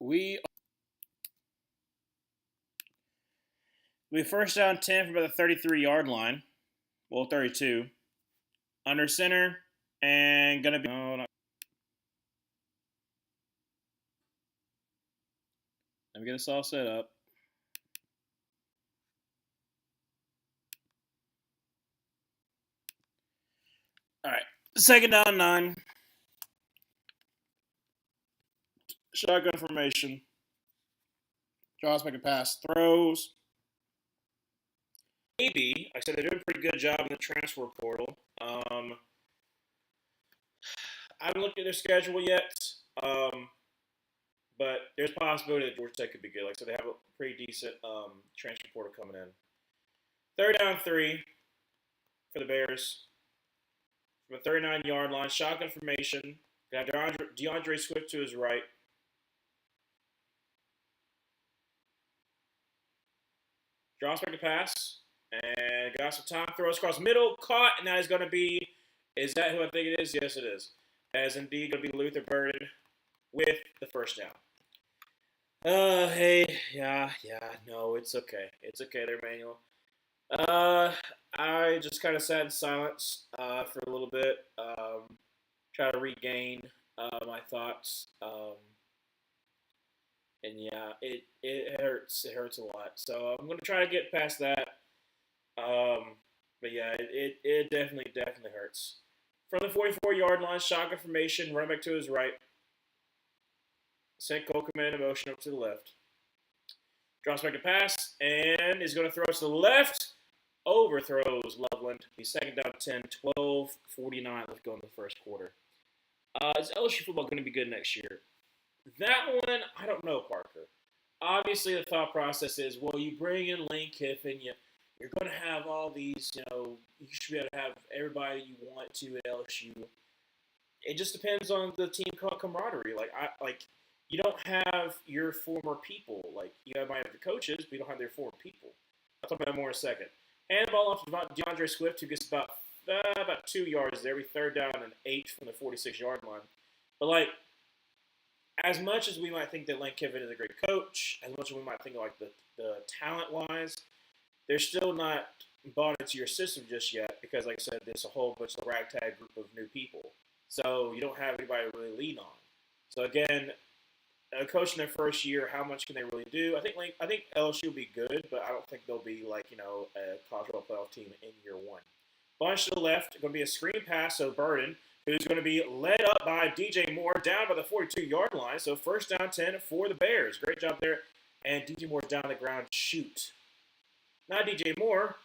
We first down 10 from about the 33-yard line. Well, 32. Under center and gonna be. No, not, let me get this all set up. All right, second down 9. Shotgun formation. Jaws make a pass. Throws. Maybe. I said they're doing a pretty good job in the transfer portal. I haven't looked at their schedule yet, but there's a possibility that Georgia Tech could be good. Like I said, they have a pretty decent transfer portal coming in. Third down 3 for the Bears. From a 39-yard line, shotgun formation. Got DeAndre Swift to his right. Drops back to pass. And got some time. Throws across middle. Caught. And that is going to be. Is that who I think it is? Yes, it is. That is indeed going to be Luther Burden with the first down. Hey. Yeah. No, it's okay. It's okay there, Manuel. I just kind of sat in silence for a little bit. Try to regain my thoughts. And yeah, it hurts. It hurts a lot. So I'm gonna try to get past that. But yeah, it definitely hurts. From the 44-yard line, shotgun formation, running back to his right. Sent Cole Command in motion up to the left. Drops back to pass and is going to throw to the left. Overthrows Loveland. He's second down 10, 12:49 left go in the first quarter. Is LSU football going to be good next year? That one, I don't know, Parker. Obviously, the thought process is, well, you bring in Lane Kiffin, you're going to have all these, you should be able to have everybody you want to at LSU. It just depends on the team camaraderie. You don't have your former people. Like, you might have the coaches, but you don't have their former people. I'll talk about that more in a second. Hand the ball off to DeAndre Swift, who gets about 2 yards there. Every third down and 8 from the 46-yard line. But, as much as we might think that Lane Kiffin is a great coach, as much as we might think the talent-wise, they're still not bought into your system just yet because, like I said, there's a whole bunch of ragtag group of new people. So you don't have anybody to really lean on. So again, a coach in their first year, how much can they really do? I think LSU will be good, but I don't think they'll be a college football playoff team in year one. Bunch to the left, going to be a screen pass, so Burden, who's going to be led up by DJ Moore down by the 42-yard line. So first down 10 for the Bears. Great job there. And DJ Moore's down on the ground. Shoot. Not DJ Moore.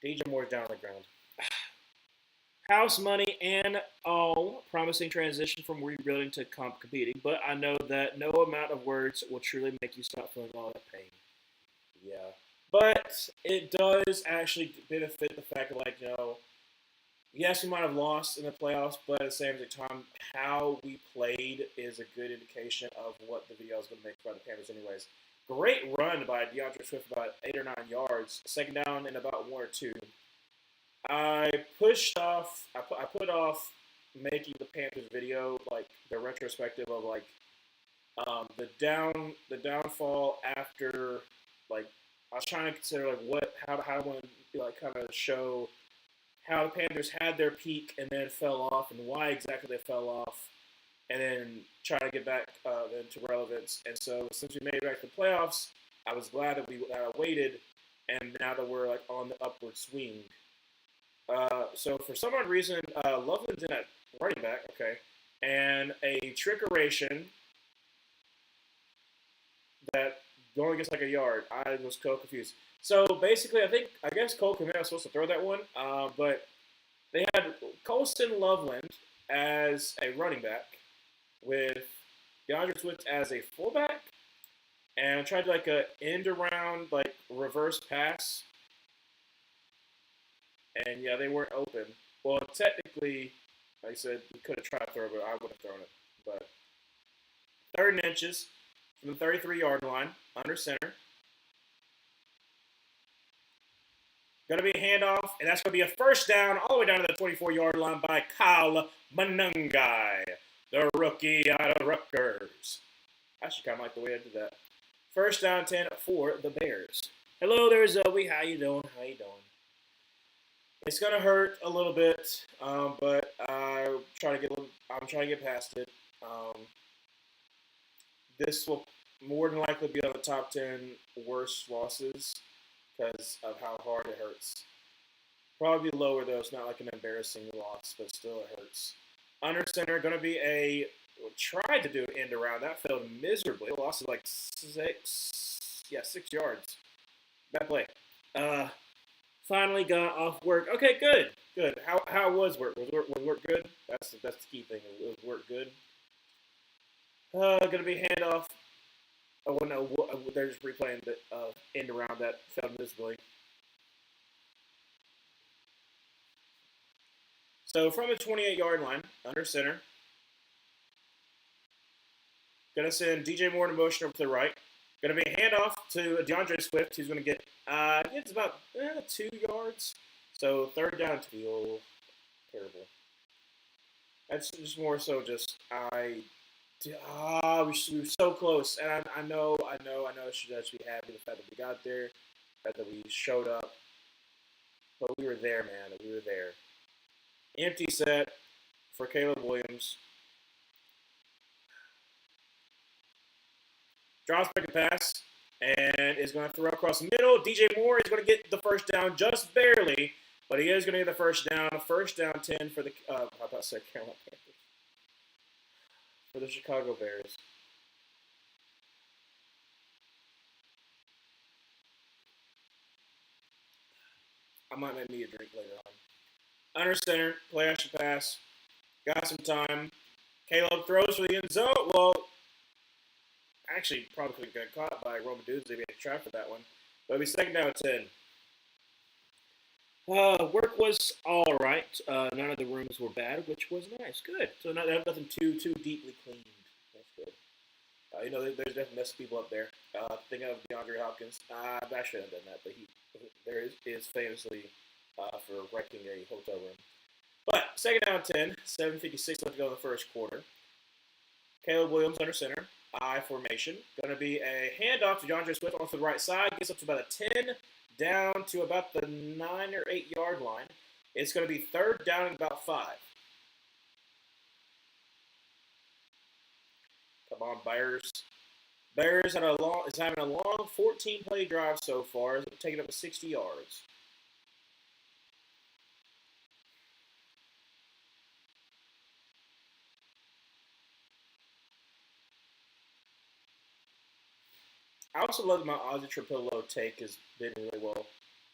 DJ Moore's down on the ground. House money and all promising transition from rebuilding to competing, but I know that no amount of words will truly make you stop feeling all that pain. Yeah. But it does actually benefit the fact of, yes, we might have lost in the playoffs, but at the same time, how we played is a good indication of what the video is going to make by the Panthers anyways. Great run by DeAndre Swift, about 8 or 9 yards. Second down in about 1 or 2. I put off making the Panthers video, the retrospective of the downfall after, I was trying to consider how I want to kind of show how the Panthers had their peak and then fell off and why exactly they fell off, and then try to get back into relevance. And so since we made it back to the playoffs, I was glad that I waited, and now that we're on the upward swing. So for some odd reason, Loveland's in at running back, okay, and a trickeration that only gets a yard. I was so confused. So basically, I guess Cole Kmet was supposed to throw that one, but they had Colston Loveland as a running back with DeAndre Swift as a fullback, and tried a end around reverse pass. And yeah, they weren't open. Well, technically, like I said, we could have tried to throw it, but I would have thrown it. But 3rd and inches from the 33-yard line, under center. Going to be a handoff, and that's going to be a first down all the way down to the 24-yard line by Kyle Monungai. The rookie out of Rutgers. I actually kind of like the way I did that. First down 10 for the Bears. Hello there, Zoe. How you doing? How you doing? It's gonna hurt a little bit, but I'm trying to get past it. This will more than likely be on the top 10 worst losses because of how hard it hurts. Probably lower though. It's not like an embarrassing loss, but still it hurts. Under center going to be tried to do an end around. That failed miserably. Lost like 6 yards. Bad play. Finally got off work. Okay, good. How was work? Was work good? That's the key thing. Was work good? Gonna be handoff. Oh no, they're just replaying the end around that failed miserably. So from the 28-yard line, under center, gonna send DJ Moore in motion over to the right. Gonna be a handoff to DeAndre Swift, who's gonna get it's about 2 yards. So third down to terrible. That's just more so just we were so close, and I know I should actually be happy with the fact that we got there, the fact that we showed up, but we were there, man. We were there. Empty set for Caleb Williams. Drops back a pass and is going to throw across the middle. DJ Moore is going to get the first down just barely, but he is going to get the first down. First down 10 for the Carolina Panthers. For the Chicago Bears. I might make me a drink later on. Under center, play action pass. Got some time. Caleb throws for the end zone. Well, actually, probably could have got caught by Roman Dudes if he had tried for that one. But it'll be second down 10. Work was all right. None of the rooms were bad, which was nice. Good. So nothing too deeply cleaned. That's good. There's definitely messy people up there. Thinking of DeAndre Hopkins. I shouldn't have done that, but there is famously for wrecking a hotel room. But second down 10, 7:56 left to go in the first quarter. Caleb Williams under center, I formation. Going to be a handoff to DeAndre Swift off to the right side. Gets up to about a 10, down to about the 9 or 8 yard line. It's going to be third down and about 5. Come on, Bears. Bears is having a long 14-play drive so far, taking up to 60 yards. I also love my Ozzy Trapillo take has been really well.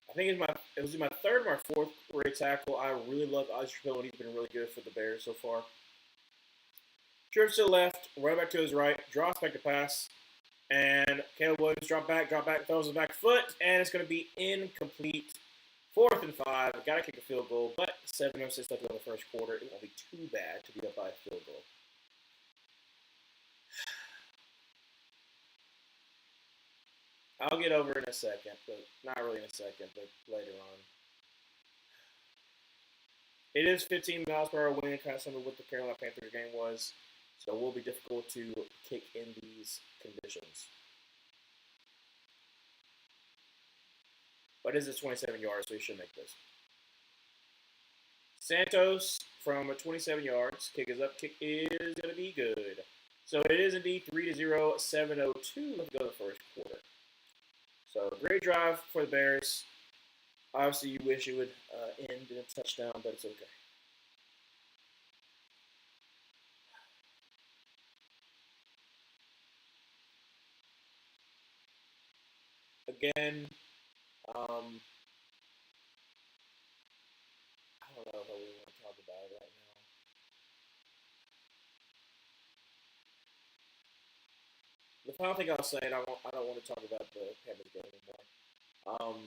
I think it was my third or my fourth right tackle. I really love Ozzy Trapillo, and he's been really good for the Bears so far. Trips to the left, right back to his right, drops back to pass, and Caleb Williams drop back, throws his back foot, and it's going to be incomplete. 4th and 5. Got to kick a field goal, but 7:06 left in the first quarter. It won't be too bad to be up by a field goal. I'll get over in a second, but not really in a second, but later on. It is 15 miles per hour wind, kind of similar to what the Carolina Panthers game was, so it will be difficult to kick in these conditions. But it is 27 yards, so he should make this. Santos from 27 yards. Kick is up. Kick is going to be good. So it is indeed 3-0, 7:02 left to go the first quarter. So great drive for the Bears. Obviously, you wish it would end in a touchdown, but it's okay. Again, I don't know if I really want to talk about it right now. The final thing I'll say, and I don't want to talk about the Panthers game anymore.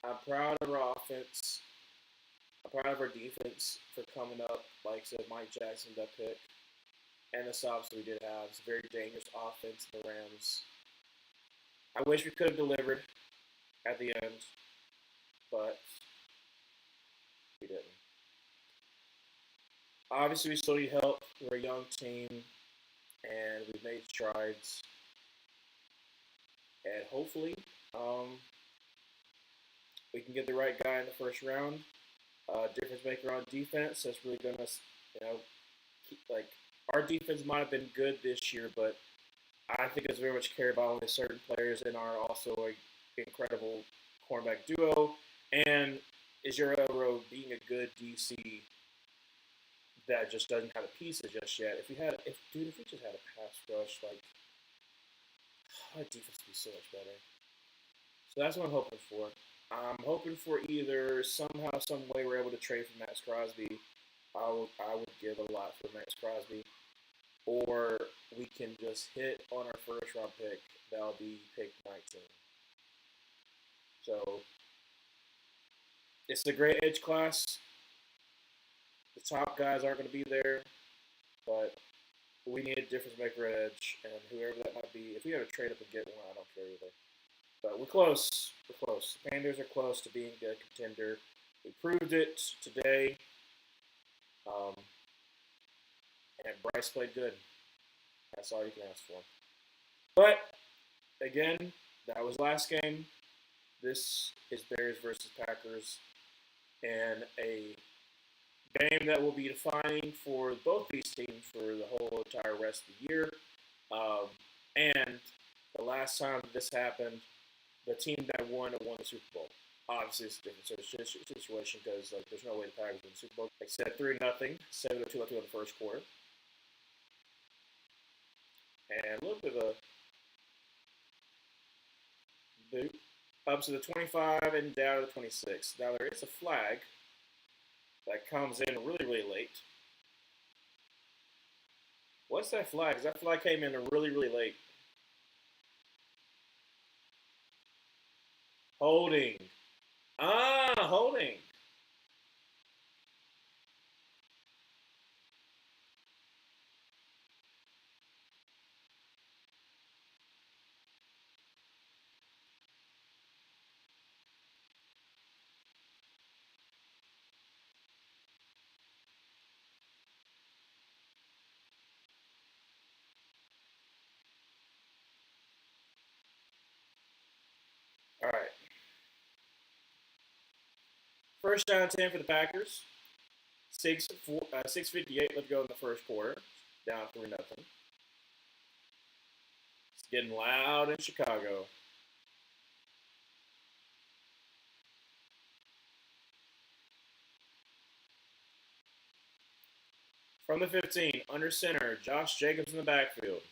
I'm proud of our offense. I'm proud of our defense for coming up. Like I said, Mike Jackson, that pick, and the stops we did have. It's a very dangerous offense in the Rams. I wish we could have delivered at the end, but we didn't. Obviously, we still need help we're a young team, and we've made strides. And hopefully, we can get the right guy in the first round. Difference maker on defense. That's really gonna, keep, our defense might have been good this year, but I think it's very much carried by only certain players and are also an incredible cornerback duo. And is your railroad being a good DC that just doesn't have the pieces just yet? If we just had a pass rush, our defense would be so much better. So that's what I'm hoping for. I'm hoping for either somehow, some way we're able to trade for Max Crosby. I would give a lot for Max Crosby, or we can just hit on our first round pick. That'll be pick 19. So it's a great edge class. The top guys aren't going to be there, but we need a difference maker at edge, and whoever that might be. If we have to trade up and get one, I don't care either. But we're close. We're close. The Panthers are close to being a contender. We proved it today. And Bryce played good. That's all you can ask for. But, again, that was last game. This is Bears versus Packers. And a game that will be defining for both these teams for the whole entire rest of the year. And the last time this happened, the team that won the Super Bowl. Obviously, it's a different situation because there's no way the Packers win the Super Bowl. They said 3-0, 7-2 in the first quarter. And a little bit of a boot up to the 25 and down to the 26. Now, there is a flag that comes in really, really late. What's that flag? Because that flag came in really, really late. Holding. Holding. All right. First down 10 for the Packers. 6:58 left to go in the first quarter. Down 3-0. It's getting loud in Chicago. From the 15, under center, Josh Jacobs in the backfield.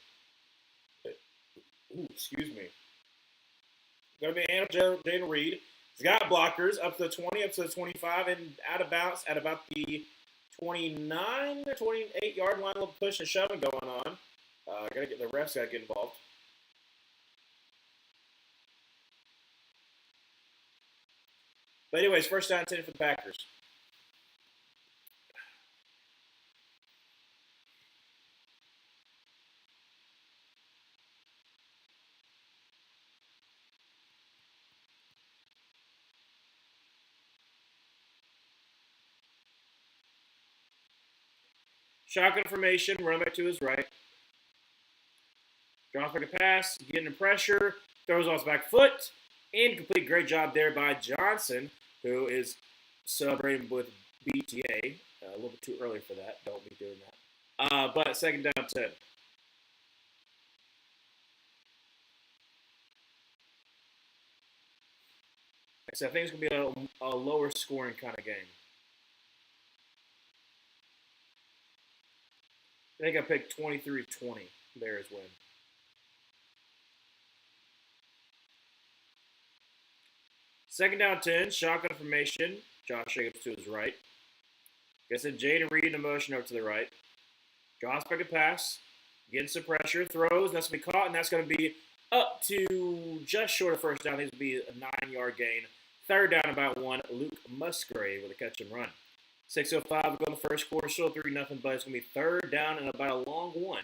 Excuse me. Going to be Jaden Reed. He's got blockers up to the 20, up to the 25, and out of bounds at about the 29 or 28 yard line. A little push and shoving going on. The refs got to get involved. But anyways, first down 10 for the Packers. Shotgun formation, run back to his right. Drops back a pass, getting pressure, throws off his back foot. Incomplete. Great job there by Johnson, who is celebrating with BTA. A little bit too early for that. Don't be doing that. But second down 10. So I think it's going to be a lower scoring kind of game. I think I picked 23-20. Bears win. Second down 10, shotgun formation. Josh Jacobs to his right. Gets a Jaden Reed in motion over to the right. Drops back a pass. Gets some pressure. Throws. That's going to be caught, and that's going to be up to just short of first down. This will be a 9-yard gain. Third down about 1. Luke Musgrave with a catch and run. 6:05 to go in the first quarter. Still 3-0, but it's going to be third down and about a long one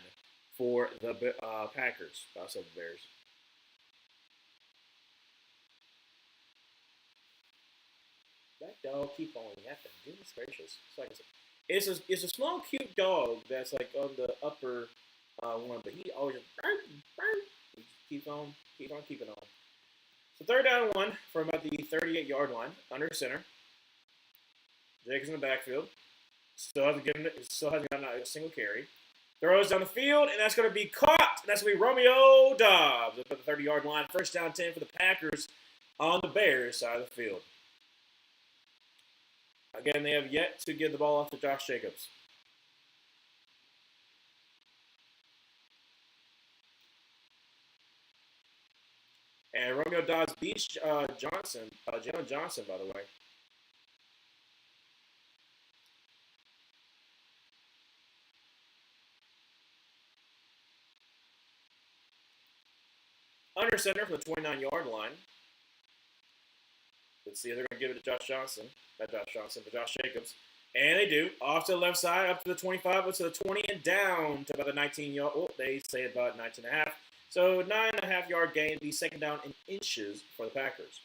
for the Packers. I said the Bears. That dog keep on yapping. Goodness gracious. It's a small, cute dog that's like on the upper one, but he always just he keeps on keeping on. So third down and one from about the 38-yard line, under center. Jacobs in the backfield. Still hasn't gotten a single carry. Throws down the field, and that's going to be caught. And that's going to be Romeo Doubs up at the 30-yard line. First down 10 for the Packers on the Bears side of the field. Again, they have yet to get the ball off to Josh Jacobs. And Romeo Doubs beats Jalen Johnson, by the way. Under center from the 29-yard line. Let's see if they're going to give it to Josh Johnson. Not Josh Johnson, but Josh Jacobs. And they do. Off to the left side, up to the 25, up to the 20, and down to about the 19-yard. Oh, they say about 19.5. So 9.5-yard gain, be second down in inches for the Packers.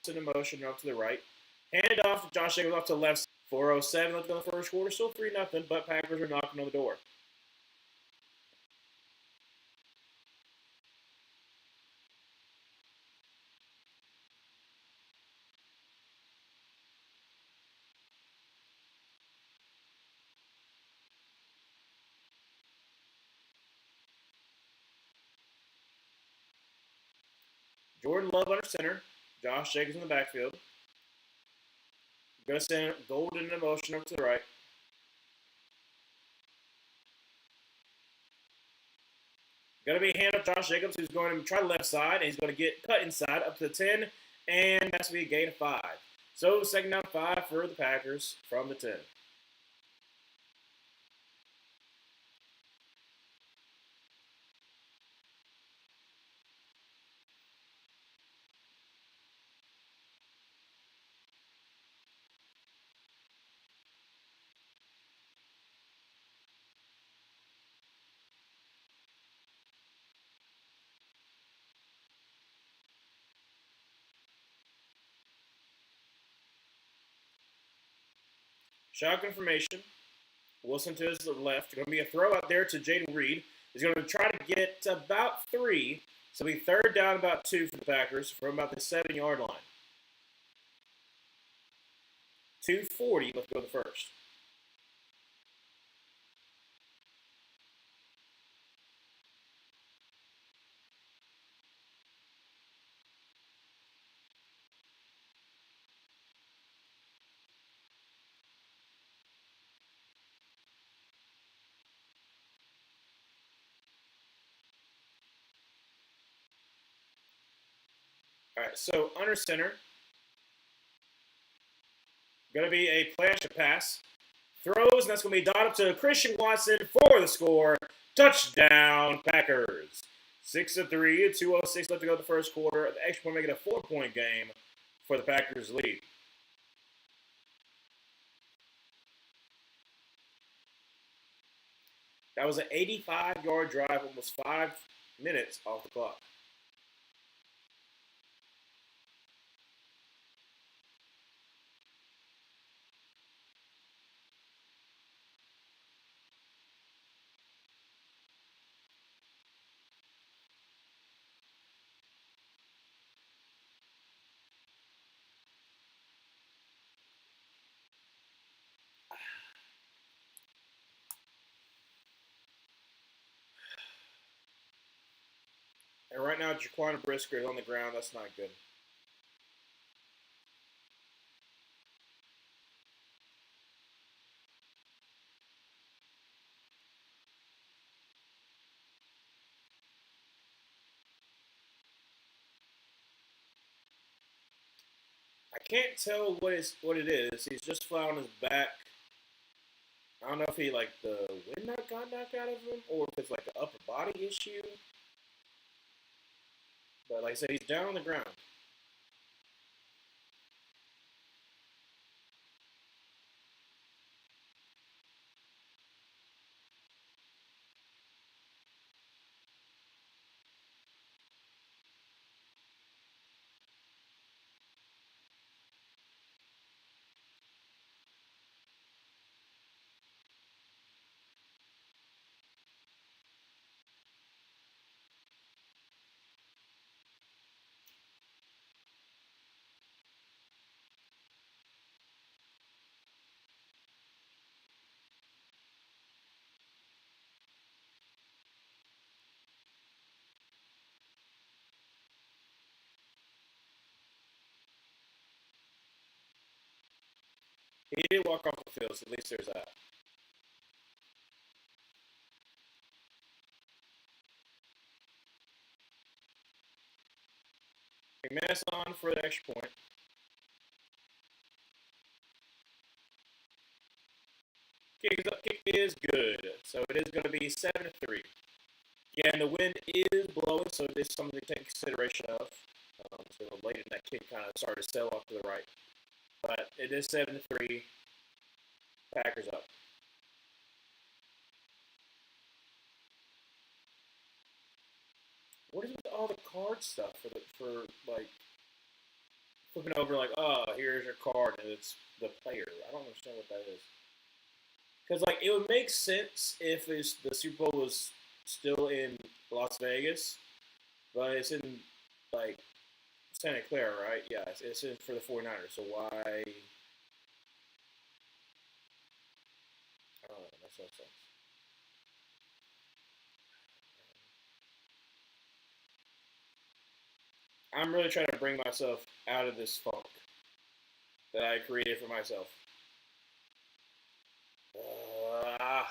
In motion up to the right. Hand off to Josh Jacobs off to the left. 4:07 left in the first quarter. Still 3-0, but Packers are knocking on the door. Jordan Love under center. Josh Jacobs in the backfield. Going to send Golden in motion up to the right. Going to be a hand up Josh Jacobs, who's going to try the left side, and he's going to get cut inside up to the 10, and that's going to be a gain of 5. So second down 5 for the Packers from the 10. Shotgun formation. Wilson to his left. Going to be a throw out there to Jaden Reed. He's going to try to get about 3. So it'll be third down about 2 for the Packers from about the 7-yard line. 2:40 left to go to the first. All right, so under center. Going to be a play action pass. Throws, and that's going to be dotted up to Christian Watson for the score. Touchdown, Packers. 6-3, 2:06 left to go in the first quarter. The extra point making a 4-point game for the Packers lead. That was an 85-yard drive, almost 5 minutes off the clock. And right now, Jaquan Brisker is on the ground. That's not good. I can't tell what it is. He's just flat on his back. I don't know if he like the wind got knocked out of him or if it's like an upper body issue. But like I said, he's down on the ground. He did walk off the field, so at least there's that. McManus on for the extra point. Kick is good, so it is going to be 7-3. Yeah, and the wind is blowing, so it is something to take consideration of. So late in that kick kind of started to sail off to the right. But it is 7-3. Packers up. What is with all the card stuff for like flipping over like, oh, here's your card and it's the player. I don't understand what that is. Because like it would make sense if the Super Bowl was still in Las Vegas, but it's in like Santa Clara, right? Yeah, it's in for the 49ers. So why? I don't know. That's no sense. I'm really trying to bring myself out of this funk that I created for myself. Uh,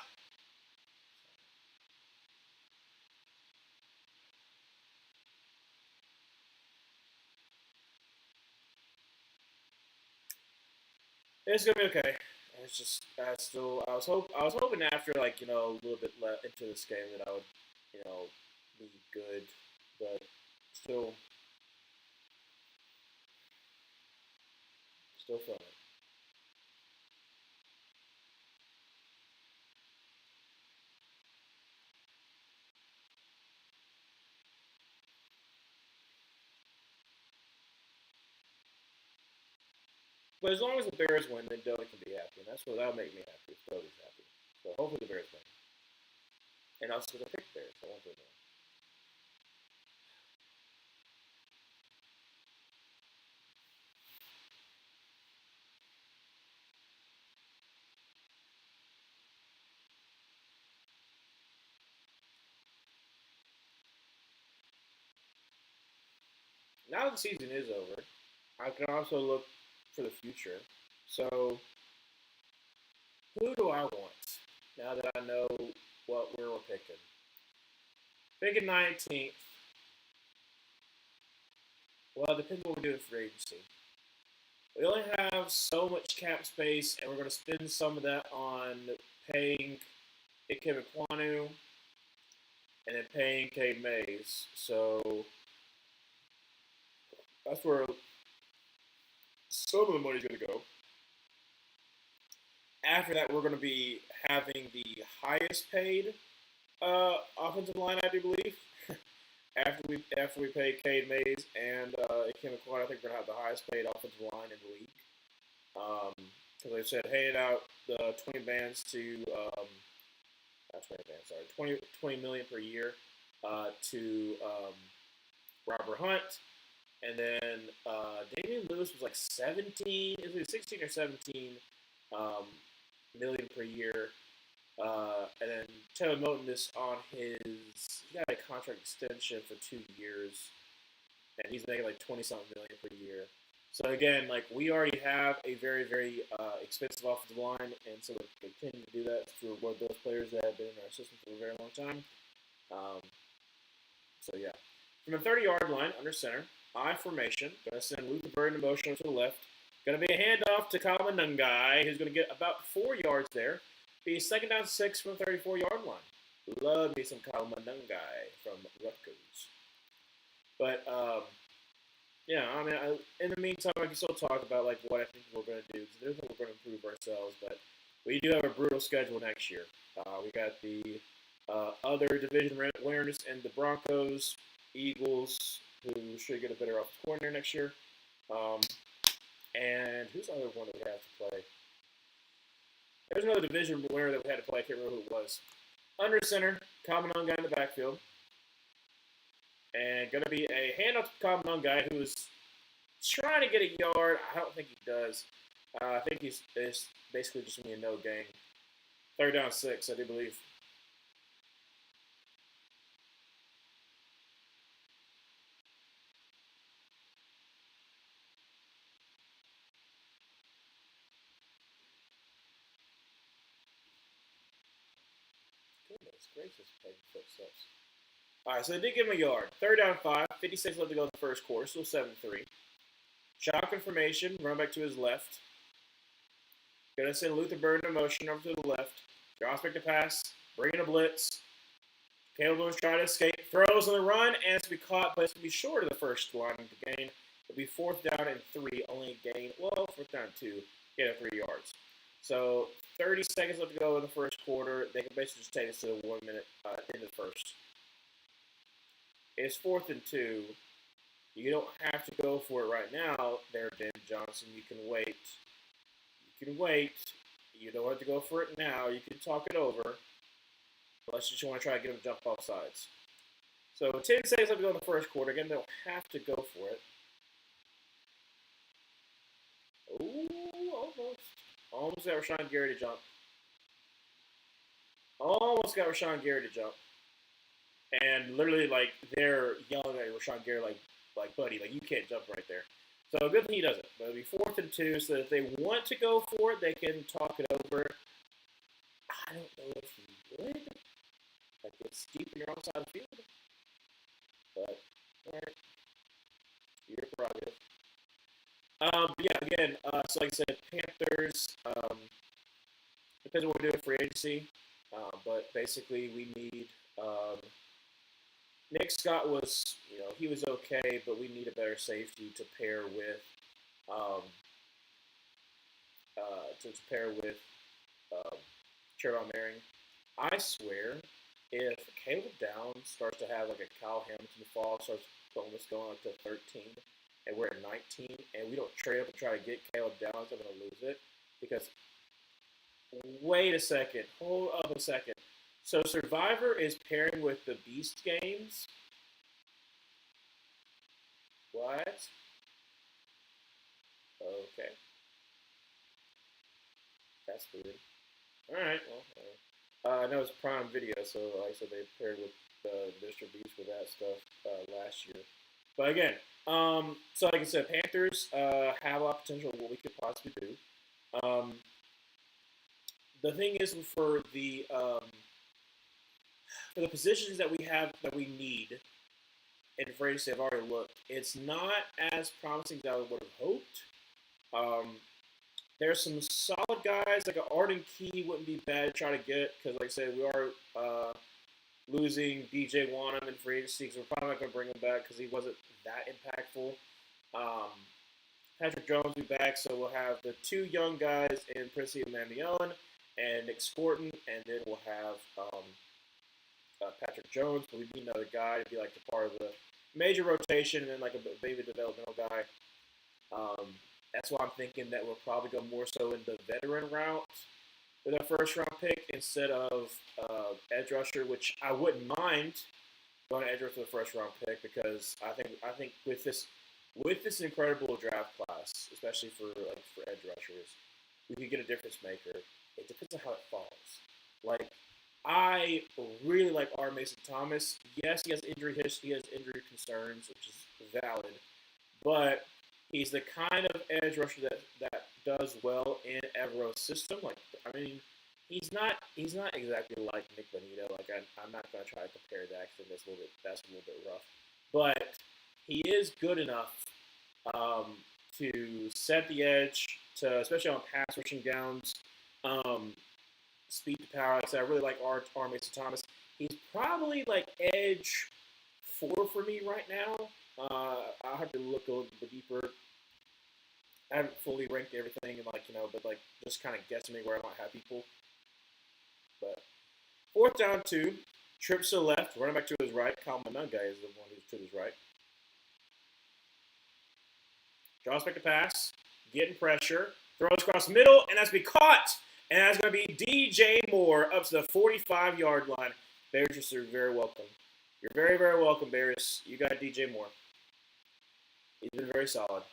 it's gonna be okay. It's just I was hoping after like a little bit into this game that I would you know be good, but still feeling it. But as long as the Bears win, then Doty can be happy, and that'll make me happy. If Doty's happy, so hopefully the Bears win, and I'll still pick the Bears. I won't do that. Now that the season is over, I can also look for the future. So who do I want now that I know what we're picking? Picking 19th. Well, it depends what we're doing for agency. We only have so much cap space, and we're going to spend some of that on paying Kevin Quanu and then paying Cade Mays. So that's where some of the money's going to go. After that, we're going to be having the highest paid offensive line, I do believe. after we pay Cade Mays and Kevin Quanu, I think we're going to have the highest paid offensive line in the league. Because they said hand out the 20 bands to not 20 bands, sorry, 20 million per year to Robert Hunt, and then Damian Lewis was like 17, is it 16 or 17 million per year, and then Taylor Moton is on he got a contract extension for 2 years, and he's making like 20 something million per year. So again, like we already have a very, very expensive offensive line, and so we continue to do that for what those players that have been in our system for a very long time. Um, so yeah, from the 30-yard line under center, I formation. Gonna send Luke Bird emotional to the left. Gonna be a handoff to Kyle Manungai, who's gonna get about 4 yards there. Be second down 6 from the 34-yard line. Love me some Kyle Manungai from Rutgers. But yeah, I mean, in the meantime, I can still talk about like what I think we're going to do. There's no we're going to improve ourselves, but we do have a brutal schedule next year. We got the other division winners and the Broncos, Eagles, who should get a better offensive coordinator next year. And who's the other one that we have to play? There's another division winner that we had to play. I can't remember who it was. Under center, common on guy in the backfield. And going to be a handoff to common on guy who's trying to get a yard. I don't think he does. I think it's basically just going to be a no gain. Third down 6, I do believe. Goodness gracious, Peggy footsteps. All right, so they did give him a yard. 3rd down 5, 56 left to go in the first quarter, still 7-3. Shotgun formation, run back to his left. Gonna send Luther Burden in motion over to the left. Drops back to pass, bringing a blitz. Caleb Williams trying to escape, throws on the run, and it's going to be caught, but it's going to be short of the first line of the gain. It'll be 4th down and 3, only a gain, 4th down and 2, get it 3 yards. So 30 seconds left to go in the first quarter. They can basically just take us to 1 minute in the first. It's 4th and 2. You don't have to go for it right now there, Ben Johnson. You can wait. You can wait. You don't have to go for it now. You can talk it over. Unless you just want to try to get them to jump off sides. So 10 seconds left to go in the first quarter. Again, they'll have to go for it. Ooh, almost. Almost got Rashawn Gary to jump. Almost got Rashawn Gary to jump. And literally, like, they're yelling at Rashawn Gary, like, buddy, like, you can't jump right there. So good thing he doesn't. But it'll be 4th and 2, so if they want to go for it, they can talk it over. I don't know if he would. Like, it's deep in your own side of the field. But, alright. Your prerogative. Yeah, again, so like I said, Panthers, depends on what we're doing for agency. But basically, we need, Nick Scott was, he was okay, but we need a better safety to pair with, Trevon Merring. I swear, if Caleb Downs starts to have like a Kyle Hamilton fall, starts almost going up to 13, and we're at 19, and we don't trade up and try to get Caleb Downs, I'm going to lose it. Because, wait a second, hold up a second. So Survivor is pairing with the Beast games. What? Okay. That's weird. Alright, well, I know it's Prime Video, so like I said, they paired with Mr. Beast with that stuff last year. But again, so like I said, Panthers have a lot of potential of what we could possibly do. The thing is, for the positions that we have that we need, and for agency I've already looked, it's not as promising as I would have hoped. There's some solid guys, like an Arden Key wouldn't be bad to try to get, because like I said, we are losing DJ Wanham in free agency, because we're probably not going to bring him back because he wasn't that impactful. Patrick Jones will be back, so we'll have the 2 young guys in Princey and Mamion and Nick Scorton, and then we'll have Patrick Jones, but we need another guy to be like the part of the major rotation, and then like a baby developmental guy. That's why I'm thinking that we'll probably go more so in the veteran route with our first-round pick instead of edge rusher, which I wouldn't mind going to edge rusher with the first-round pick, because I think with this incredible draft class, especially for edge rushers, we could get a difference maker. It depends on how it falls. Like, I really like R. Mason Thomas. Yes, he has injury history, he has injury concerns, which is valid, but he's the kind of edge rusher that does well in Evero's system. Like, I mean, he's not exactly like Nick Bonito. Like, I'm not going to try to compare that, because that's a little bit rough. But he is good enough to set the edge, to especially on pass rushing downs, speed to power. Like I said, I really like R. Mason Thomas. He's probably like edge 4 for me right now. I'll have to look a little bit deeper. I haven't fully ranked everything, and but just kind of guessing where I might have people. But 4th down 2, trips to the left, running back to his right. Kyle Manunga is the one who's to his right. Draws back to pass, getting pressure, throws across the middle, and that's be caught. And that's going to be DJ Moore up to the 45-yard line. Bears are very welcome. You're very, very welcome, Bears. You got DJ Moore. He's been very solid.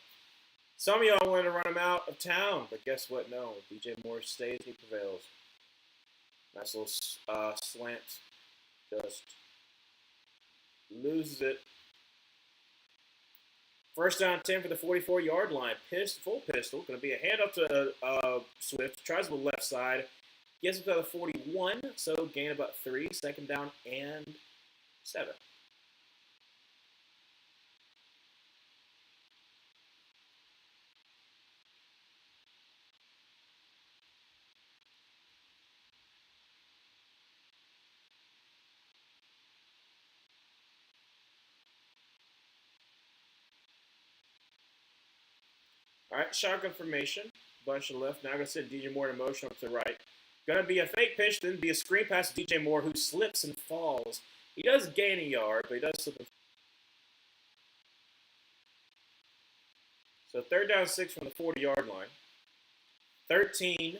Some of y'all wanted to run him out of town, but guess what? No. DJ Moore stays, he prevails. Nice little slant. Just loses it. 1st down 10 for the 44-yard line. Full pistol. Going to be a handoff to Swift. Tries the left side. Gets up to the 41, so gain about 3. Second down and 7. All right, shotgun formation. Bunch to the left. Now I'm going to send DJ Moore in motion up to the right. Going to be a fake pitch, then be a screen pass to DJ Moore, who slips and falls. He does gain a yard, but he does slip and fall. So third down 6 from the 40-yard line. 13-30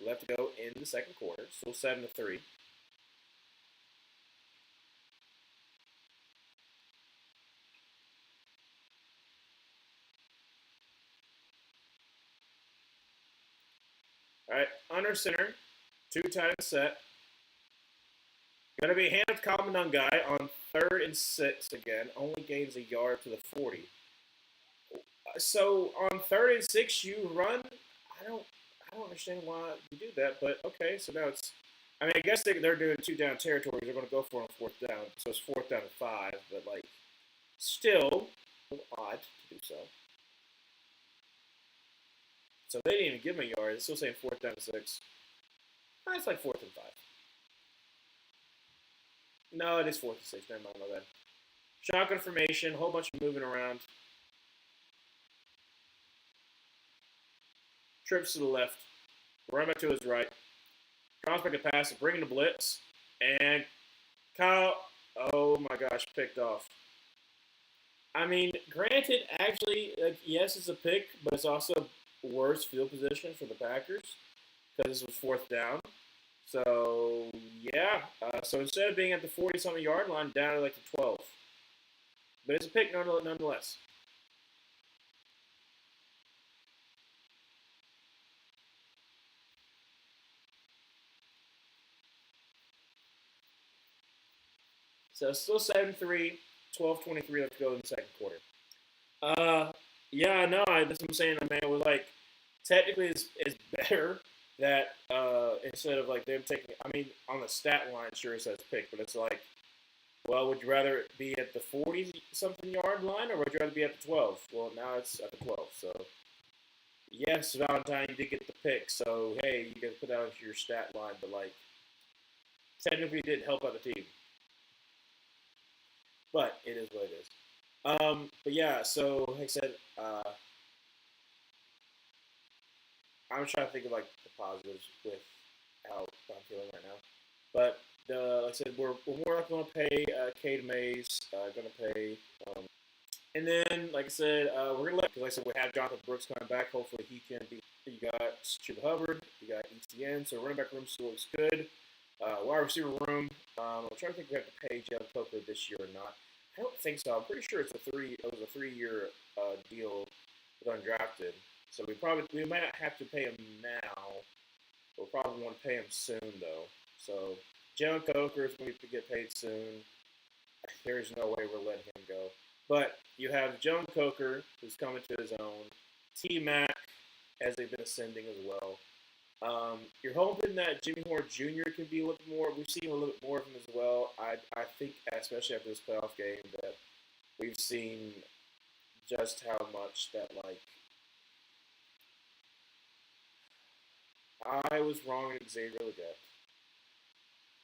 left to go in the second quarter. Still 7-3. All right, under center, 2 tight end set. Going to be hand of Commandant guy on 3rd and 6 again. Only gains a yard to the 40. So on 3rd and 6 you run. I don't understand why you do that, but okay. So now it's. I mean, I guess they're doing 2 down territories. They're going to go for it on 4th down, so it's 4th down and 5. But like, still a little odd to do so. So they didn't even give him a yard. It's still saying 4th down and 6. It's like 4th and 5. No, it is 4th and 6. Never mind, my bad. Shotgun formation, whole bunch of moving around. Trips to the left. Run back to his right. Drops back a pass, bringing the blitz. And Kyle, oh my gosh, picked off. I mean, granted, actually, yes, it's a pick, but it's also worse field position for the Packers because this was 4th down. So, yeah. So instead of being at the 40-something yard line, down to like the 12. But it's a pick nonetheless. So it's still 7-3, 12-23 left to go in the second quarter. Yeah, no, that's what I'm saying. Man, it was like, technically it's better that instead of like them taking, I mean, on the stat line, sure it says pick, but it's like, well, would you rather be at the 40-something yard line or would you rather be at the 12? Well, now it's at the 12. So, yes, Valentine, you did get the pick. So, hey, you can put that into your stat line, but like, technically it didn't help out the team. But it is what it is. But yeah, so like I said, I'm trying to think of like the positives with how I'm feeling right now. But like I said, we're more likely going to pay Cade Mays, going to pay, and then like I said, we're gonna let because like I said we have Jonathan Brooks coming back. Hopefully he can be. You got Chuba Hubbard, you got ETN, so running back room still looks good. Wide receiver room, I'm trying to think if we have to pay Jalen Coker this year or not. I don't think so. I'm pretty sure it was a 3-year deal with undrafted. So we might not have to pay him now. We'll probably want to pay him soon though. So Jalen Coker is going to get paid soon. There's no way we're letting him go. But you have Jalen Coker who's coming to his own. T-Mac, as they've been ascending as well. You're hoping that Jimmy Horn Jr. can be a little bit more. We've seen a little bit more of him as well. I think, especially after this playoff game, that we've seen just how much that, like, I was wrong in Xavier Legette.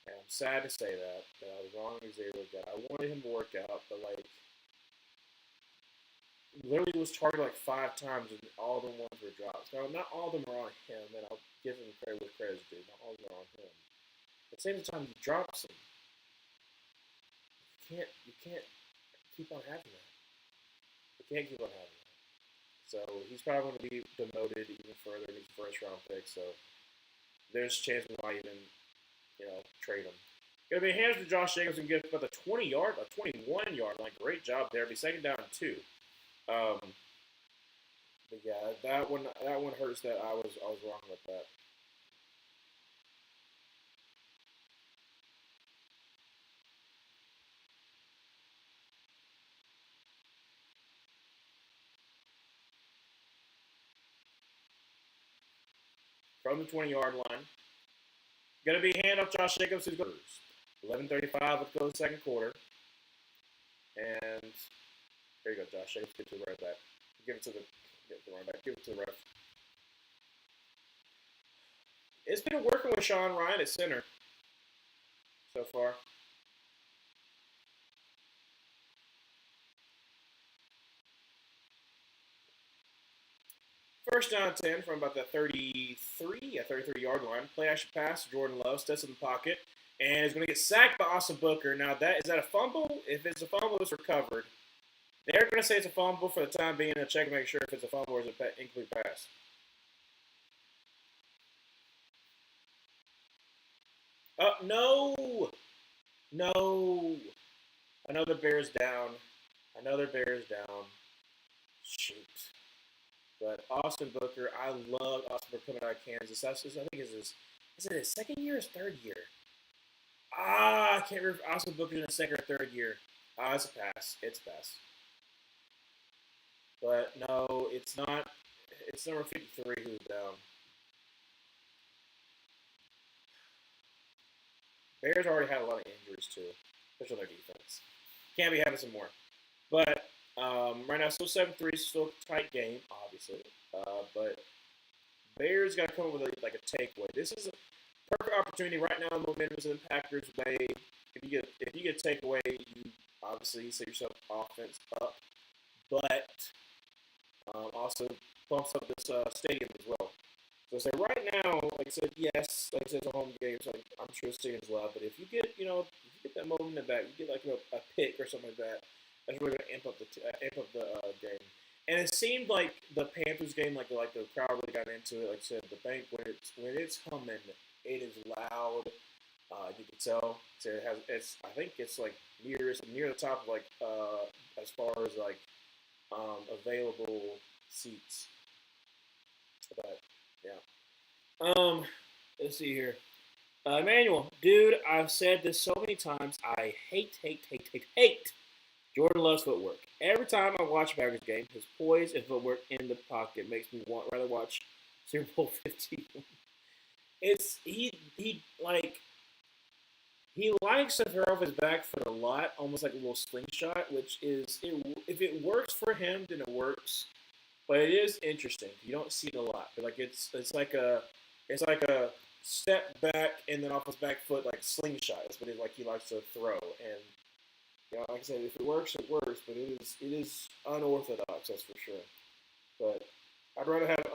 And I'm sad to say that I was wrong in Xavier Legette. I wanted him to work out, but, like, literally was targeted like 5 times and all of them ones were drops. Now, not all of them are on him, and I'll give him credit with credit's due. Not all of them are on him. At the same time, he drops them. You can't keep on having that. You can't keep on having that. So he's probably going to be demoted even further. He's a first round pick, so there's a chance we might even, trade him. Gonna be hands to Josh Jacobs and get about the 21-yard line. Great job there. Be second down 2. But yeah, that one hurts that I was wrong with that. From the 20-yard line, Going to be handoff Josh Jacobs, who's going 11:35. Let's go to the second quarter. And there you go, Josh Jacobs. Give it to the right back. Give it to the running back. Give it to the ref. It's been working with Sean Ryan at center so far. First down 10 from about the 33-yard line. Play action pass. Jordan Love steps in the pocket and is going to get sacked by Austin Booker. Now, is that a fumble? If it's a fumble, it's recovered. They're going to say it's a fumble for the time being and check to make sure if it's a fumble or is it an incomplete pass. No. No. Another Bears down. Shoot. But Austin Booker, I love Austin Booker coming out of Kansas. I think is it his second year or his third year? I can't remember if Austin Booker's in his second or third year. It's a pass. It's a pass. But no, it's not. It's number 53 who's down. Bears already had a lot of injuries too, especially on their defense. Can't be having some more. But right now, still 7-3, still a tight game, obviously. But Bears got to come up with a takeaway. This is a perfect opportunity right now. Momentum is in the Packers' way. If you get a takeaway, you obviously set yourself offense up, but also bumps up this stadium as well. So right now, like I said, yes, like I said, it's a home game, so I'm sure the stadium's loud. But if you get that momentum back, you get like a pick or something like that. That's really going to amp up the game. And it seemed like the Panthers game, like the crowd really got into it. Like I said, the bank when it's humming, it is loud. You can tell. So I think it's like near the top of as far as available seats. But yeah. Let's see here. Emmanuel, dude, I've said this so many times. I hate Jordan Love's footwork. Every time I watch a Packers game, his poise and footwork in the pocket makes me rather watch Super Bowl 50. He likes to throw off his back foot a lot, almost like a little slingshot, which is if it works for him, then it works. But it is interesting. You don't see it a lot. But it's like a step back and then off his back foot like a slingshot. That's what he likes to throw. And like I said, if it works, it works. But it is unorthodox, that's for sure. But I'd rather have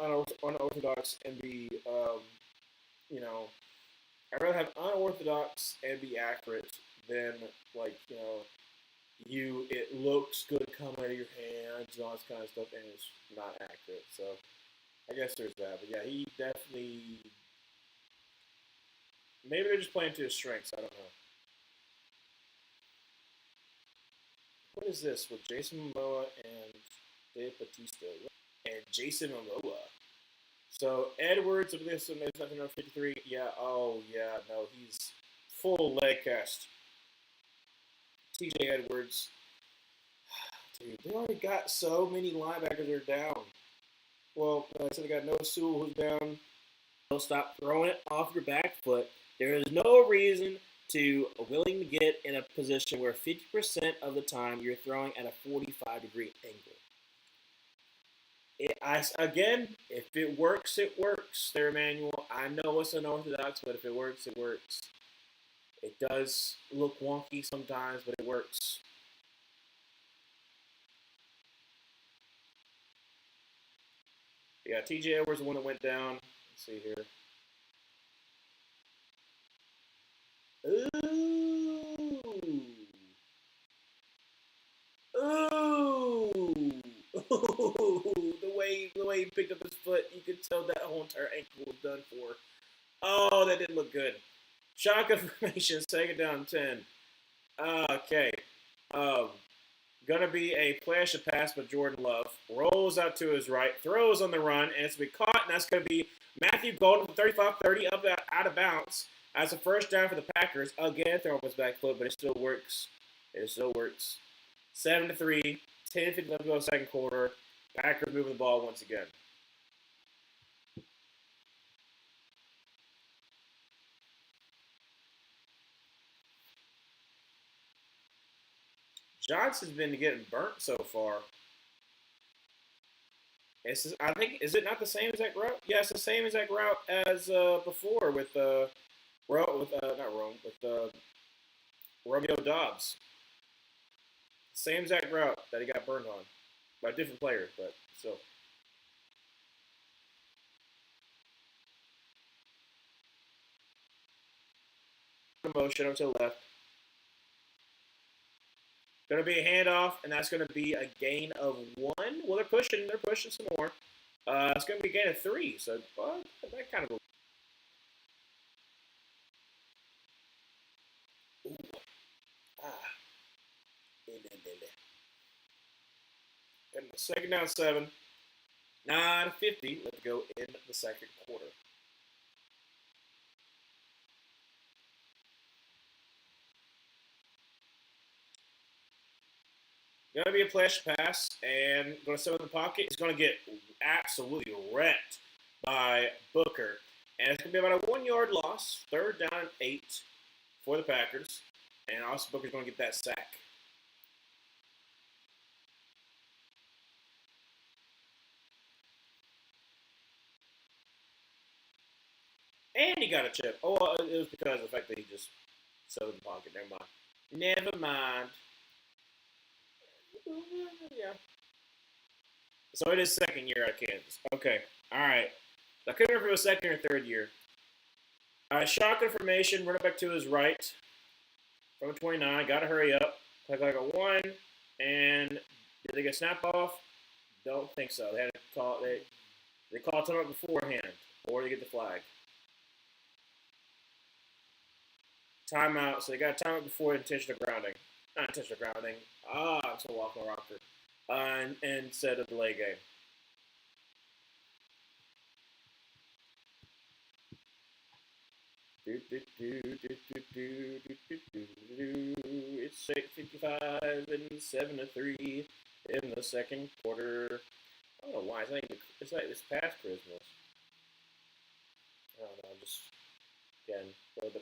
unorthodox and be I'd rather have unorthodox and be accurate than it looks good coming out of your hands and all this kind of stuff and it's not accurate. So I guess there's that. But yeah, he definitely maybe they're just playing to his strengths. I don't know. What is this with Jason Momoa and Dave Bautista and Jason Momoa? So Edwards of this is nothing over 53. Yeah. Oh yeah. No, he's full leg cast. TJ Edwards. Dude, they already got so many linebackers that are down. Well, so they got Noah Sewell who's down. They'll stop throwing it off your back foot. There is no reason to willing to get in a position where 50% of the time you're throwing at a 45-degree angle. Again, if it works, it works. There, Emmanuel. I know it's unorthodox, but if it works, it works. It does look wonky sometimes, but it works. Yeah, TJ Edwards, the one that went down. Let's see here. Ooh. The way he picked up his foot, you could tell that whole entire ankle was done for. Oh, that didn't look good. Shotgun formation, second down 10. Okay. Gonna be a flash of pass by Jordan Love. Rolls out to his right, throws on the run, and it's going to be caught, and that's going to be Matthew Golden from 35-30 out of bounds. As a first down for the Packers. Again, throw off his back foot, but it still works. 7-3, 10:50 left to go second quarter. Packers moving the ball once again. Johnson's been getting burnt so far. I think, is it not the same exact route? Yeah, it's the same exact route as before with not Rome, with Romeo Dobbs. Same exact route that he got burned on by different players, but still. Motion over to the left. Going to be a handoff, and that's going to be a gain of 1. Well, they're pushing some more. It's going to be a gain of 3, so that kind of. Ooh. Ah. And the second down 7. 9:50. Let's go in the second quarter. Going to be a flash pass, and going to set in the pocket. He's going to get absolutely wrecked by Booker. And it's going to be about a 1-yard loss. 3rd down and 8 for the Packers. And Austin Booker's going to get that sack. And he got a chip. Oh, it was because of the fact that he just set in the pocket. Never mind. Yeah. So it is second year at Kansas. Okay. All right. I couldn't remember if it was second or third year. All right. Shotgun formation. Running back to his right. From 29. Got to hurry up. Like a 1. And did they get snap off? Don't think so. They had to call. They called timeout beforehand, or they get the flag. Timeout. So they got timeout before intentional grounding. Not intentional grounding. I'm so off my rocker. And said a delay game. It's 8:55 and 7-3 in the second quarter. I don't know why. It's like it's past Christmas. I don't know. Just again a little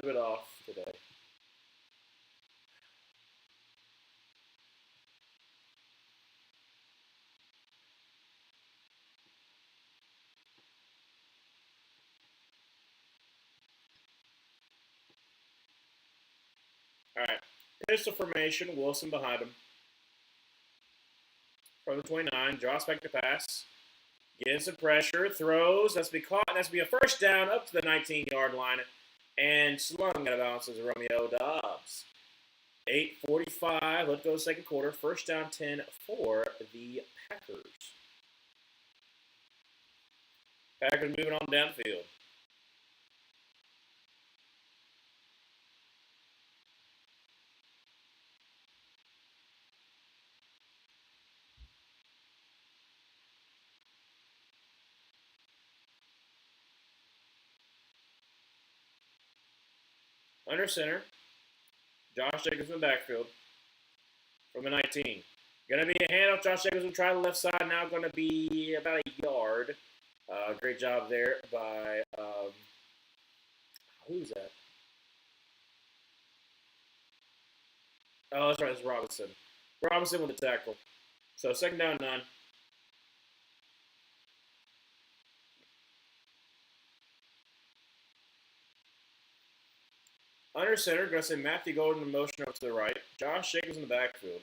bit off today. All right. Pistol formation. Wilson behind him. From the 29. Draws back to pass. Gets some pressure. Throws. That's to be caught. That's to be a first down up to the 19-yard line. And slung out of bounds as Romeo Dobbs. 8:45. Let's go second quarter. First down 10 for the Packers. Packers moving on down the field. Under center, Josh Jacobs in the backfield from the 19. Going to be a handoff. Josh Jacobs will try the left side. Now going to be about a yard. Great job there by, who's that? Oh, that's right. It's Robinson. Robinson with the tackle. So second down 9. Under center, going to say Matthew Golden in motion up to the right. Josh Jacobs in the backfield.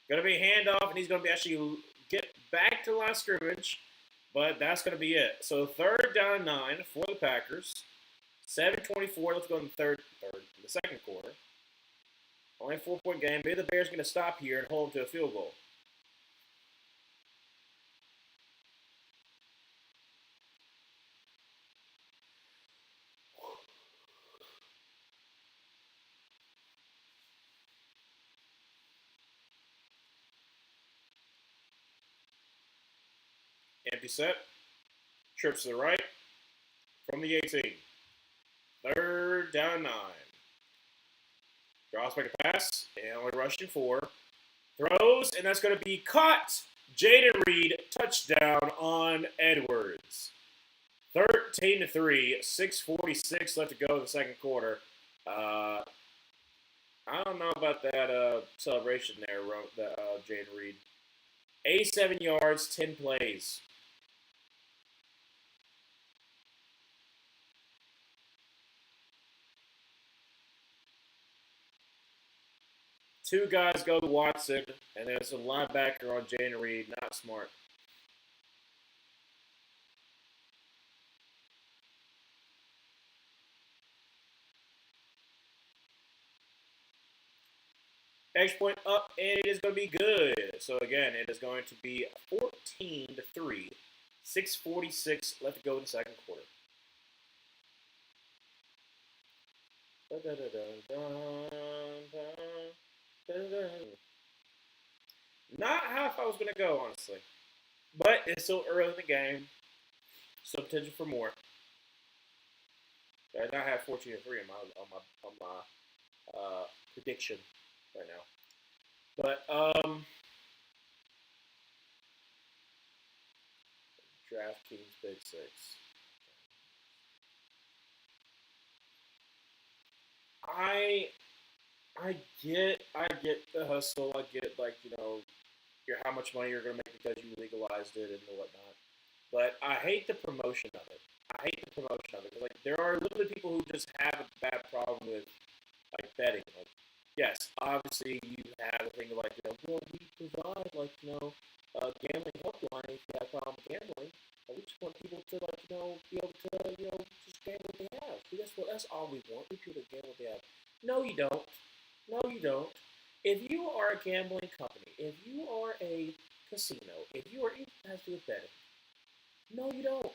Going to be a handoff, and he's going to be actually get back to the line of scrimmage, but that's going to be it. So third down and 9 for the Packers. 7:24. Let's go in the second quarter. Only a 4-point game. Maybe the Bears are going to stop here and hold them to a field goal. Empty set. Trips to the right from the 18. Third down and 9. Draws back a pass, and only rushing 4. Throws, and that's going to be caught. Jaden Reed, touchdown on Edwards. 13-3, 6:46 left to go in the second quarter. I don't know about that celebration there, Jaden Reed. 87 yards, 10 plays. Two guys go to Watson, and there's a linebacker on Jaden Reed. Not smart. Edge point up, and it is going to be good. So again, it is going to be 14-3, 6:46 left to go in the second quarter. Not how I thought it was going to go, honestly. But it's still early in the game. Still potential for more. I now have 14-3 on my prediction right now. But DraftKings Big Six. I get the hustle. I get how much money you're gonna make because you legalized it and whatnot. But I hate the promotion of it. I hate the promotion of it. Like there are literally people who just have a bad problem with betting. Like yes, obviously you have a thing of well we provide gambling helpline if you have a problem with gambling. We just want people to be able to just gamble what they have. That's all we want. We people to gamble what they have. No, you don't. No, you don't. If you are a gambling company, if you are a casino, if you are anything that has to do with betting, no, you don't.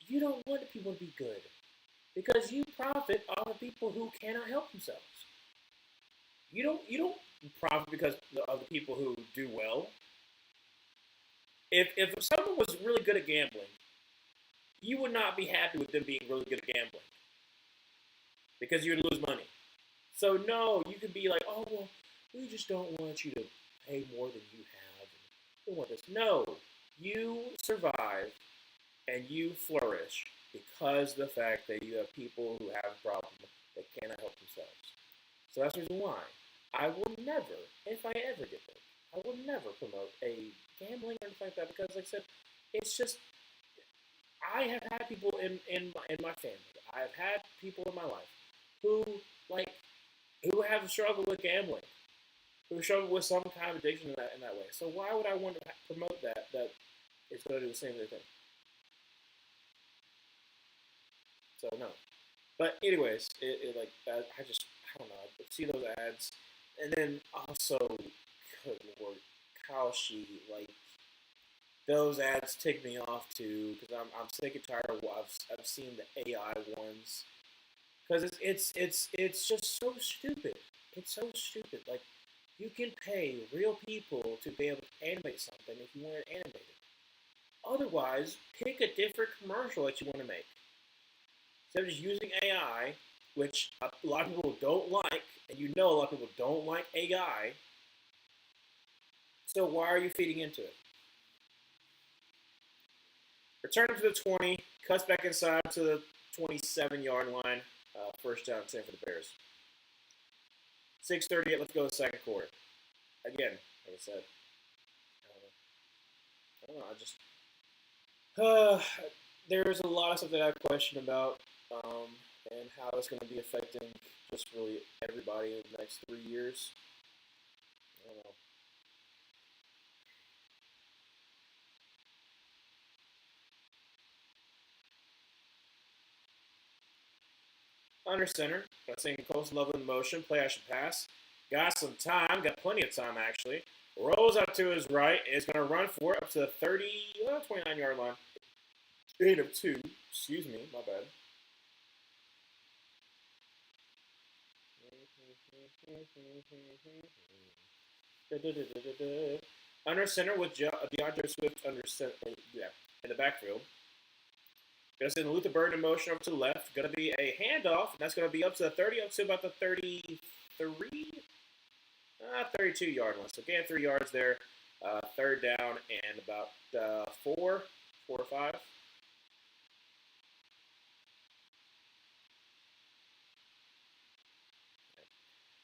You don't want the people to be good because you profit off of people who cannot help themselves. You don't profit because of the people who do well. If someone was really good at gambling, you would not be happy with them being really good at gambling because you would lose money. So no, you could be like, oh well, we just don't want you to pay more than you have. We want this. No, you survive and you flourish because of the fact that you have people who have a problem that cannot help themselves. So that's the reason why I will never, if I ever get there, I will never promote a gambling or anything like that because, like I said, it's just I have had people in my family. I've had people in my life who who have struggled with gambling, who struggle with some kind of addiction in that way. So why would I want to promote that is going to do the same thing? So no. But anyways, I don't know. I see those ads, and then also, good lord, Kalshi, those ads tick me off too because I'm sick and tired of I've seen the AI ones because it's just so stupid. It's so stupid. Like you can pay real people to be able to animate something if you want it animated. Otherwise, pick a different commercial that you want to make. Instead of just using AI, which a lot of people don't like, and a lot of people don't like AI, so why are you feeding into it? Return to the 20, cuts back inside to the 27-yard line. First down 10 for the Bears. 6:38, let's go to the second quarter. Again, like I said, I don't know. There's a lot of stuff that I question about and how it's going to be affecting just really everybody in the next 3 years. I don't know. Under center, got seeing close level in motion, play action pass. Got some time, got plenty of time actually. Rolls up to his right, is going to run for it up to the 29-yard line. 8 of 2, excuse me, my bad. Under center with DeAndre Swift under center, in the backfield. Gonna send Luther Burden in motion over to the left. Gonna be a handoff, and that's gonna be up to the 30, up to about the 33, 32-yard line. So gain 3 yards there. Third down and about 4 or 5.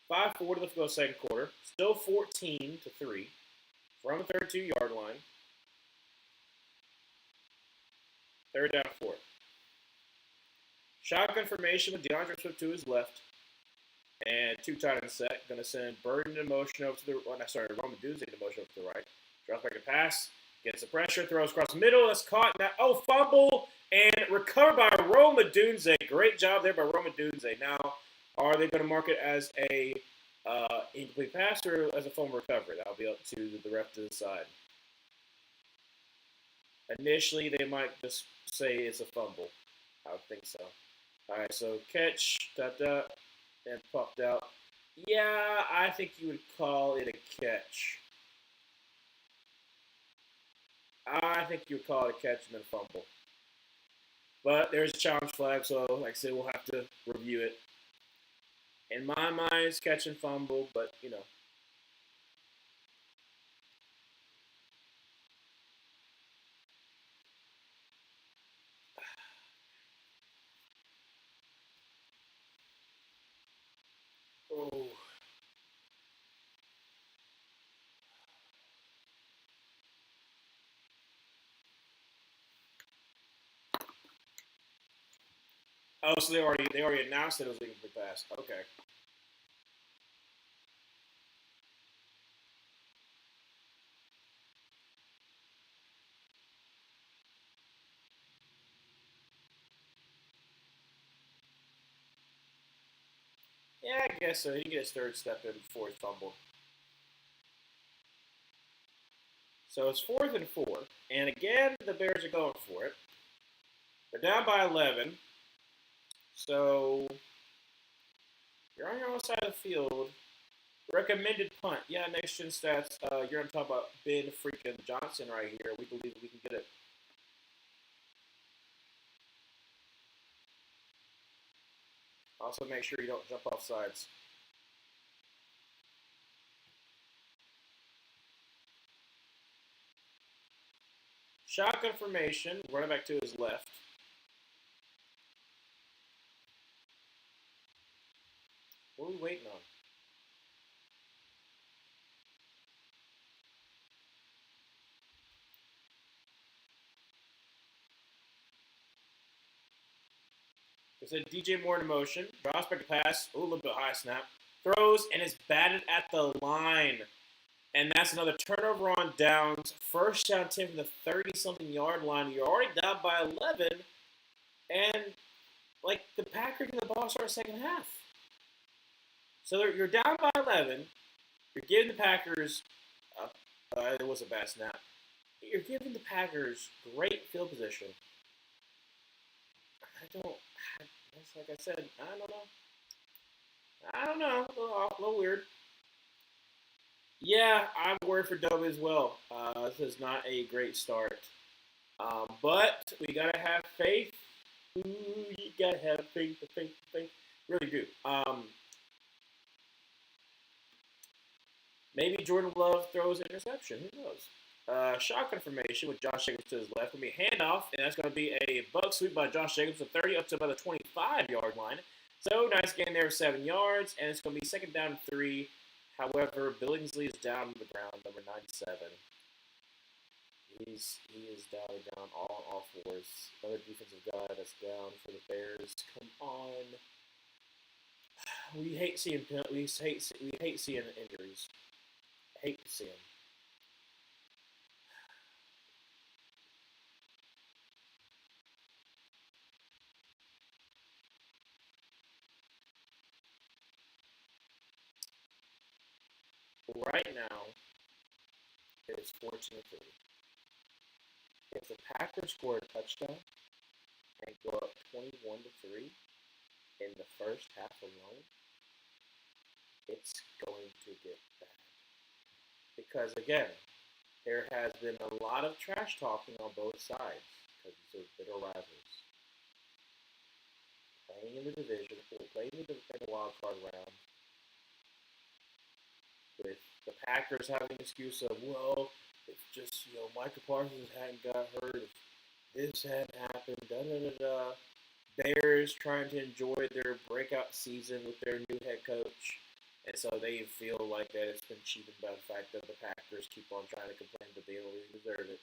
5-4 to the second quarter. Still 14-3 from the 32-yard line. Third down 4. Shotgun formation with DeAndre Swift to his left. And 2 tight end set. Going to send Burton in motion over to the Rome Odunze in motion over to the right. Drops back a pass. Gets the pressure. Throws across the middle. That's caught. Now, fumble. And recovered by Rome Odunze. Great job there by Rome Odunze. Now, are they going to mark it as a incomplete pass or as a fumble recovery? That'll be up to the ref to decide. Initially, they might just say it's a fumble. I would think so. All right, so catch, and popped out. Yeah, I think you would call it a catch. I think you would call it a catch and then fumble. But there's a challenge flag, so like I said, we'll have to review it. In my mind, it's catch and fumble, but, you know. Oh. Oh, so they already announced that it was leaving for pass. Okay. Yeah, I guess so. He gets third step in before he fumbled. So it's 4th and 4. And again, the Bears are going for it. They're down by 11. So you're on your own side of the field. Recommended punt. Yeah, next gen stats. You're going to talk about Ben freaking Johnson right here. We believe we can get it. Also, make sure you don't jump off sides. Shotgun formation. Running back to his left. What are we waiting on? It said DJ Moore in motion. Drops back to pass. Ooh, a little bit high snap. Throws and is batted at the line. And that's another turnover on downs. First down 10 from the 30-something yard line. You're already down by 11. And, like, the Packers get the ball start second half. So you're down by 11. You're giving the Packers it was a bad snap. You're giving the Packers great field position. Like I said, I don't know. A little weird. Yeah, I'm worried for W as well. This is not a great start. But we got to have faith. Ooh, you got to have faith. Really do. Maybe Jordan Love throws an interception. Who knows? Shotgun formation with Josh Jacobs to his left. Going to be a handoff, and that's going to be a bug sweep by Josh Jacobs from 30 up to about the 25-yard line. So, nice gain there of 7 yards, and it's going to be second down and 3. However, Billingsley is down on the ground, number 97. He is down all fours. Another defensive guy that's down for the Bears. Come on. We hate seeing injuries. I hate to see them. Right now, it's 14-3. If the Packers score a touchdown and go up 21-3 in the first half alone, it's going to get bad. Because again, there has been a lot of trash talking on both sides because these are bitter rivals. Playing in the division, playing in the wildcard round, with the Packers having an excuse of, well, if just, Micah Parsons hadn't got hurt, if this hadn't happened, Bears trying to enjoy their breakout season with their new head coach. And so they feel like that it's been cheapened by the fact that the Packers keep on trying to complain that they don't really deserve it.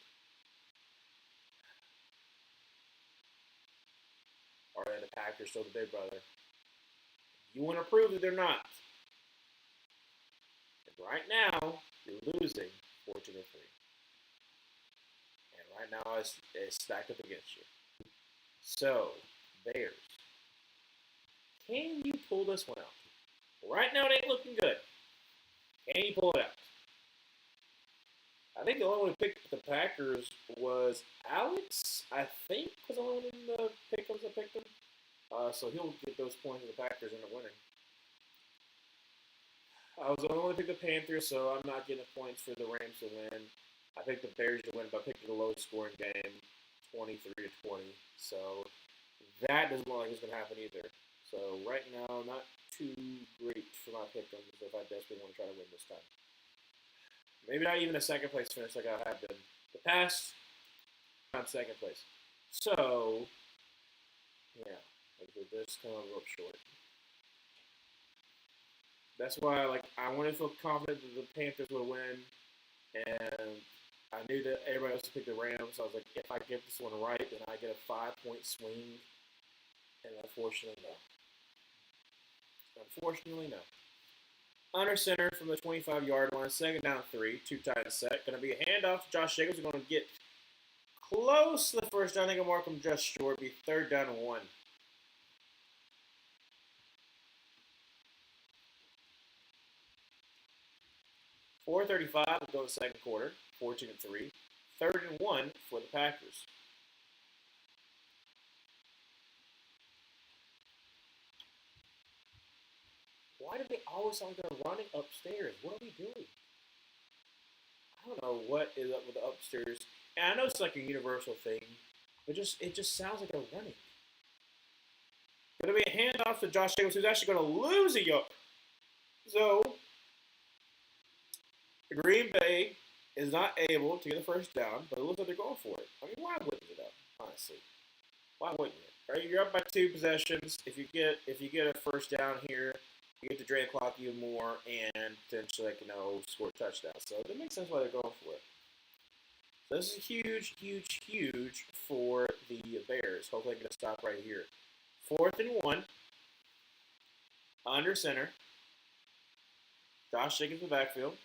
Or that the Packers still the big brother. You want to prove that they're not. And right now, you're losing 14-3. And right now, it's stacked up against you. So, Bears, can you pull this one out? Right now, it ain't looking good. Can you pull it out? I think the only one who picked the Packers was Alex, I think, was the only one in the pick'ems that picked them. So he'll get those points if the Packers end up winning. I was the only one to pick the Panthers, so I'm not getting points for the Rams to win. I picked the Bears to win, but I picked the low-scoring game, 23-20. So that doesn't look like it's going to happen either. So right now, not too great for my pick'ems if I desperately want to try to win this time. Maybe not even a second place finish like I have been the past. I'm second place. So, yeah, this kind of up short. That's why, I want to feel confident that the Panthers will win, and I knew that everybody else would pick the Rams. So I was like, if I get this one right, then I get a 5-point swing. And unfortunately, no. Under center from the 25-yard line, second down 3, 2 tight set. Going to be a handoff to Josh Jacobs. We're going to get close to the first down. I think I'll mark him just short. Be third down and 1. .435 to go in the second quarter. 14-3. Third and 1 for the Packers. Why do they always sound like they're running upstairs? What are we doing? I don't know what is up with the upstairs. And I know it's like a universal thing, but it just sounds like they're running. Going to be a handoff to Josh Jacobs, who's actually going to lose a yard. So, Green Bay is not able to get the first down, but it looks like they're going for it. I mean, why wouldn't you, though? Honestly, why wouldn't you? Right? You're up by 2 possessions. If you get a first down here, you get to drain the clock even more and potentially, score a touchdown. So it makes sense why they're going for it. So this is huge, huge, huge for the Bears. Hopefully, they're going to stop right here. 4th and 1. Under center. Josh Jacobs in the backfield.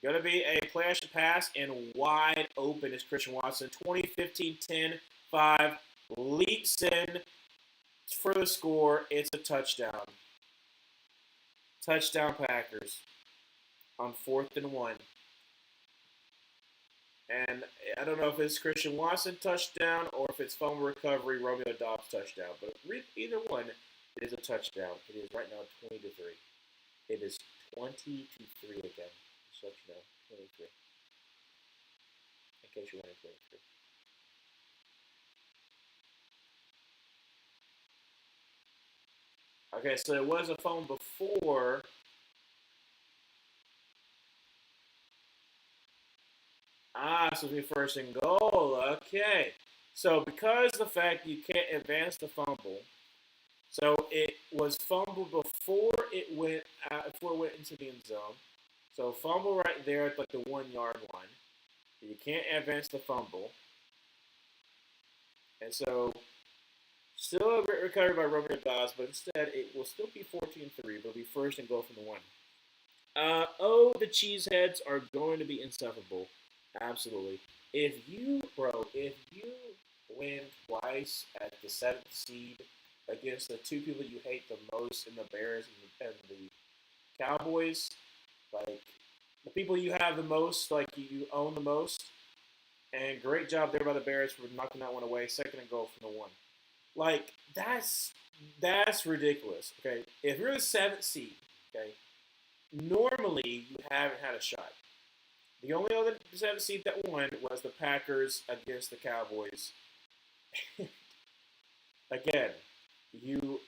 Going to be a play action pass, and wide open is Christian Watson. 20-15-10-5. Leaps in for the score. It's a touchdown. Touchdown Packers on 4th and 1. And I don't know if it's Christian Watson touchdown or if it's fumble recovery, Romeo Doubs touchdown. But either one is a touchdown. It is right now 20-3. It is 20-3 again. Just let you know, 23. In case you're winning 23. Okay, so it was a phone before. So it's be first and goal. Okay. So because the fact you can't advance the fumble, so it was fumbled before it went into the end zone. So fumble right there at the 1-yard line. You can't advance the fumble. And so still a great recovery by Romeo Doubs, but instead it will still be 14-3, but it'll be first and goal from the 1. The Cheeseheads are going to be insufferable. Absolutely. If you win twice at the 7th seed against the 2 people you hate the most in the Bears and the Cowboys, the people you have the most, you own the most, and great job there by the Bears for knocking that one away. Second and goal from the 1. That's ridiculous. Okay, if you're the 7th seed, okay, normally you haven't had a shot. The only other 7th seed that won was the Packers against the Cowboys. Again, you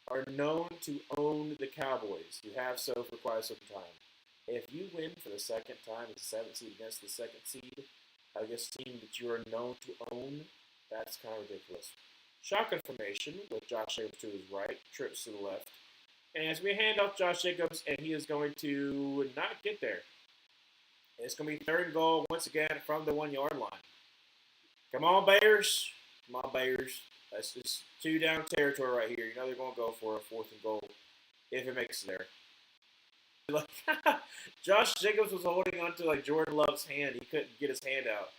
are known to own the Cowboys. You have so for quite some time. If you win for the second time as the 7th seed against the 2nd seed, against a team that you are known to own, that's kind of ridiculous. Shotgun formation with Josh Jacobs to his right, trips to the left. And it's going to be a handoff to Josh Jacobs, and he is going to not get there. It's going to be 3rd and goal once again from the 1-yard line. Come on, Bears. Come on, Bears. That's just 2 down territory right here. You know they're going to go for a 4th and goal if it makes it there. Like Josh Jacobs was holding on to like Jordan Love's hand. He couldn't get his hand out.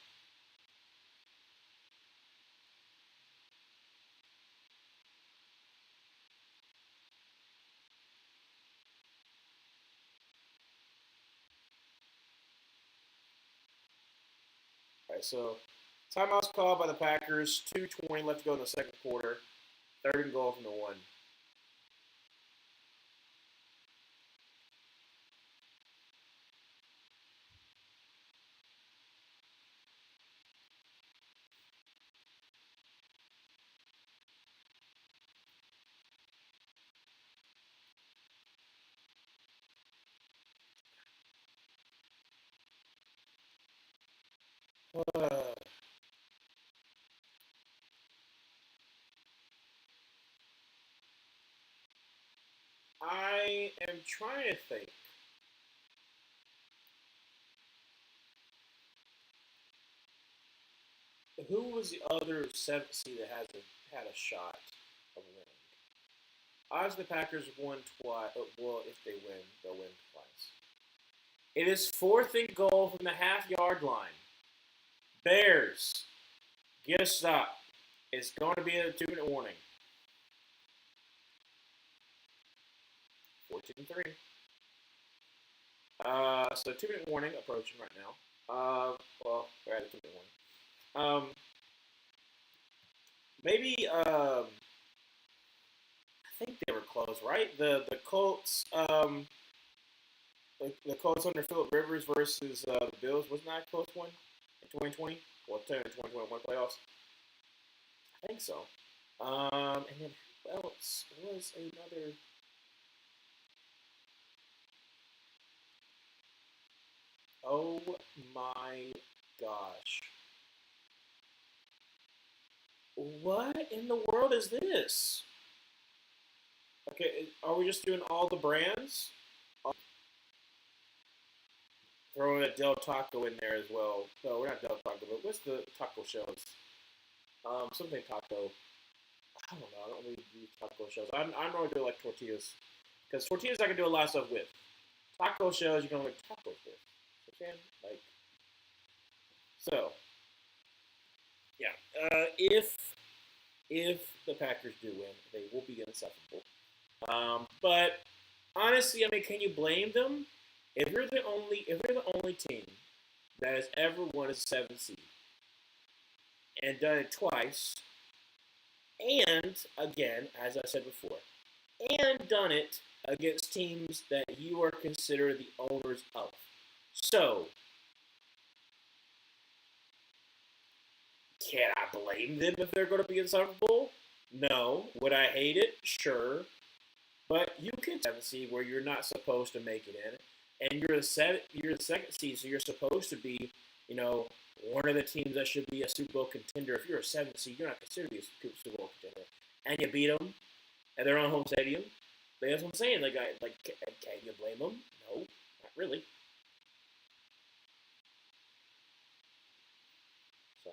All right, so timeout's called by the Packers. 2:20 left to go in the second quarter. 3rd and goal from the 1. I am trying to think. Who was the other 7th seed that had a shot of winning? Odds the Packers won twice. Well, if they win, they'll win twice. It is 4th and goal from the half-yard line. Bears, get a stop. It's going to be a 2-minute warning. 14-3. So 2-minute warning approaching right now. Well, we're at a 2-minute warning. Maybe I think they were close, right? The Colts the Colts under Phillip Rivers versus the Bills wasn't that a close one in 2020? Well, 2021 playoffs. I think so. And then who else was another? Oh my gosh! What in the world is this? Okay, are we just doing all the brands? Throwing a Del Taco in there as well. No, we're not Del Taco, but what's the taco shells? Something taco. I don't know. I don't really do taco shells. I'm going to do like tortillas. Because tortillas I can do a lot of stuff with. Taco shells you can make tacos with. Okay? Like, so, yeah. If the Packers do win, they will be insufferable. But honestly, I mean, can you blame them? If you're the only team that has ever won a 7 seed and done it twice, and again, as I said before, and done it against teams that you are considered the owners of. So, can I blame them if they're going to be insufferable? No. Would I hate it? Sure. But you can 7 seed where you're not supposed to make it in, and you're the 2nd seed, so you're supposed to be, one of the teams that should be a Super Bowl contender. If you're a 7th seed, you're not considered to be a Super Bowl contender, and you beat them at their own home stadium. That's what I'm saying. Can you blame them? No, not really. So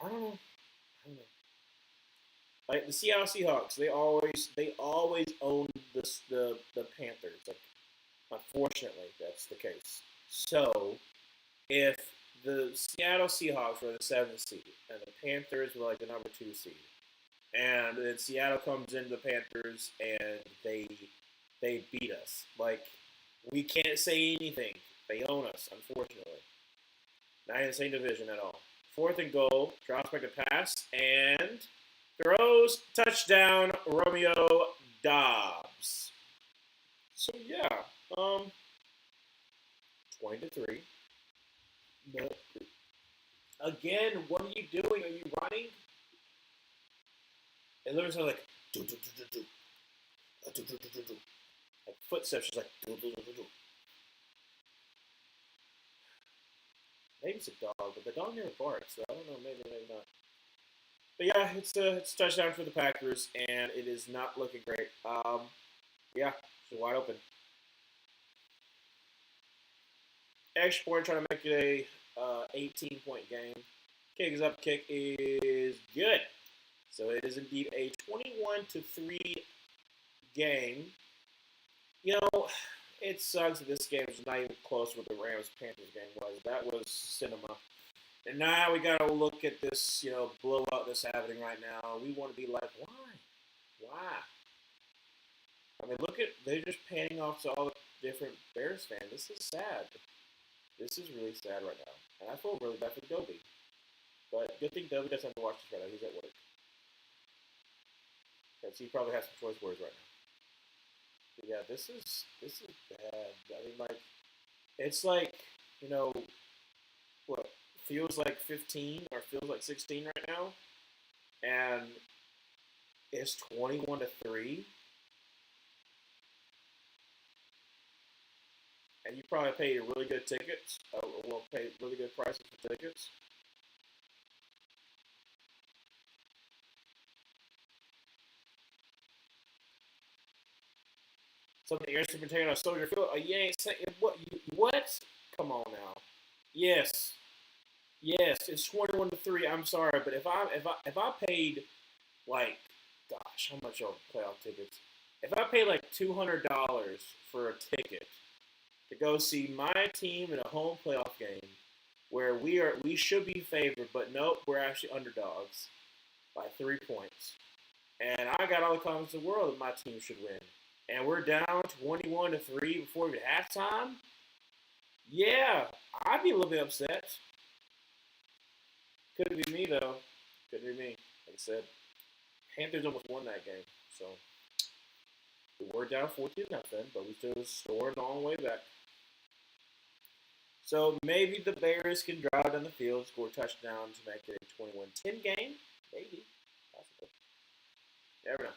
I don't know. I don't know. Like the Seattle Seahawks, they always own the Panthers. Like, unfortunately, that's the case. So if the Seattle Seahawks were the 7th seed and the Panthers were like the number 2 seed, and then Seattle comes into the Panthers and they beat us, like we can't say anything. They own us, unfortunately. Not in the same division at all. 4th and goal, drops back to pass, and throws touchdown Romeo Dobbs. So yeah, 20-3. But again, what are you doing? Are you running? It literally sounds like do do do do do do do do do. Like footsteps, just like do do do do do. Maybe it's a dog, but the dog never barks, so I don't know. Maybe not. But yeah, it's a touchdown for the Packers, and it is not looking great. Yeah, it's wide open. Extra point trying to make it a 18-point game. Kick is up. Kick is good. So it is indeed a 21-3 game. You know, it sucks that this game is not even close to what the Rams Panthers game was. That was cinema. And now we gotta look at this, blowout that's happening right now. We want to be like, why? Why? I mean, they're just panning off to all the different Bears fans. This is sad. This is really sad right now. And I feel really bad for Dobie. But good thing Dobie doesn't have to watch this right now. He's at work. Because he probably has some choice words right now. But yeah, this is bad. I mean, like, it's like, what, feels like 15 or feels like 16 right now. And it's 21-3. And you probably paid really good tickets. Paid really good prices for tickets. Something you're interested in taking on Soldier Field. You ain't saying what? What? Come on now. Yes, it's 21-3. I'm sorry, but if I paid like, gosh, how much are playoff tickets? If I paid like $200 for a ticket to go see my team in a home playoff game, where we should be favored, but nope, we're actually underdogs by 3 points, and I got all the confidence in the world that my team should win, and we're down 21-3 before even halftime. Yeah, I'd be a little bit upset. Couldn't be me though. Couldn't be me. Like I said, Panthers almost won that game, so we were down 14-0, but we still scored a long way back. So maybe the Bears can drive down the field, score a touchdown to make it a 21-10 game. Maybe. Possibly. Never know.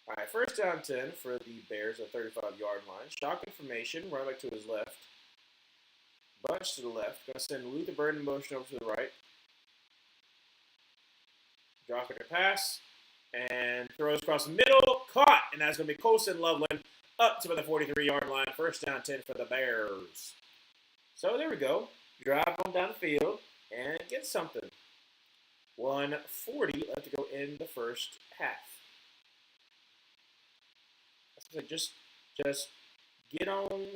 All right, first down 10 for the Bears at 35-yard line. Shotgun formation, running back to his left. Bunch to the left. Going to send Luther Burden motion over to the right. Dropping a pass. And throws across the middle. Caught. And that's going to be Colson Loveland up to the 43-yard line. First down 10 for the Bears. So there we go. Drive on down the field and get something. 1:40 left to go in the first half. Just get on,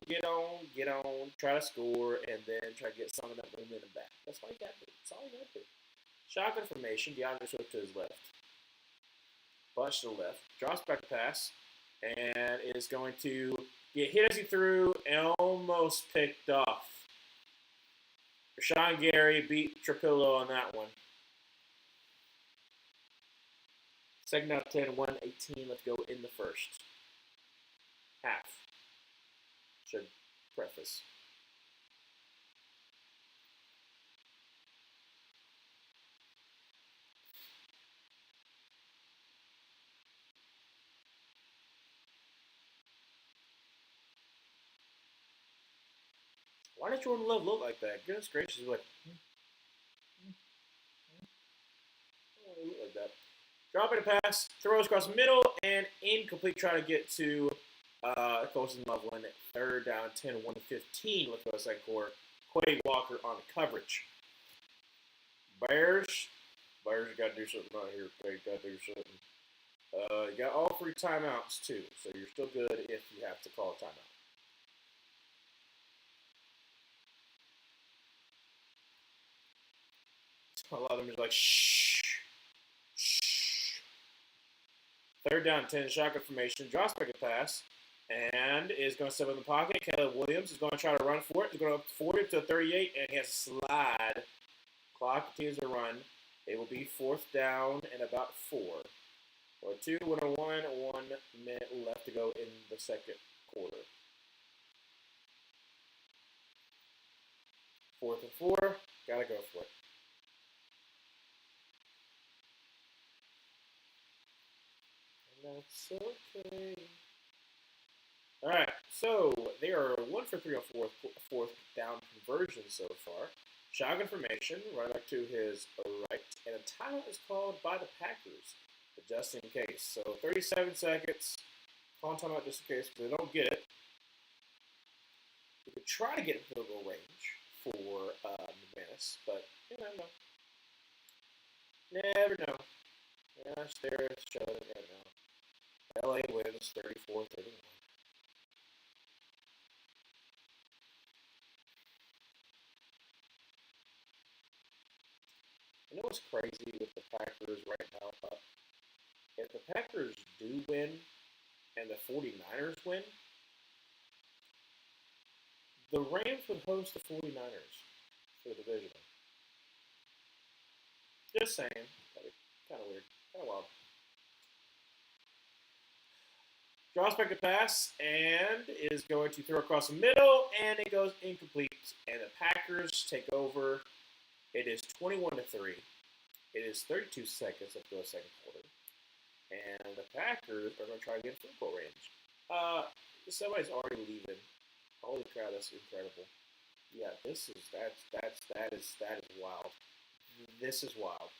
try to score, and then try to get some of that momentum back. That's all you got to do. That's all you got to do. Shotgun formation, DeAndre Swift to his left. Bunch to the left. Drops back to pass, and is going to get hit as he threw and almost picked off. Rashawn Gary beat Trapillo on that one. Second down 10, 1:18 left to go in the first half. Should preface. Why did Jordan Love look like that? Goodness gracious, like, look like that. Dropping a pass, throws across the middle, and incomplete. Trying to get to Colson Loveland. Third down, 10, 1:15. Let's go to the second quarter. Quay Walker on the coverage. Bears, you got to do something out here. You got to do something. You got all 3 timeouts too, so you're still good if you have to call a timeout. A lot of them are like, shh. Third down, 10, shotgun formation. Drops back a pass. And is going to step in the pocket. Caleb Williams is going to try to run for it. He's going to 40 to 38, and he has to slide. Clock continues to run. It will be fourth down and about 4. Or 2, 101, 1 minute left to go in the second quarter. 4th and 4. Got to go for it. That's okay. All right, so they are 1 for 3 on fourth down conversions so far. Shotgun formation, right back to his right, and a timeout is called by the Packers, just in case. So 37 seconds, calling timeout just in case, because they don't get it. We could try to get field goal range for McManus, but you never know. Never know. Gosh, there's showing it right now. LA wins 34-31. You know what's crazy with the Packers right now? If the Packers do win and the 49ers win, the Rams would host the 49ers for the division. Just saying. That'd be kind of weird. Kind of wild. Draws back the pass and is going to throw across the middle, and it goes incomplete. And the Packers take over. It is 21-3. It is 32 seconds left to go second quarter. And the Packers are going to try to get field goal range. Somebody's already leaving. Holy crap, that's incredible. Yeah, that is wild. This is wild.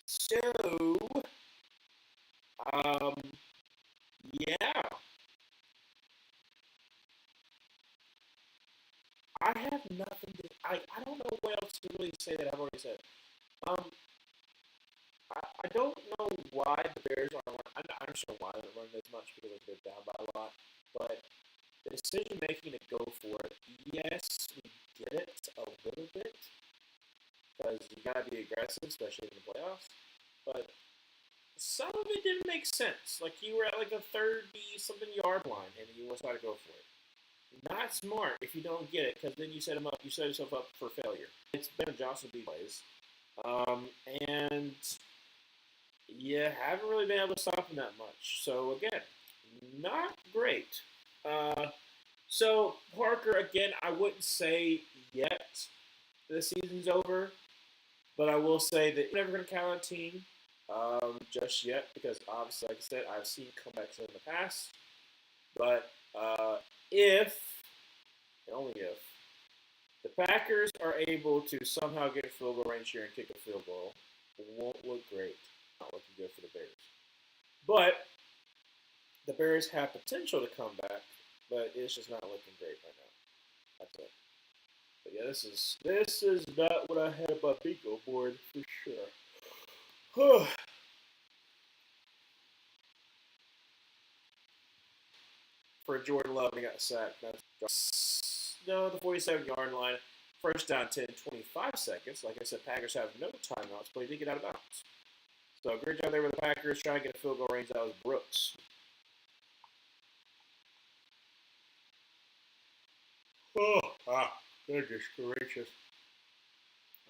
So, yeah, I have nothing to. I don't know what else to really say that I've already said. Um, I don't know why the Bears are. I understand why they're running as much because they're down by a lot, but the decision making to go for it, yes, we get it a little bit because you gotta be aggressive, especially in the playoffs. But some of it didn't make sense. Like you were at like a 30-something yard line and you decided to go for it. Not smart if you don't get it, because then you set him up. You set yourself up for failure. It's Ben Johnson beat plays, and you haven't really been able to stop him that much. So again, not great. So Parker, again, I wouldn't say yet the season's over, but I will say that you're never going to count on a team just yet, because obviously, like I said, I've seen comebacks in the past. But if, and only if, the Packers are able to somehow get a field goal range here and kick a field goal, it won't look great. Not looking good for the Bears. But the Bears have potential to come back, but it's just not looking great right now. That's it. But yeah, this is not what I had on my bingo board for sure. For Jordan Love, he got sacked. That's no, the 47-yard line. First down, 10, 25 seconds. Like I said, Packers have no timeouts, but he did get out of bounds. So great job there with the Packers trying to get a field goal range. That was Brooks. Goodness gracious.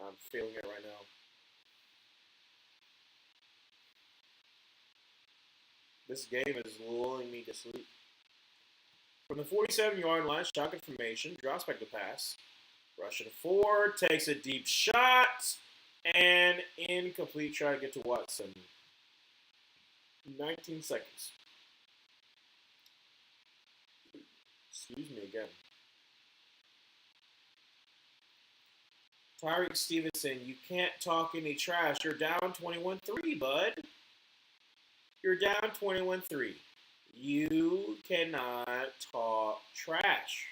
I'm feeling it right now. This game is lulling me to sleep. From the 47-yard line, shotgun formation, drops back to pass. Rushing forward, takes a deep shot, and incomplete. Try to get to Watson. 19 seconds. Excuse me again. Tyreek Stevenson, you can't talk any trash. You're down 21-3, bud. You're down 21-3. You cannot talk trash.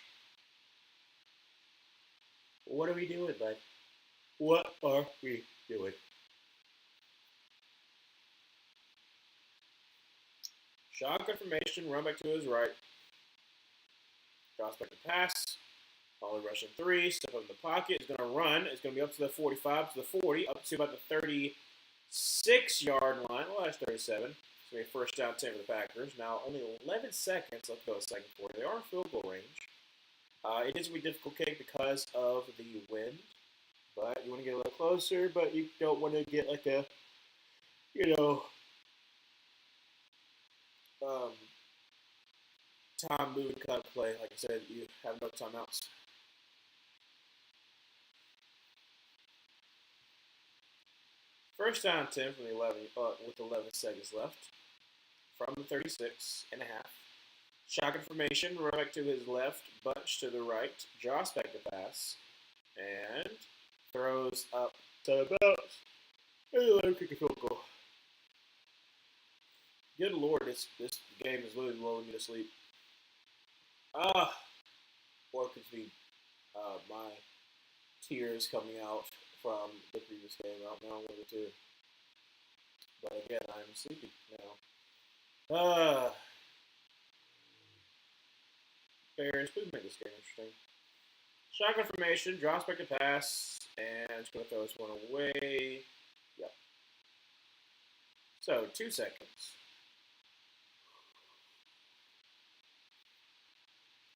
What are we doing, bud? What are we doing? Shotgun formation, run back to his right. Drops back to pass. Only rushing 3. Step up in the pocket. Is going to run. It's going to be up to the 45, to the 40, up to about the 36-yard line. Well, that's 37. It's going to be first down 10 for the Packers. Now, only 11 seconds left to go second quarter. They are in field goal range. It is going to be a difficult kick because of the wind. But you want to get a little closer, but you don't want to get like a, time moving kind of play. Like I said, you have no timeouts. First down 10 from the 11 with 11 seconds left from the 36 and a half. Shotgun formation, running back to his left, bunch to the right, drops back to pass, and throws up to about. Let him kick a field goal. Good lord, this game is literally lulling me to sleep. Or it could be my tears coming out from the previous game. I don't know one of the two. But again, I'm sleepy now. Bears, please make this game interesting. Shotgun formation, drops back to pass, and it's going to throw this one away. Yep. So, 2 seconds.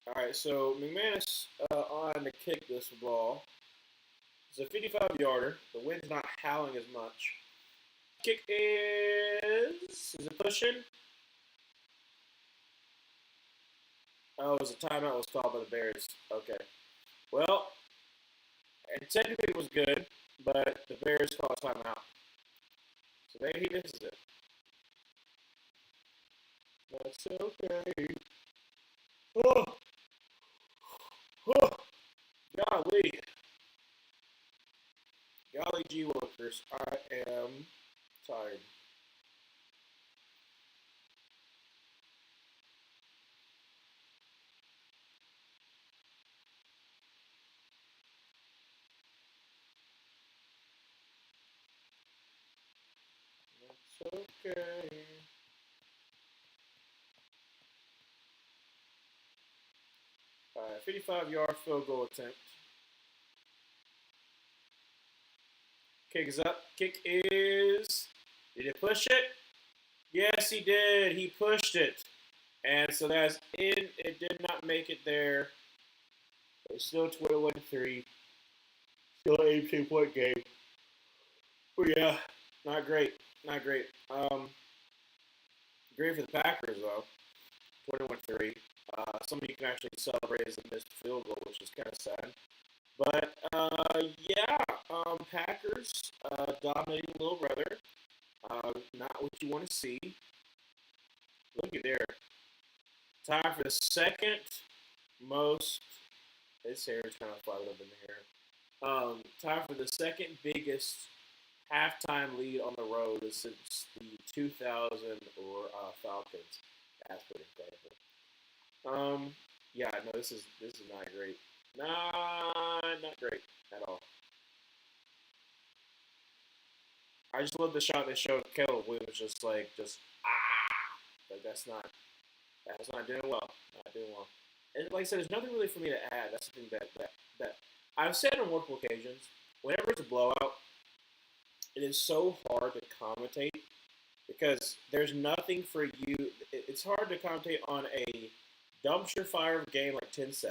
Alright, so McManus on to kick this ball. It's a 55-yarder. The wind's not howling as much. Kick is it pushing? Oh, it was a timeout was called by the Bears. Okay. Well, and technically it was good, but the Bears called a timeout. So maybe he misses it. That's okay. Oh! Oh! Golly. Golly gee willikers. I am tired. That's okay. 55-yard field goal attempt. Kick is up. Kick is. Did he push it? Yes, he did. He pushed it. And so that's in. It did not make it there. It's still 21-3. Still an 18-point game. But yeah, not great. Not great. Great for the Packers, though. 21-3. Somebody you can actually celebrate as a missed field goal, which is kind of sad. But, yeah, Packers dominating little brother. Not what you want to see. Look at there. Time for the second most. This hair is kind of floated up in the hair. Time for the second biggest halftime lead on the road since the 2000 Falcons. That's pretty incredible. Yeah, no, this is not great. Not great at all. I just love the shot they showed Caleb Williams like that's not doing well. Not doing well. And like I said, there's nothing really for me to add. That's the thing that I've said on multiple occasions. Whenever it's a blowout, it is so hard to commentate because there's nothing for you. It's hard to commentate on a dumpster fire game like 10-7,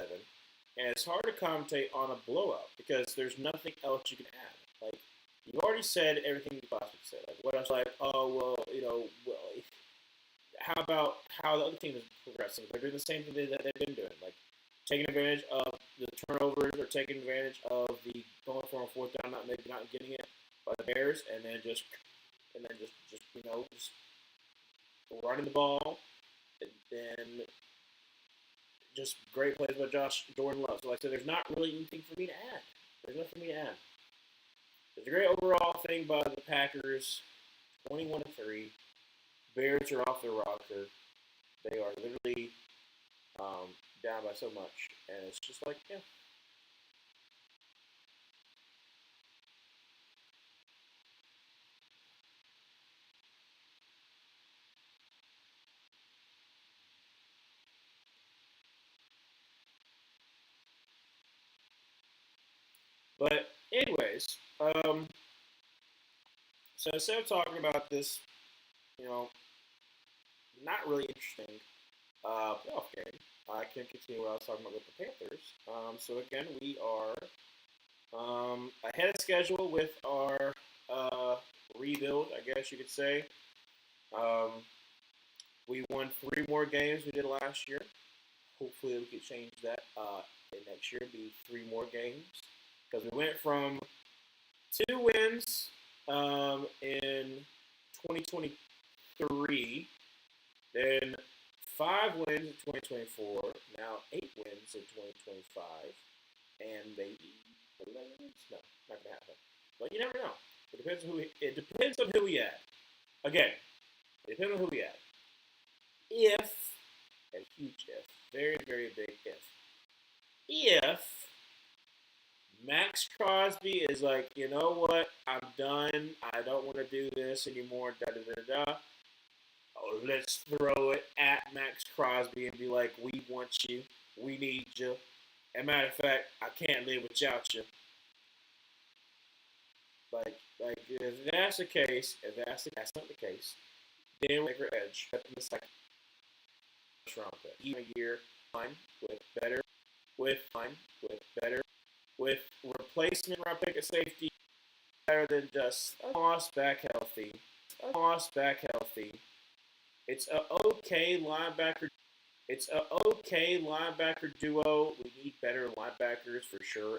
and it's hard to commentate on a blowout because there's nothing else you can add. Like, you've already said everything you possibly said. Like, what else? Like, oh, well, how about how the other team is progressing? They're doing the same thing that they've been doing, like taking advantage of the turnovers or taking advantage of the going for a fourth down, maybe not getting it by the Bears, and then just running the ball, and then just great plays by Jordan Love. So like I said, there's not really anything for me to add. There's nothing for me to add. It's a great overall thing by the Packers, 21-3. Bears are off their rocker. They are literally down by so much, and it's just like, yeah. But anyways, so instead of talking about this, not really interesting playoff game, I can continue what I was talking about with the Panthers. So again, we are ahead of schedule with our rebuild, I guess you could say. We won 3 more games we did last year. Hopefully we can change that next year, be 3 more games. Because we went from 2 wins in 2023, then 5 wins in 2024, now 8 wins in 2025, and maybe 11 wins? No, not going to happen. But you never know. It depends on who we add. Again, it depends on who we add. If, a huge if, very, very big if Max Crosby is like, you know what, I'm done, I don't want to do this anymore, da-da-da-da, oh, let's throw it at Max Crosby and be like, we want you, we need you. As a matter of fact, I can't live without you. Like if that's the case, if that's not the case, then we'll take our edge in the second round pick. Even a year, fine, with replacement round pick at safety, better than just a lost back healthy. It's a okay linebacker. It's a okay linebacker duo. We need better linebackers for sure.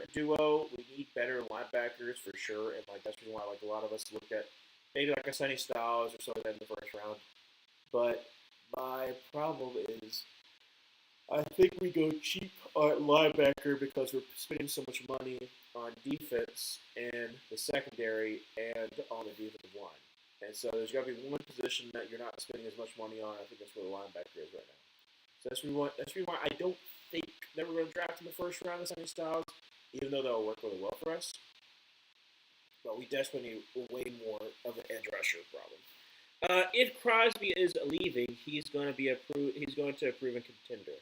And like that's why like a lot of us looked at maybe like a Sonny Styles or something in the first round. But my problem is I think we go cheap at linebacker because we're spending so much money on defense and the secondary and on the defensive line. And so there's got to be one position that you're not spending as much money on. I think that's where the linebacker is right now. So that's the reason why I don't think that we're going to draft in the first round of Sonny Styles, even though that'll work really well for us. But we desperately need way more of an edge rusher problem. If Crosby is leaving, he's going to a proven contender.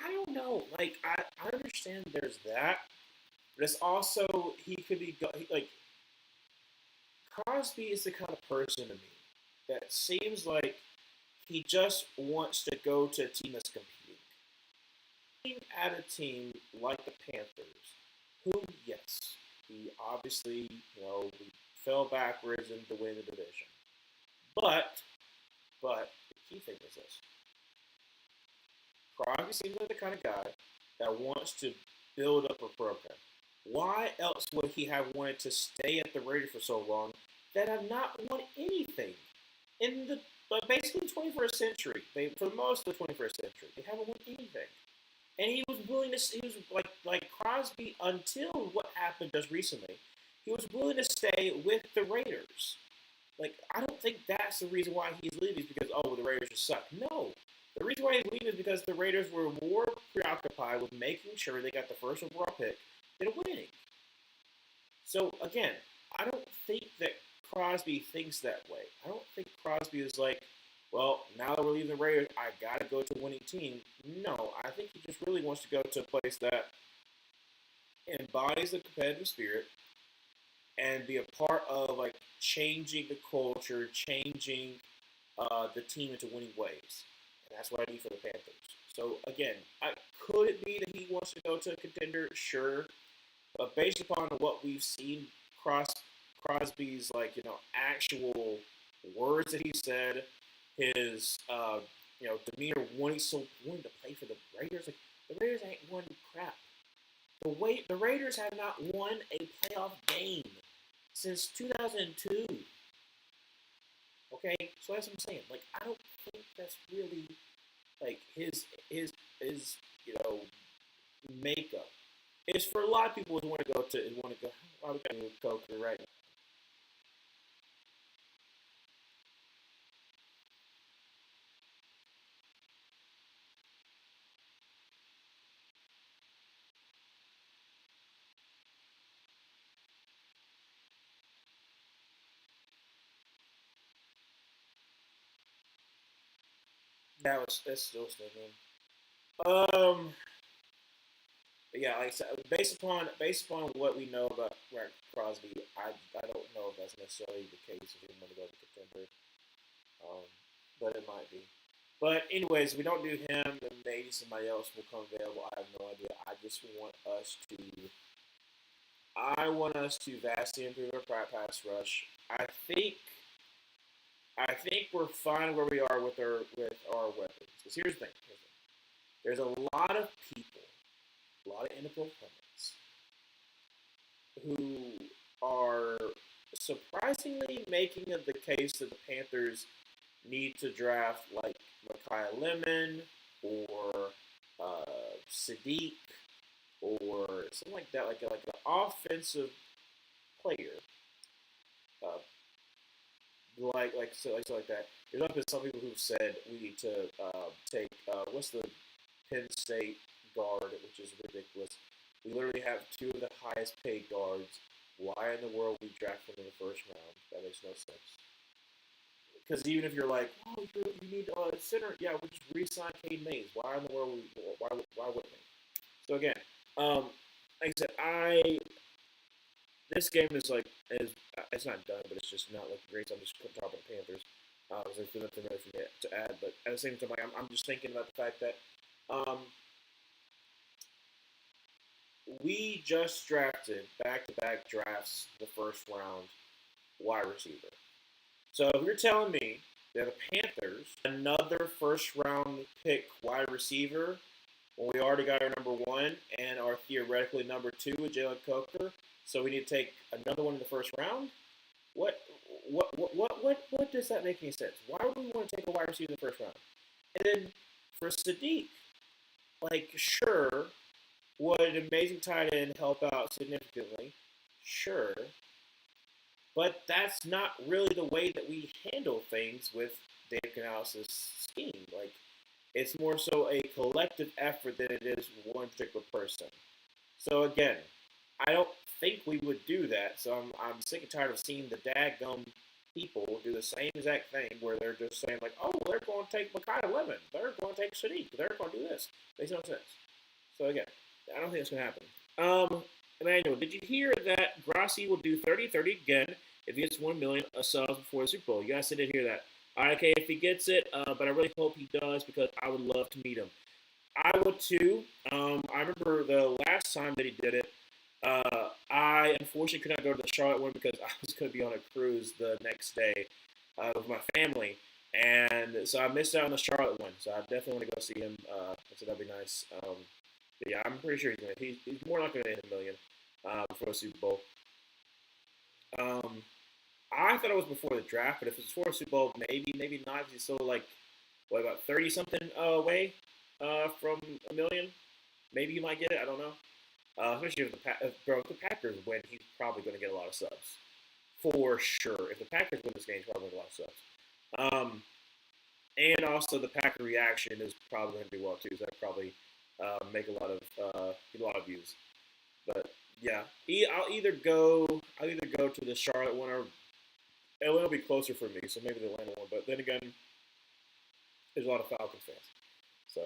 I don't know. Like I understand there's that, but it's also he could be like Crosby is the kind of person to me that seems like he just wants to go to a team that's competing. At a team like the Panthers, who, yes, we obviously, we fell backwards in to win the division. But the key thing is this. Crosby seems like the kind of guy that wants to build up a program. Why else would he have wanted to stay at the Raiders for so long that have not won anything in the basically 21st century? For most of the 21st century, they haven't won anything. And he was willing to. He was like Crosby until what happened just recently. He was willing to stay with the Raiders. Like I don't think that's the reason why he's leaving. Is because the Raiders just suck. No, the reason why he's leaving is because the Raiders were more preoccupied with making sure they got the first overall pick than winning. So again, I don't think that Crosby thinks that way. I don't think Crosby is like, well, now that we're leaving the Raiders, I got to go to a winning team. No, I think he just really wants to go to a place that embodies the competitive spirit and be a part of like changing the culture, changing the team into winning ways. And that's what I need for the Panthers. So again, could it be that he wants to go to a contender? Sure. But based upon what we've seen, Crosby's actual words that he said, his demeanor wanting to play for the Raiders. Like the Raiders ain't won crap. The Raiders have not won a playoff game since 2002. Okay, so that's what I'm saying. Like I don't think that's really like his makeup. It's for a lot of people who want to go. Why we got to go to right now. That's still good. Yeah, like I said, based upon what we know about Crosby, I don't know if that's necessarily the case if you want to go to contender. But it might be. But anyways, we don't do him, then maybe somebody else will come available. I have no idea. I want us to vastly improve our pass rush. I think we're fine where we are with our weapons. Because here's the thing. There's a lot of people, a lot of NFL pundits, who are surprisingly making the case that the Panthers need to draft like Micaiah Lemon or Sadiq or something like that, like an offensive player, uh, like that. There's been some people who've said we need to take what's the Penn State guard, which is ridiculous. We literally have two of the highest paid guards. Why in the world we draft them in the first round? That makes no sense. Because even if you're like, oh, you need a center, yeah, we just re-sign Cade Mays. Why in the world? Why wouldn't we? So again, like I said, this game is like it's not done, but it's just not looking great. So I'm just talking about the Panthers. There's nothing really for me to add, but at the same time, like, I'm just thinking about the fact that um, we just drafted back-to-back drafts the first round wide receiver. So if you're telling me that the Panthers another first-round pick wide receiver when we already got our number one and our theoretically number two with Jalen Coker, so we need to take another one in the first round. What does that make any sense? Why would we want to take a wide receiver in the first round? And then for Sadiq, like sure, would an amazing tight end help out significantly? Sure, but that's not really the way that we handle things with Dave Canales' scheme. Like it's more so a collective effort than it is one particular person. So again, I don't think we would do that. So I'm sick and tired of seeing the daggum people do the same exact thing where they're just saying like, oh, they're going to take Micaiah Lemon, they're going to take Sadiq, they're going to do this. Makes no sense. So again, I don't think it's going to happen. Emmanuel, did you hear that Grassi will do 30-30 again if he gets 1 million subs before the Super Bowl? You guys didn't hear that. All right, okay, if he gets it, but I really hope he does because I would love to meet him. I would too. I remember the last time that he did it, I unfortunately could not go to the Charlotte one because I was going to be on a cruise the next day with my family. And so I missed out on the Charlotte one. So I definitely want to go see him. So that'd be nice. But yeah, I'm pretty sure he's more not going to hit a million before the Super Bowl. I thought it was before the draft, but if it's before the Super Bowl, maybe not. He's still like, what, about 30 something away from a million? Maybe you might get it. I don't know. Especially if the Packers win, he's probably going to get a lot of subs. For sure. If the Packers win this game, he's probably going to get a lot of subs. And also the Packer reaction is probably going to do well too. So that probably make a lot of views. But yeah, I'll either go to the Charlotte one or it'll be closer for me. So maybe the Atlanta one. But then again, there's a lot of Falcons fans, so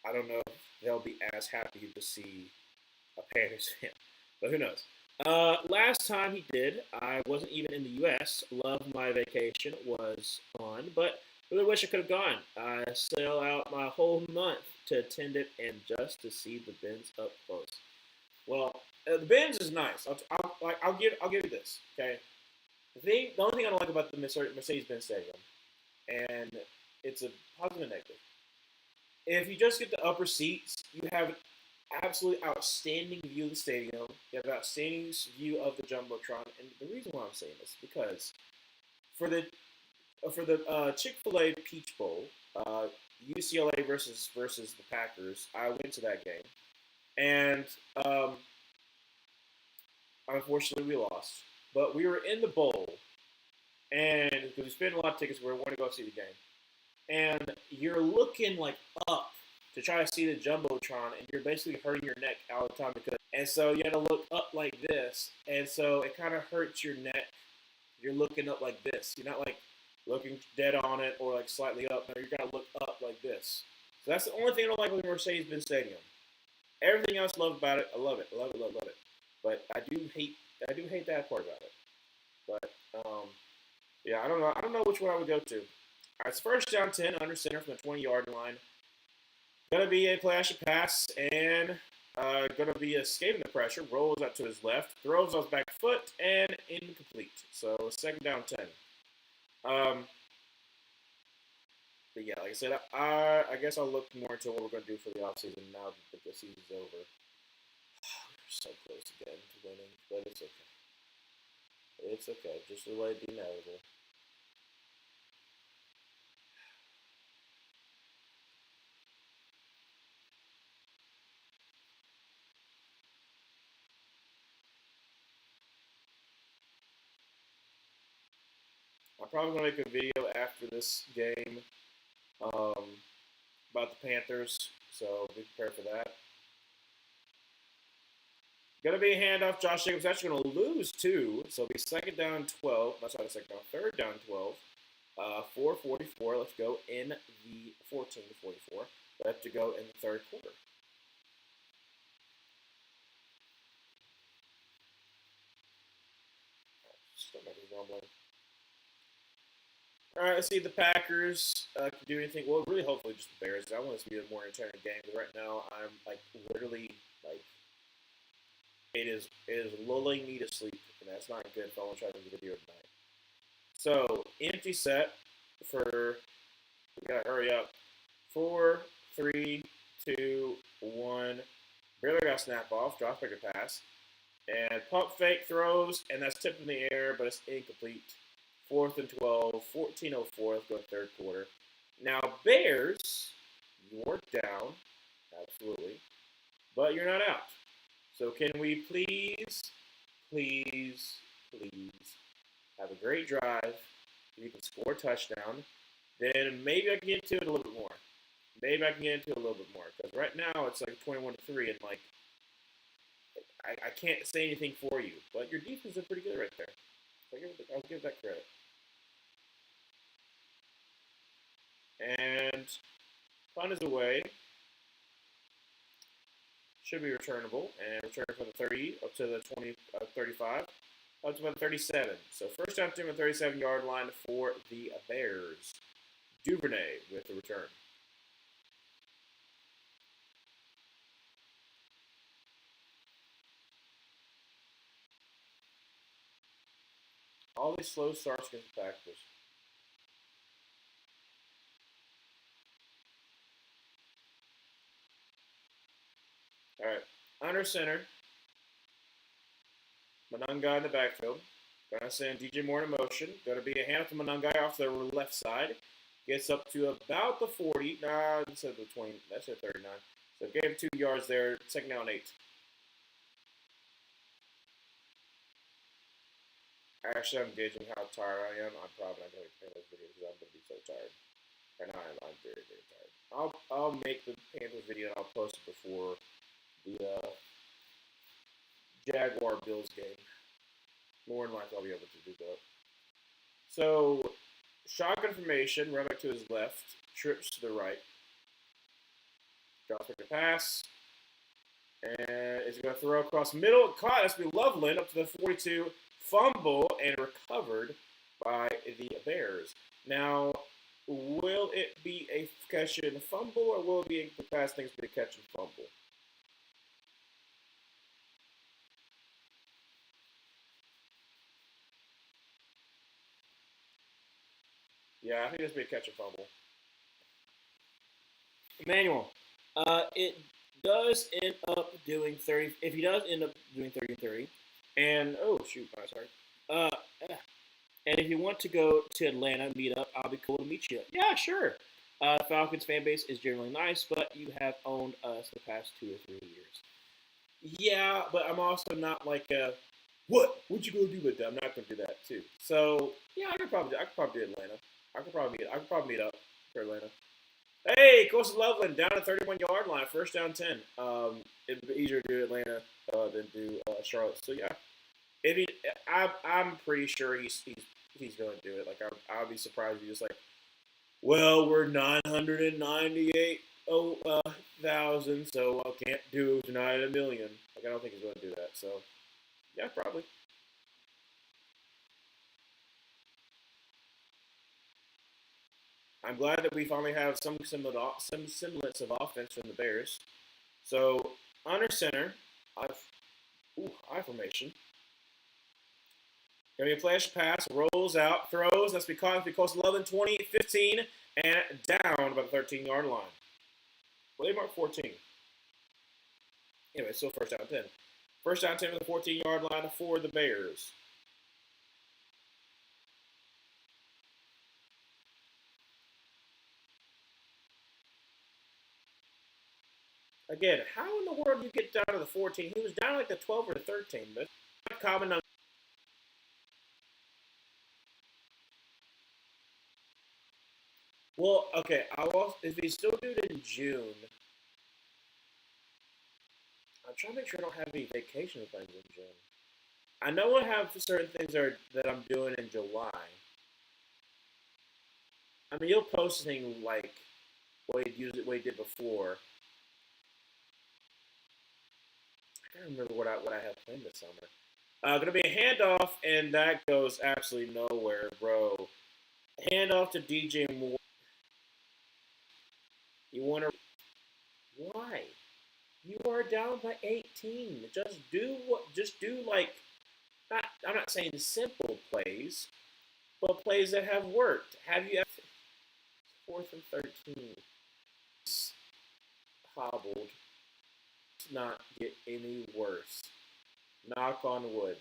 I don't know if they'll be as happy to see a Panthers fan. But who knows? Last time he did, I wasn't even in the U.S. Love my vacation was fun, but really wish I could have gone. I sell out my whole month to attend it and just to see the Benz up close. Well, the Benz is nice. I'll give you this. Okay, the only thing I don't like about the Mercedes-Benz Stadium, and it's a positive and negative. If you just get the upper seats, you have an absolutely outstanding view of the stadium. You have an outstanding view of the jumbotron, and the reason why I'm saying this is because for the Chick-fil-A Peach Bowl, UCLA versus the Packers, I went to that game, and unfortunately we lost. But we were in the bowl, and because we spent a lot of tickets, we wanted to go see the game. And you're looking like up to try to see the jumbotron, and you're basically hurting your neck all the time and so you have to look up like this, and so it kind of hurts your neck. You're looking up like this. You're not like looking dead on it or like slightly up. No, you gotta look up like this. So that's the only thing I don't like with the Mercedes-Benz Stadium. Everything else, love about it. I love it. Love it. But I do hate that part about it. But yeah, I don't know which one I would go to. All right, it's first down 10 under center from the 20-yard line. Gonna be a play action pass and gonna be escaping the pressure. Rolls out to his left, throws off back foot and incomplete. So second down 10. But yeah, like I said, I guess I'll look more into what we're gonna do for the offseason now that the season's over. We're so close again to winning, but it's okay. It's okay. Just let it be inevitable. I'm probably going to make a video after this game about the Panthers, so be prepared for that. Going to be a handoff. Josh Jacobs actually going to lose 2, so it'll be second down 12. That's not a second down, third down 12. 4:44. Let's go in the 14:44. We have to go in the third quarter. All right, let's see if the Packers can do anything. Well, really, hopefully, just the Bears. I want this to be a more entertaining game. But right now, I'm like literally like it is lulling me to sleep, and that's not good if I want to try to do the video tonight. So empty set for. We gotta hurry up. 4, 3, 2, 1. Barely got a snap off. Drop back a pass. And pump fake throws, and that's tipped in the air, but it's incomplete. 4th and 12, 14:04. Let's go third quarter. Now, Bears, you're down, absolutely, but you're not out. So can we please have a great drive? You can score a touchdown. Then maybe I can get into it a little bit more. Because right now it's like 21-3, and like I can't say anything for you, but your defense is pretty good right there. So I'll give that credit. And punt is away. Should be returnable, and return from the 30 up to the 20, 35, up to about 37. So first down to the 37-yard line for the Bears. Duvernay with the return. All these slow starts against the Packers. All right, under center. Monangai in the backfield. Gonna send DJ Moore in motion. Gonna be a hand to Monangai off the left side. Gets up to about the 40. Nah, that's at the 20. That's at 39. So gave 2 yards there. Second down 8. Actually, I'm gauging how tired I am. I'm probably not going to make this video because I'm going to be so tired. Right now, I'm very, very tired. I'll make the Panthers video and I'll post it before the Jaguar Bills game. More than likely, I'll be able to do that. So, shotgun formation, right back to his left, trips to the right. Drops back the pass. And is going to throw across the middle. Caught. That's going to be Loveland up to the 42. Fumble and recovered by the Bears. Now, will it be a catch and fumble, or will it be the pass things be a catch and fumble? Yeah, I think it's be a catch and fumble. Emmanuel, it does end up doing 30. If he does end up doing 30-30, and oh shoot, I'm sorry. And if you want to go to Atlanta and meet up, I'll be cool to meet you. Yeah, sure. Falcons fan base is generally nice, but you have owned us the past 2 or 3 years. Yeah, but I'm also not like what you gonna do with that? I'm not gonna do that too. So yeah, I could probably do Atlanta. I could probably meet up for Atlanta. Hey, Coastal Loveland down at 31-yard line, first down 10. It'd be easier to do Atlanta than do Charlotte. So yeah, I'm pretty sure he's going to do it. Like I'll be surprised if he's just like, well, we're 998,000, so I can't do tonight $1 million. Like I don't think he's going to do that. So yeah, probably. I'm glad that we finally have some semblance of offense from the Bears. So under center, I formation. Gonna be a flash pass, rolls out, throws. That's because we close 11, 20, 15, and down about the 13-yard line. Well, they marked 14. Anyway, still first down 10. First down 10 to the 14-yard line for the Bears. Again, how in the world do you get down to the 14? He was down like the 12 or the 13, but not common. Well, okay. If he's still due in June, I'm trying to make sure I don't have any vacation plans in June. I know I have certain things that I'm doing in July. I mean, you'll post things like what he did before. I can't remember what I have planned this summer. Gonna be a handoff, and that goes absolutely nowhere, bro. Handoff to DJ Moore. You want to? Why? You are down by 18. Just do like. Not. I'm not saying simple plays, but plays that have worked. Have you ever 4th and 13? It's hobbled. It's not get any worse. Knock on wood.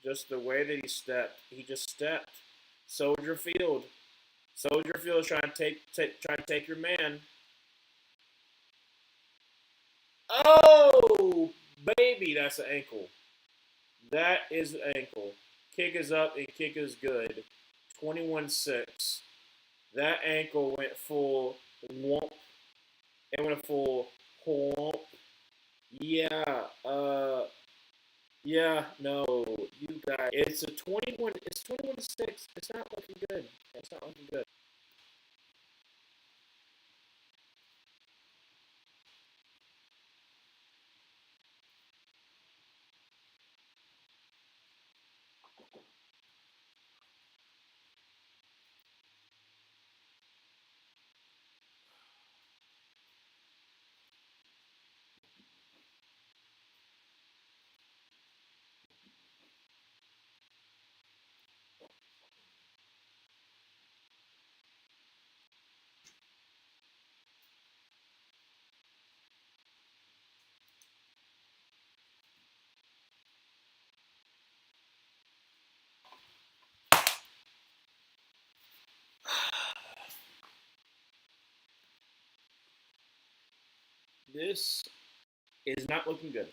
Just the way that he just stepped. Soldier Field. Soldier Field trying to trying to take your man. Oh, baby, that's an ankle. That is an ankle. Kick is up and kick is good. 21-6. That ankle went full whomp. It went full whomp. Yeah, yeah, no, you guys. It's 21-6. It's not looking good. It's not looking good. This is not looking good.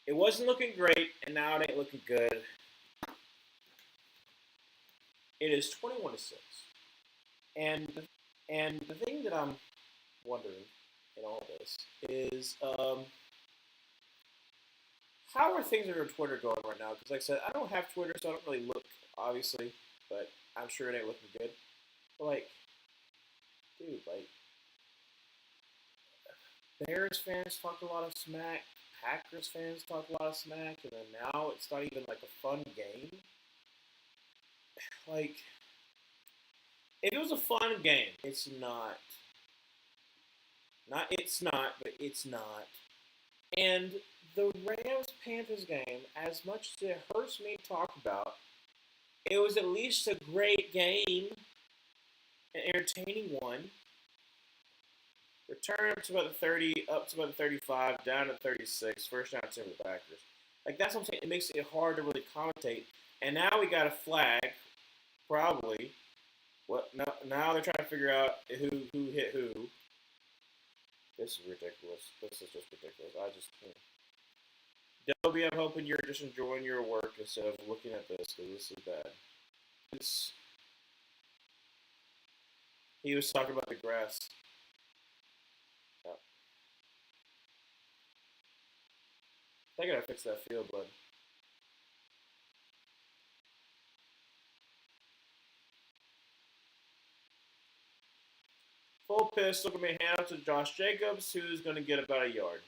It wasn't looking great, and now it ain't looking good. It is 21-6. And the thing that I'm wondering in all this is how are things on your Twitter going right now? Because like I said, I don't have Twitter, so I don't really look, obviously, but I'm sure it ain't looking good. But like, dude, like Bears fans talk a lot of smack, Packers fans talk a lot of smack, and then now it's not even like a fun game. Like, if it was a fun game, it's not. Not it's not, but it's not. And the Rams Panthers game, as much as it hurts me to talk about, it was at least a great game, an entertaining one. Return up to about the 30, up to about the 35, down to 36, first down 10 for the Packers. Like, that's what I'm saying. It makes it hard to really commentate. And now we got a flag, probably. What now they're trying to figure out who hit who. This is ridiculous. This is just ridiculous. I just can't. Dobie, I'm hoping you're just enjoying your work instead of looking at this, because this is bad. It's, he was talking about the grass. Yeah. They gotta fix that field, bud. Full pistol gonna be handed to Josh Jacobs, who's gonna get about a yard.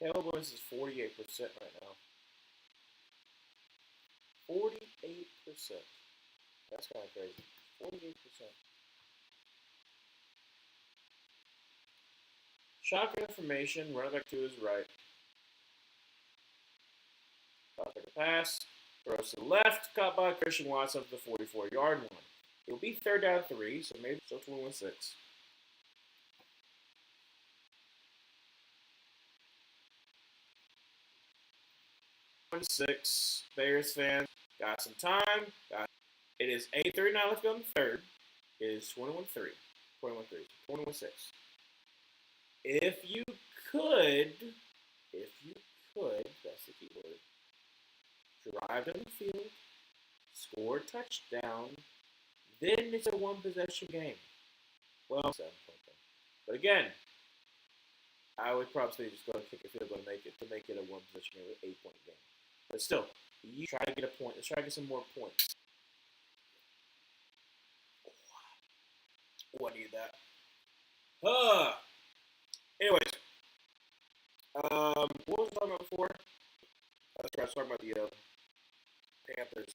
Caleb Williams is 48% right now. 48%. That's kind of crazy. 48%. Shotgun information. Running back 2 is right. Caught the pass. Throws to the left. Caught by Christian Watson for the 44-yard one. It will be 3rd down 3, so maybe still 21-6. 6. Bears fans got some time. It is 8:39 left on the 3rd. is 21-3. 21-3. 21-6. If you could, that's the key word, drive down the field, score a touchdown, then it's a one-possession game. Well, 7-point game. But again, I would probably just go and kick a field goal to make it a one-possession game with 8-point game. But still, you try to get a point. Let's try to get some more points. What need that? Anyways, what was I talking about before? That's right, I was talking about the Panthers.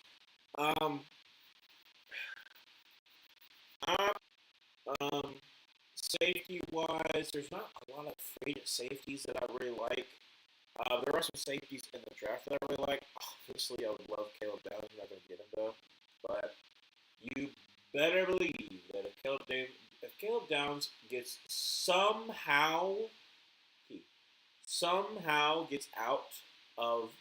Safety wise, there's not a lot of free safeties that I really like. There are some safeties in the draft that I really like. Obviously, I would love Caleb Downs. I'm not going to get him though. But you better believe that if Caleb Downs gets somehow gets out of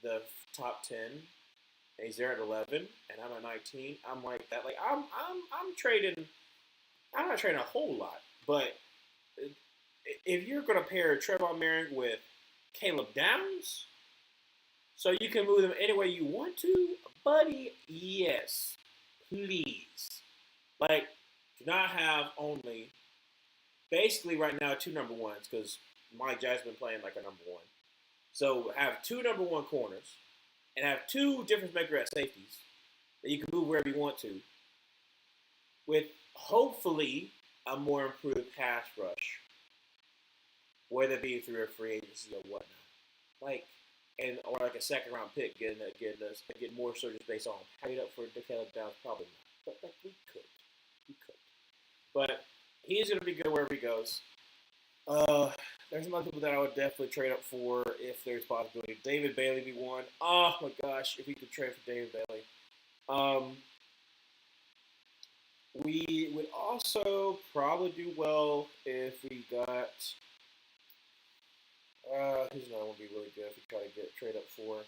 the top 10, and he's there at 11, and I'm at 19, I'm like that. Like I'm trading. I'm not trading a whole lot, but if you're going to pair Trevon Merrick with Caleb Downs, so you can move them any way you want to, buddy, yes, please. Like, do not have only, basically right now, 2 number ones, because Mike Jack's been playing like a number one. So have 2 number one corners, and have 2 difference maker at safeties that you can move wherever you want to, with hopefully a more improved pass rush, whether it be through a free agency or whatnot, or like a second round pick, get more surgeons based on paid up for Caleb Downs, probably not, but we could, but he's gonna be good wherever he goes. There's some other people that I would definitely trade up for if there's possibility. David Bailey be one. Oh my gosh, if we could trade for David Bailey. We would also probably do well if we got. Who's another one would be really good if we try to trade up for?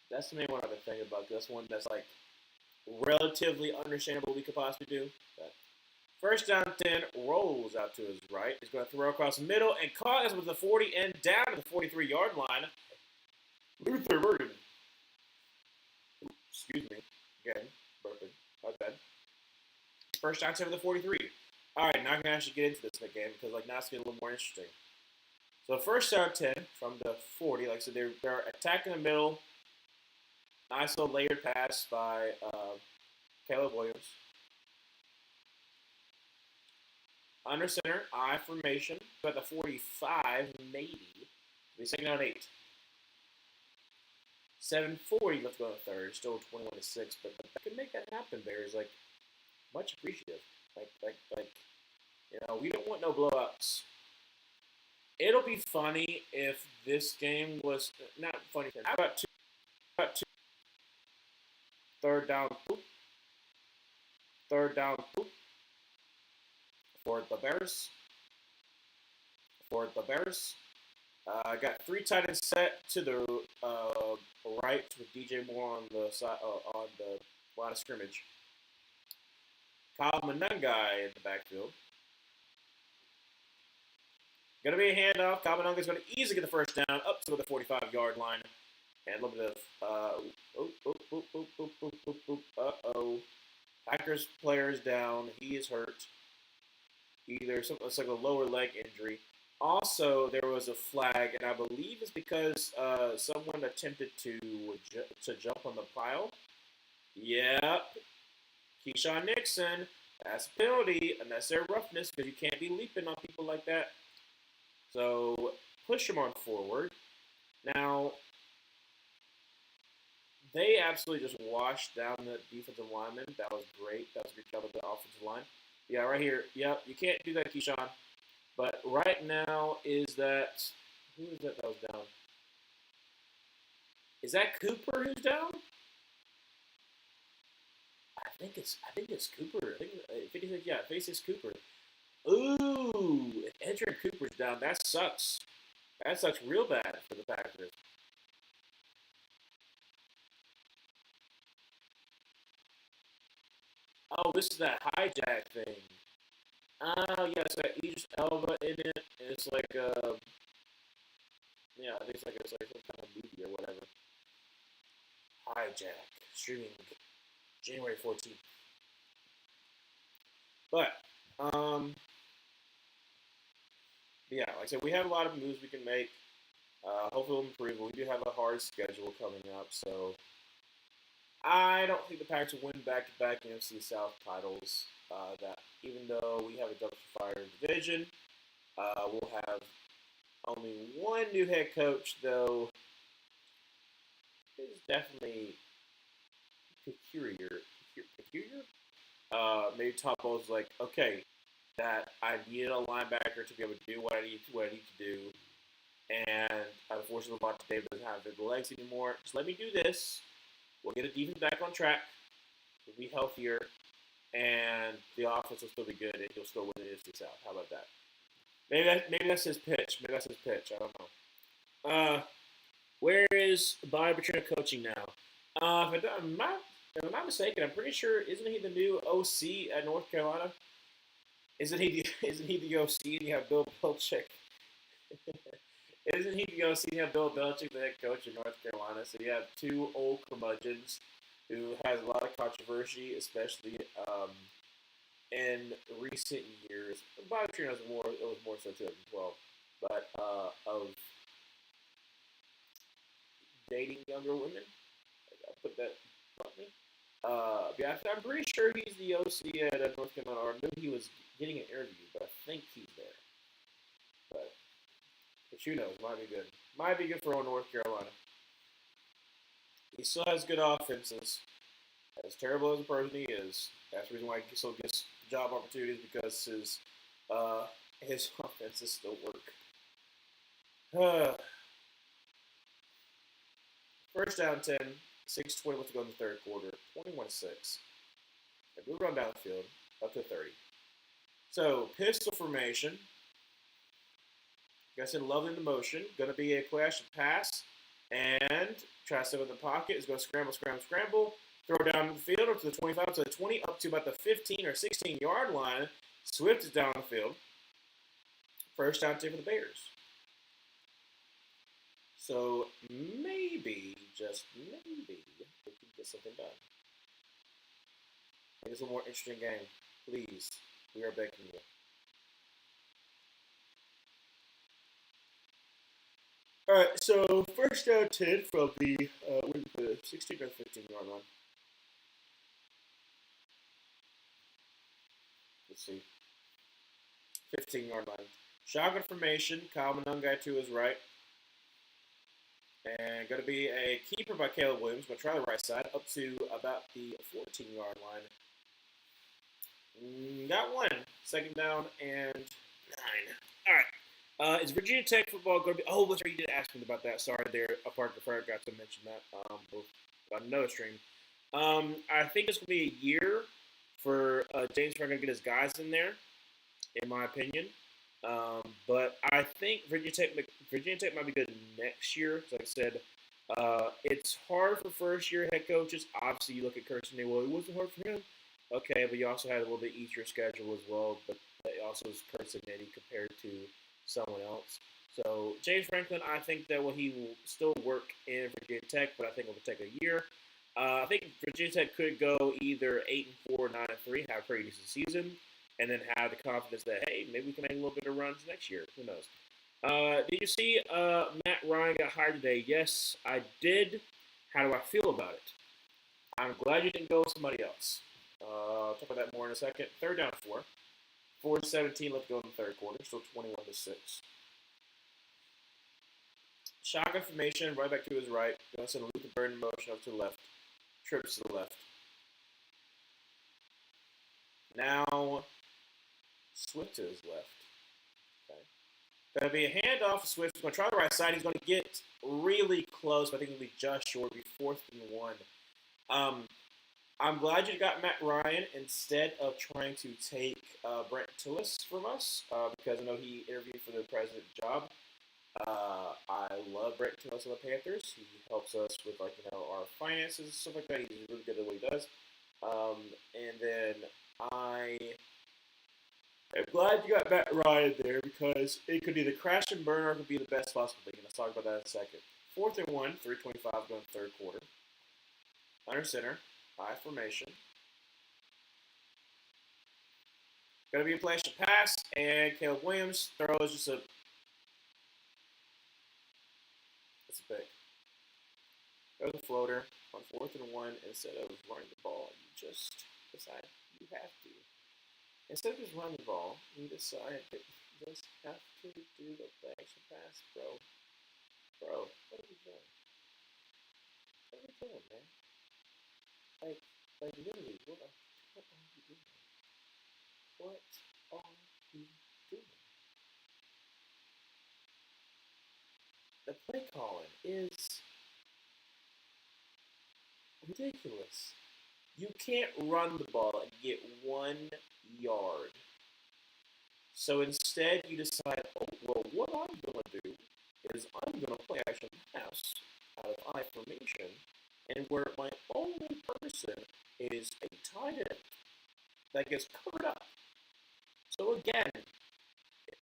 That's the main one I've been thinking about. That's one that's like relatively understandable we could possibly do. But first down 10, rolls out to his right. He's going to throw across the middle and caught us with the 40 and down to the 43-yard line. Luther Burden. Excuse me. Again, burping. My bad. First down 10 to the 43. All right, now I can actually get into this game because now it's getting a little more interesting. So first down 10 from the 40. Like I said, they're attacking the middle. Nice little layered pass by Caleb Williams. Under center, I formation. Got the 45, maybe. Be second down 8. 7:40 left to go to third. Still 21-6, but if I can make that happen, Bears, much appreciative. We don't want no blowouts. It'll be funny if this game was not funny. How about two? Third down, poop. Third down, poop. For the Bears. I got 3 tight ends set to the right with DJ Moore on the side on the line of scrimmage. Kyle Monangai in the backfield. Gonna be a handoff. Kyle Monangai is gonna easily get the first down up to the 45-yard line. And a little bit of Packers player is down. He is hurt. Either something like a lower leg injury. Also, there was a flag, and I believe it's because someone attempted to jump on the pile. Yep. Keyshawn Nixon. That's a penalty, unnecessary roughness, because you can't be leaping on people like that. So push him on forward. Now, they absolutely just washed down the defensive lineman. That was great. That was a good job of the offensive line. Yeah, right here. Yep, you can't do that, Keyshawn. But right now is that – who is that was down? Is that Cooper who's down? I think it's Cooper. I think 56, yeah, 56 Cooper. Ooh, Edgerrin Cooper's down. That sucks. That sucks real bad for the Packers. Oh, this is that hijack thing. Oh, yeah, it's got Idris Elba in it. And it's like, yeah, I think it's like some kind of movie or whatever. Hijack, streaming January 14th. But, yeah, like I said, we have a lot of moves we can make. Hopefully, we'll improve. But we do have a hard schedule coming up, so I don't think the Packers will win back-to-back NFC South titles. That even though we have a dumpster fire division, we'll have only one new head coach, though. It's definitely peculiar. Peculiar? Maybe Todd Bowles like, okay, that I needed a linebacker to be able to do what I need to do, and unfortunately, Lavonte David doesn't have the legs anymore. Just let me do this. We'll get the defense back on track. We'll be healthier, and the offense will still be good, and he'll still win the NFC South. How about that? Maybe that's his pitch. Maybe that's his pitch. I don't know. Where is Bobby Petrino coaching now? If I'm not mistaken, I'm pretty sure isn't he the new OC at North Carolina? Isn't he? Isn't he the OC? And you have Bill Belichick. Isn't he the OC? And you have Bill Belichick, the head coach of North Carolina. So you have two old curmudgeons who has a lot of controversy, especially in recent years. Bobby Petrino was more. It was more so 2012, but of dating younger women. I put that bluntly. Yeah, I'm pretty sure he's the OC at North Carolina, or I knew he was getting an interview, but I think he's there. But who knows? Might be good. Might be good for North Carolina. He still has good offenses. As terrible as a person he is, that's the reason why he still gets job opportunities because his offenses still work. First down 10, 6:20 left to go in the third quarter, 21-6. And we run down the field up to 30. So, pistol formation. Like I said, loving the motion. Going to be a play action pass. And try to step in the pocket. Is going to scramble. Throw down the field up to the 25, to the 20, up to about the 15 or 16-yard line. Swift is down the field. First down 10 for the Bears. So maybe, just maybe, we can get something done. Make this a more interesting game. Please. We are begging you. Alright, so first down 10 from the 16 or 15-yard line. Let's see. 15-yard line. Shotgun formation. Kyle Monungai to his right. And going to be a keeper by Caleb Williams. Going to try the right side up to about the 14-yard line. Got one. Second down and 9. All right. Is Virginia Tech football going to be? Oh, that's right. You did ask me about that. Sorry, there. Parker forgot to mention that. On another stream. I think it's going to be a year for James Franklin to get his guys in there, in my opinion. But I think Virginia Tech might be good next year. Like I said, it's hard for first-year head coaches. Obviously, you look at Kirsten, well, it wasn't hard for him. Okay, but you also had a little bit easier schedule as well. But it also is Kirsten compared to someone else. So James Franklin, I think that he will still work in Virginia Tech, but I think it will take a year. I think Virginia Tech could go either 8-4, 9-3, have a pretty decent season, and then have the confidence that, hey, maybe we can make a little bit of runs next year. Who knows? Did you see Matt Ryan got hired today? Yes, I did. How do I feel about it? I'm glad you didn't go with somebody else. I'll talk about that more in a second. Third down 4. 4:17 left to go in the third quarter. Still 21-6. Shotgun formation, right back to his right. Going to send Luther Burden in motion up to the left. Trips to the left. Now, Swift to his left. Okay. Going to be a handoff to Swift. He's going to try the right side. He's going to get really close, but I think he'll be just short. It'll be 4th and 1. I'm glad you got Matt Ryan instead of trying to take Brent Tillis from us, because I know he interviewed for the president job. I love Brett Tillis of the Panthers. He helps us with our finances and stuff like that. He's really good at what he does. And then I am glad you got Matt Ryan there because it could either crash and burn or it could be the best possible thing. And let's talk about that in a second. 4th and 1, 3:25 going third quarter. Under center, high formation. Going to be a flash to pass, and Caleb Williams throws just a. That's a pick. Throws a floater on 4th and 1 instead of running the ball. You just decide you have to. Instead of just running the ball, you decide that you just have to do the flash to pass, bro. Bro, what are you doing? What are you doing, man? Like literally, what are you doing? What are you doing? The play calling is ridiculous. You can't run the ball and get 1 yard. So instead, you decide, oh, well, what I'm going to do is I'm going to play action pass out of I formation, and where my only person is a tight end that gets covered up. So again,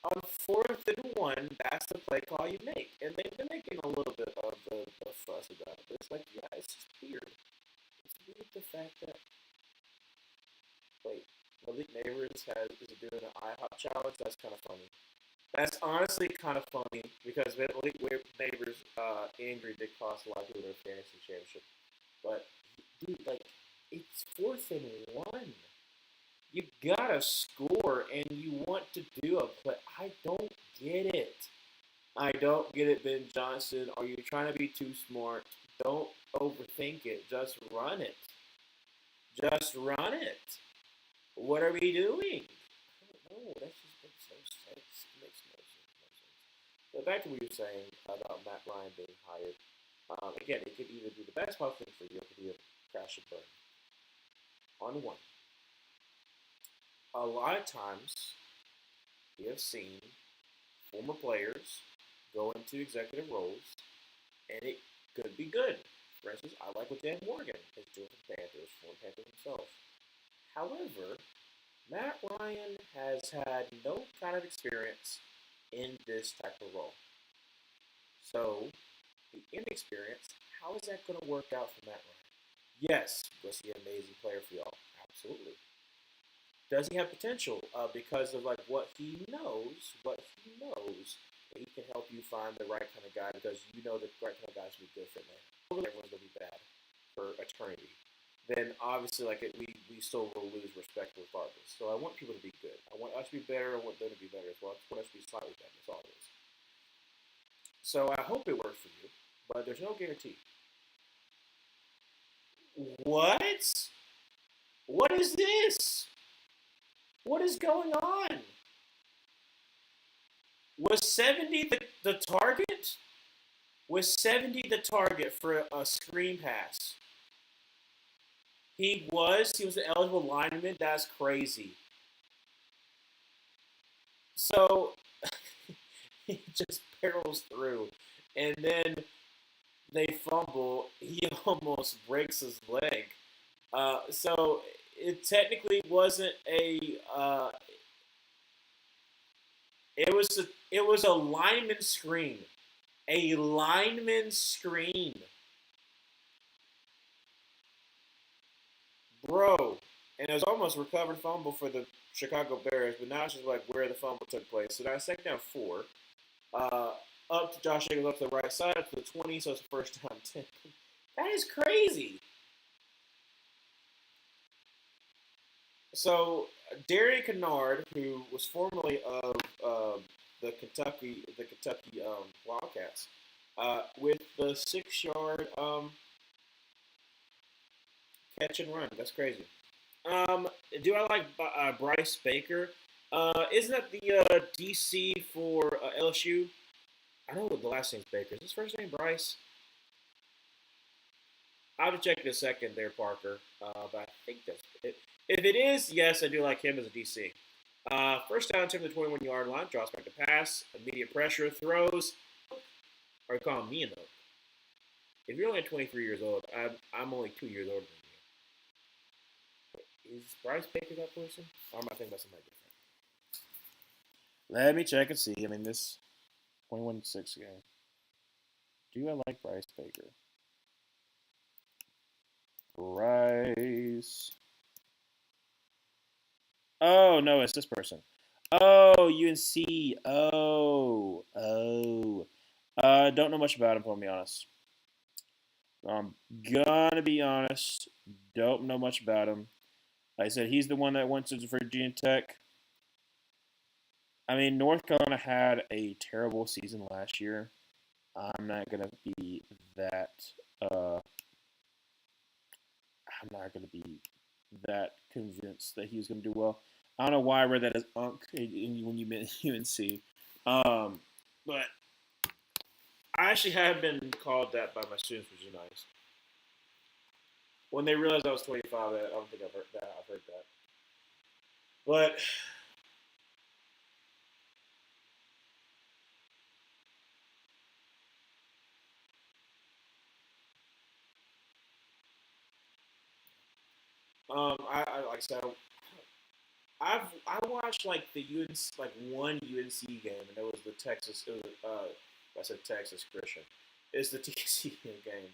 on 4th and 1, that's the play call you make. And they've been making a little bit of the fuss about it. But it's like, yeah, it's just weird. It's weird the fact that, wait, Malik Neighbors is doing an IHOP challenge. That's kind of funny. That's honestly kind of funny because Malik Neighbors' injury did cost a lot of people their fantasy championship. But, dude, like, it's 4th and 1. You gotta score and you want to do a play. I don't get it. I don't get it, Ben Johnson. Are you trying to be too smart? Don't overthink it. Just run it. Just run it. What are we doing? I don't know. That just makes no sense. It makes no sense. But back to what you were saying about Matt Ryan being hired. Again, it could either be the best possible thing for you or it could be a crash and burn. On 1. A lot of times, we have seen former players go into executive roles, and it could be good. For instance, I like what Dan Morgan is doing for the Panthers, former Panther himself. However, Matt Ryan has had no kind of experience in this type of role. So, the inexperience, how is that going to work out for Matt Ryan? Yes, was he an amazing player for y'all? Absolutely. Does he have potential? Because of what he knows, he can help you find the right kind of guy because you know the right kind of guys will be good for him. Everyone's gonna be bad for eternity. Then obviously, we still will lose respect regardless. So I want people to be good. I want us to be better. I want them to be better as well. I want us to be slightly better. That's all it is. So I hope it works for you, but there's no guarantee. What? What is this? What is going on? Was 70 the target? Was 70 the target for a screen pass? He was an eligible lineman. That's crazy. So he just barrels through. And then they fumble. He almost breaks his leg. So it technically wasn't a. It was a lineman screen, a lineman screen, bro. And it was almost a recovered fumble for the Chicago Bears, but now it's just where the fumble took place. So now 2nd down 4. Up to Josh Jacobs up to the right side, up to the 20, so it's a 1st down 10. That is crazy. So Darian Kennard, who was formerly of the Kentucky Wildcats, with the 6-yard catch and run. That's crazy. Do I like Bryce Baker? Isn't that the DC for LSU? I know the last name's Baker. Is his first name Bryce? I'll have to check in a second there, Parker. But I think that's it. If it is, yes, I do like him as a DC. 1st down, to the 21-yard line, draws back to pass, immediate pressure, throws. Are you calling me an oak? If you're only 23 years old, I'm only 2 years older than you. Is Bryce Baker that person? Or am I thinking about somebody different? Let me check and see. I mean, this 21-6 game. Do I like Bryce Baker? Bryce. Oh, no, it's this person. Oh, UNC. Oh. Don't know much about him, if I'm be honest. I'm gonna be honest. Don't know much about him. Like I said, he's the one that went to Virginia Tech. I mean, North Carolina had a terrible season last year. I'm not gonna be that. Uh, I'm not gonna be that convinced that he's gonna do well. I don't know why I read that as Unk when you meant UNC, but I actually have been called that by my students, which is nice. When they realized I was 25, I don't think I've heard that. I've heard that, but I like I said, I watched like the UNC like one UNC game, and it was the Texas. It was I said Texas Christian. It's the TCU game.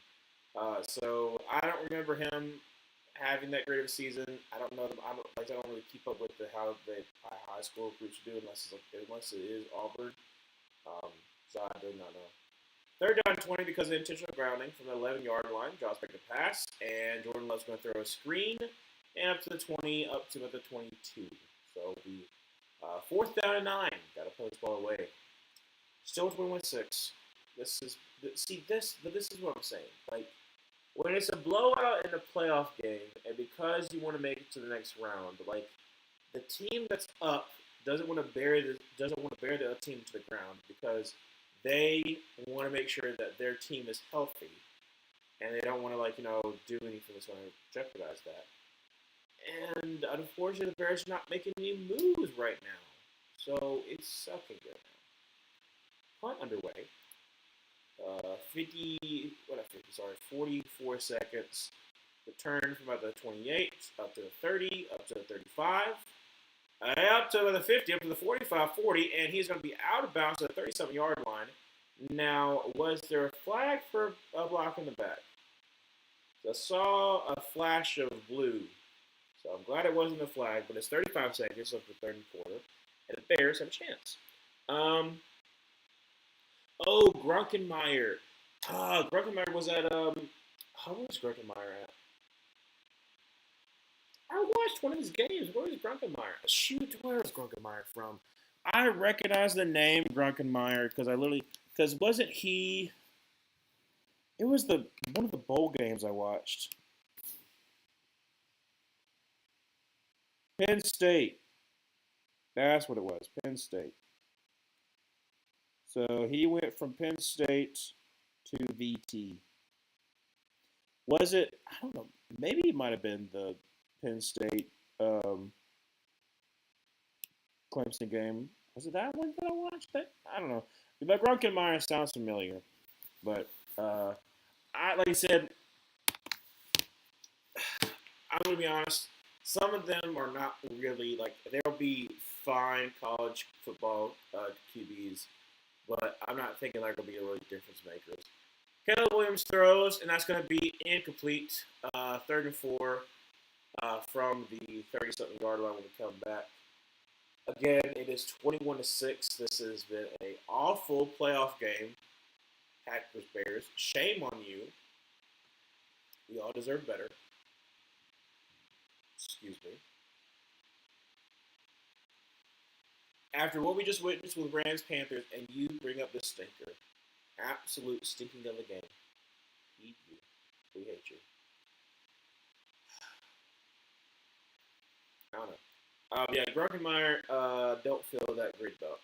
So I don't remember him having that great of a season. I don't know them. I don't really keep up with how the high school groups do unless it is Auburn. Um, so I do not know. Third down 20 because of intentional grounding from the 11-yard line. Draws back the pass, and Jordan Love's going to throw a screen and up to the 20, up to the 22. So the fourth down and 9. Got to play this ball away. Still 21-6. This is this is what I'm saying. Like when it's a blowout in a playoff game, and because you want to make it to the next round, like the team that's up doesn't want to bear the other team to the ground because they want to make sure that their team is healthy, and they don't want to do anything that's going to jeopardize that. And unfortunately, the Bears are not making any moves right now, so it's sucking right now. Punt underway. 50, what not 50, sorry, 44 seconds. Return from about the 28 up to the 30, up to the 35, up to the 50, up to the 45, 40, and he's going to be out of bounds at the 37-yard line. Now, was there a flag for a block in the back? So I saw a flash of blue. So I'm glad it wasn't a flag, but it's 35 seconds of the third quarter, and the Bears have a chance. Grunkenmeyer. Grunkenmeyer was at how was Grunkenmeyer at? I watched one of his games. Where is Grunkenmeyer? Shoot, where is Grunkenmeyer from? I recognize the name Grunkenmeyer because wasn't he? It was the one of the bowl games I watched. Penn State. That's what it was. Penn State. So he went from Penn State to VT. Was it? I don't know. Maybe it might have been the Penn State Clemson game. Was it that one that I watched? I don't know. But Grunkenmeyer sounds familiar. But like I said, I'm gonna be honest. Some of them are not really like they'll be fine college football QBs, but I'm not thinking they're gonna be really difference makers. Caleb Williams throws, and that's going to be incomplete. Third and 4 from the 30-something yard line when we come back. Again, it is 21-6. This has been an awful playoff game. Packers Bears. Shame on you. We all deserve better. Excuse me. After what we just witnessed with Rams Panthers, and you bring up this stinker. Absolute stinking of the game. Eat you. We hate you. I don't know. Yeah, Grunkenmeyer, don't feel that great about.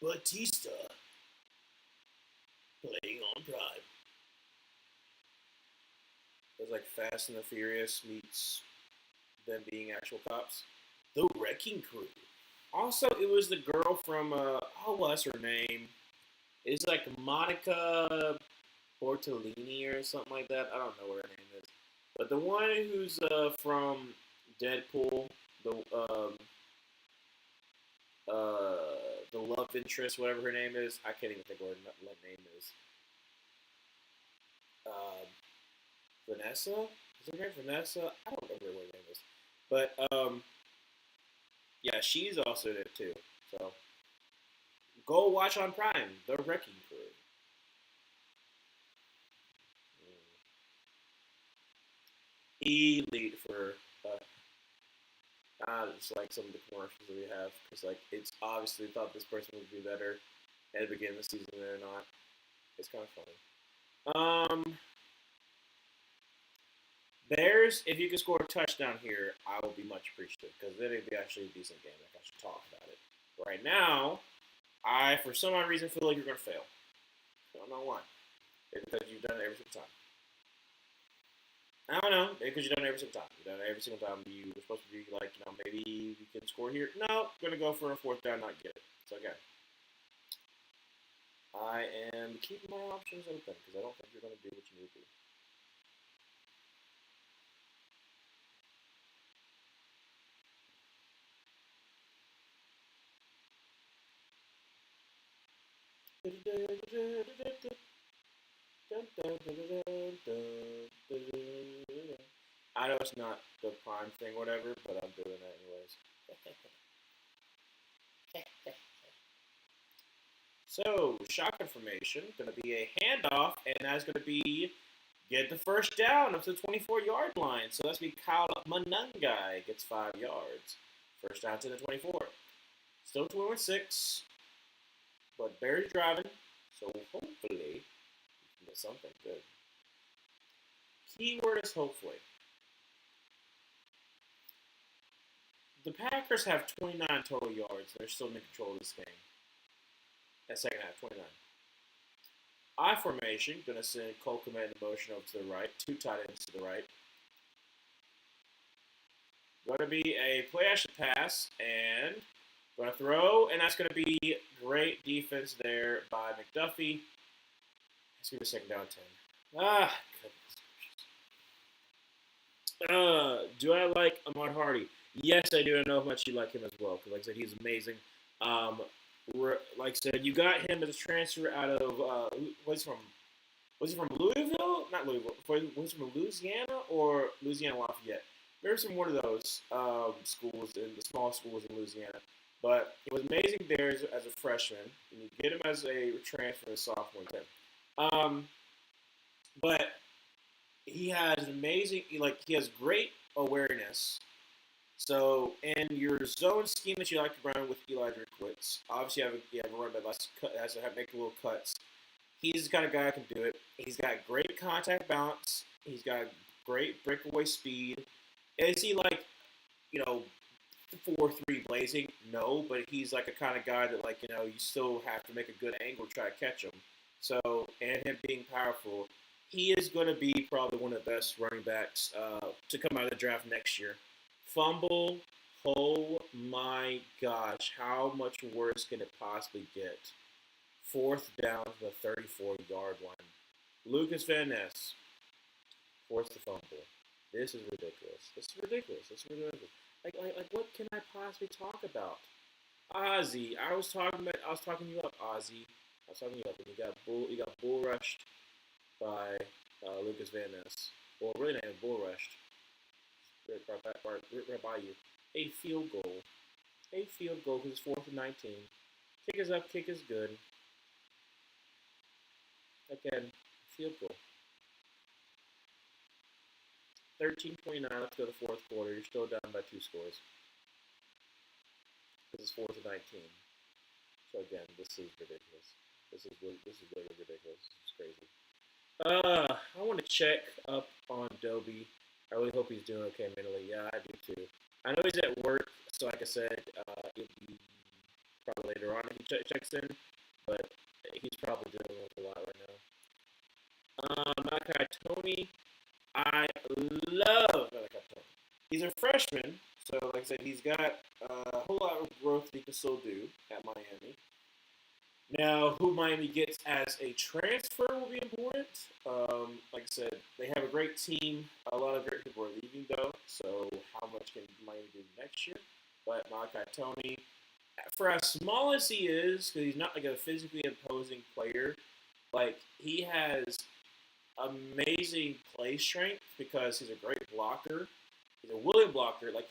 Batista playing on Prime. It was like Fast and the Furious meets them being actual cops. The Wrecking Crew. Also, it was the girl from what's her name? It's like Monica Bortolini or something like that. I don't know what her name is, but the one who's from Deadpool, the the love interest, whatever her name is. I can't even think what her name is. Vanessa? Is her name Vanessa? I don't remember what her name is. But yeah, she's also there too. So go watch on Prime, The Wrecking Crew. Elite for it's like some of the commercials that we have because like it's obviously thought this person would be better at the beginning of the season than they're not. It's kind of funny. Bears, if you can score a touchdown here, I will be much appreciative because then it'd be actually a decent game. Like I should talk about it. Right now, I for some odd reason feel like you're gonna fail. I don't know why. Maybe because you've done it every single time. I don't know. Maybe because you've done it every single time. You've done it every single time. You were supposed to be like, maybe we can score here. No, gonna go for a fourth down, not get it. It's okay. I am keeping my options open because I don't think you're gonna do what you need to do. I know it's not the prime thing, whatever, but I'm doing it anyways. So, shot information, going to be a handoff, and that's going to be get the first down up to the 24-yard line. So that's be Kyle Manungai gets 5 yards. First down to the 24. Still 2-6, but Bears driving, so hopefully we can get something good. Keyword is hopefully. The Packers have 29 total yards. They're still in control of this game. That second half, 29. I formation, going to send Cole Kmet in motion over to the right. 2 tight ends to the right. Going to be a play action pass, and going to throw, and that's going to be great defense there by McDuffie. It's going to be second down 10. Goodness. Do I like Ahmad Hardy? Yes, I do. I know how much you like him as well, because like I said, he's amazing. Like I said, you got him as a transfer out of was he from Louisville? Not Louisville. Was he from Louisiana or Louisiana Lafayette? There's from one of those schools in the small schools in Louisiana. But it was amazing there as a freshman. And you get him as a transfer as a sophomore then. But he has amazing, he has great awareness. So, in your zone scheme that you like to run with Eli Drinkwitz, obviously you have a run that has to make little cuts. He's the kind of guy who can do it. He's got great contact balance. He's got great breakaway speed. Is he 4-3 blazing? No, but he's like a kind of guy that you still have to make a good angle to try to catch him. So, and him being powerful, he is going to be probably one of the best running backs to come out of the draft next year. Fumble, oh my gosh, how much worse can it possibly get? Fourth down to the 34-yard line. Lucas Van Ness forced the fumble. This is ridiculous. This is ridiculous. Like, what can I possibly talk about? Ozzy, I was talking you up, Ozzy. I was talking you up, and you got bull rushed by Lucas Van Ness. Well, really not even bull rushed. Right by you. A field goal. Because it's 4th and 19. Kick is up, kick is good. Again, field goal. 13:29 left to go to the 4th quarter. You're still down by 2 scores. This is 4th and 19. So again, this is ridiculous. This is really ridiculous. It's crazy. I want to check up on Dobie. I really hope he's doing okay mentally. Yeah, I do too. I know he's at work, so like I said, it'll be probably later on. I can checks in, but he's probably dealing with a lot right now. Malachi Tony, I love Malachi Tony. He's a freshman, so like I said, he's got a whole lot of growth he can still do at Miami. Now, who Miami gets as a transfer will be important. Like I said, they have a great team. A lot of great people are leaving, though. So, how much can Miami do next year? But Malachi Tony, for as small as he is, because he's not like a physically imposing player, like he has amazing play strength because he's a great blocker. He's a willing blocker. Like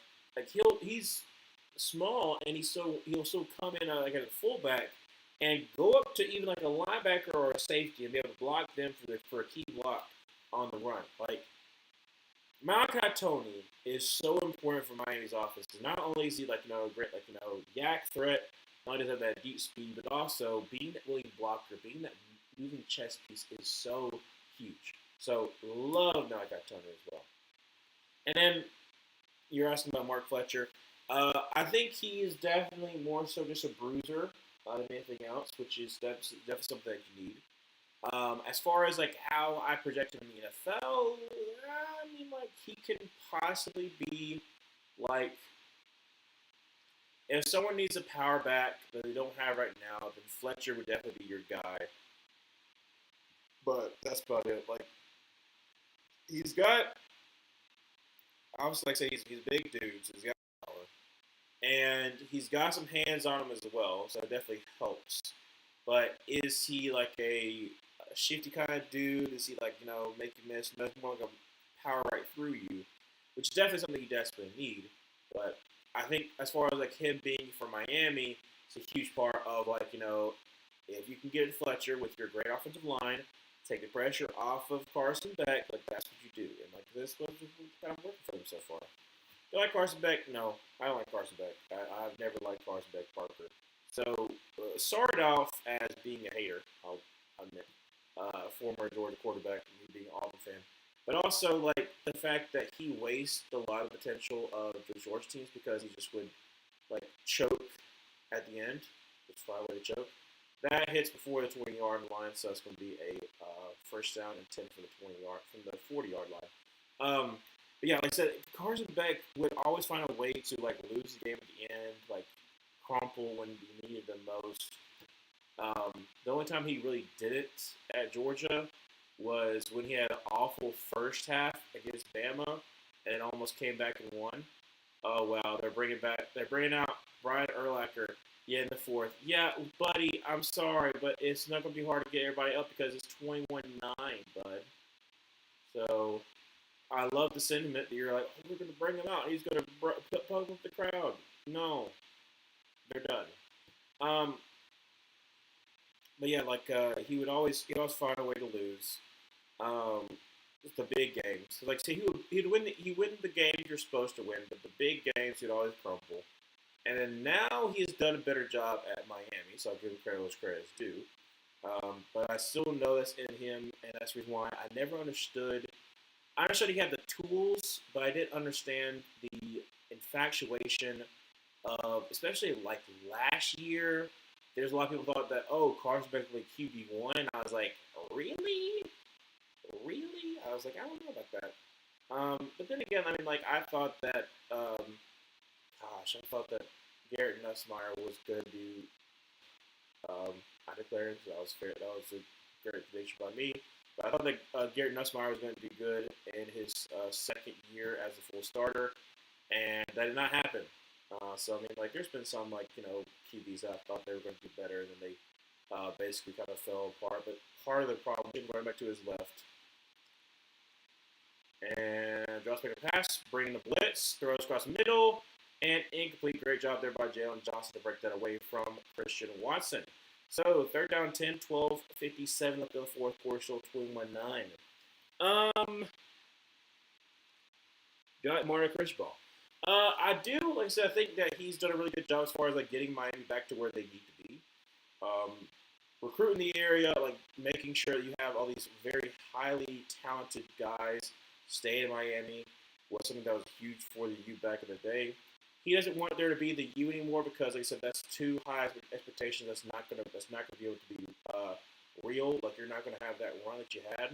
he's small and he'll still come in like at a fullback and go up to even like a linebacker or a safety and be able to block them for a key block on the run. Like Malachi Tony is so important for Miami's offense. Not only is he like a great yak threat, not only does he have that deep speed, but also being that willing blocker, being that moving chess piece is so huge. So love Malachi Tony as well. And then you're asking about Mark Fletcher. I think he is definitely more so just a bruiser than anything else, which is definitely something that you need. As far as like how I project him in the NFL, I mean like he can possibly be like if someone needs a power back that they don't have right now, then Fletcher would definitely be your guy. But that's about it. Like he's got obviously like I say he's a big dude, so he's got power. And he's got some hands on him as well, so it definitely helps. But is he like a shifty kind of dude? Is he like, make you miss? More like a power right through you, which is definitely something you desperately need. But I think as far as like him being for Miami, it's a huge part of like, if you can get Fletcher with your great offensive line, take the pressure off of Carson Beck, like that's what you do. And like this was kind of working for him so far. Do I like Carson Beck? No, I don't like Carson Beck. I've never liked Carson Beck Parker. So, started off as being a hater, I'll admit. Former Georgia quarterback, me being an Auburn fan. But also, like, the fact that he wastes a lot of potential of the Georgia teams because he just would, like, choke at the end. It's a way to choke. That hits before the 20-yard line, so it's going to be a first down and 10 from the 40-yard line. But yeah, like I said, Carson Beck would always find a way to like lose the game at the end, like crumple when he needed the most. The only time he really did it at Georgia was when he had an awful first half against Bama and almost came back and won. Oh wow, they're bringing out Brian Urlacher. Yeah, in the fourth. Yeah, buddy, I'm sorry, but it's not going to be hard to get everybody up because it's 21-9, bud. So I love the sentiment that you're like, oh, we're going to bring him out. He's going to poke up the crowd. No, they're done. But yeah, like he would always find a way to lose. The big games, so, like, say he'd win the games you're supposed to win, but the big games he'd always crumble. And then now he has done a better job at Miami, so I'll give him credit where credit is due. But I still know that's in him, and that's the reason why I never understood. I understood he had the tools, but I didn't understand the infatuation of, especially like last year. There's a lot of people thought that, oh, Carson Beck was like QB1. I was like, really? Really? I was like, I don't know about that. But then again, I mean, like, I thought that, Garrett Nussmeier was going to do, I declared, so that was fair. That was a great prediction by me. But I thought that Garrett Nussmeier was going to do good in his second year as a full starter, and that did not happen. So, I mean, like, there's been some, like, QBs I thought they were going to do better, and then they basically kind of fell apart. But part of the problem, going back to his left, and draws back a pass, bringing the blitz, throws across the middle, and incomplete. Great job there by Jalen Johnson to break that away from Christian Watson. So, third down, 10, 12, 57 left in the fourth quarter, still 21-9. Do I like Mario Cristobal? I do. Like I said, I think that he's done a really good job as far as like getting Miami back to where they need to be. Recruiting the area, like making sure that you have all these very highly talented guys stay in Miami was something that was huge for the U back in the day. he doesn't want there to be the U anymore because, like I said, that's too high expectation. That's not gonna be able to be real. Like you're not gonna have that run that you had.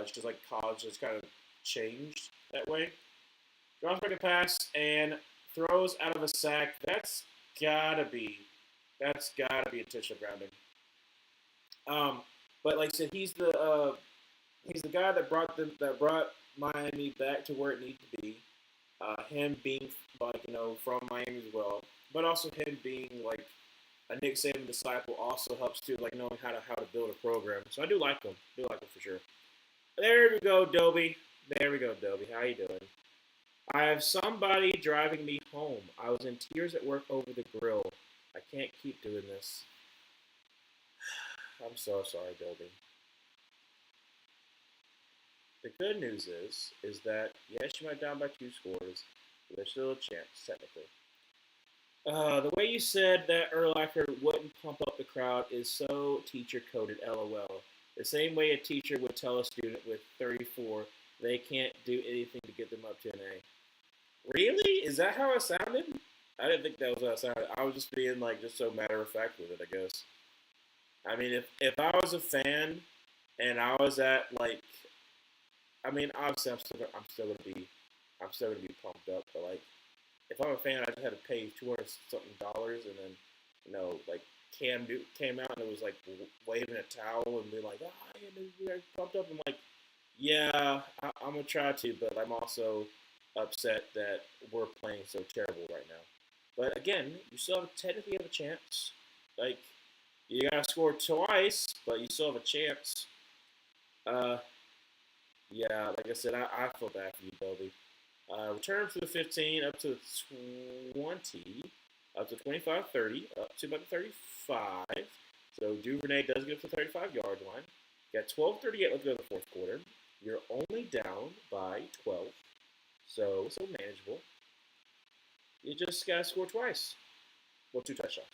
Just because like college has kind of changed that way. Drops back a pass and throws out of a sack. That's gotta be intentional grounding. Um, but like I said, he's the guy that brought Miami back to where it needed to be. Him being like from Miami as well, but also him being like a Nick Saban disciple also helps too, like knowing how to build a program. So I do like him. Do like him for sure. There we go, Dobie. There we go, Dobie. How you doing? I have somebody driving me home. I was in tears at work over the grill. I can't keep doing this. I'm so sorry, Dobie. The good news is that yes, you might down by 2 scores, but there's still a chance technically. The way you said that Erlacher wouldn't pump up the crowd is so teacher coded. LOL. The same way a teacher would tell a student with 34 they can't do anything to get them up to an A. Really? Is that how it sounded? I didn't think that was how it sounded. I was just being like just so matter of fact with it, I guess. I mean, if I was a fan and I was at like, I mean, obviously I'm still gonna be pumped up, but like if I'm a fan, I just had to pay 200 something dollars, and then like Cam Newton came out and it was like waving a towel and being like, we're pumped up. I'm like, yeah, I'm gonna try to, but I'm also upset that we're playing so terrible right now. But again, you still technically have a chance. Like you gotta score twice, but you still have a chance. Uh, yeah, like I said, I feel bad for you, Bobby. Return to the 15, up to the 20, up to 25, 30, up to about the 35. So Duvernay does get up to the 35-yard line. You got 12:38 left to go in the fourth quarter. You're only down by 12, so manageable. You just got to score twice. Well, 2 touchdowns.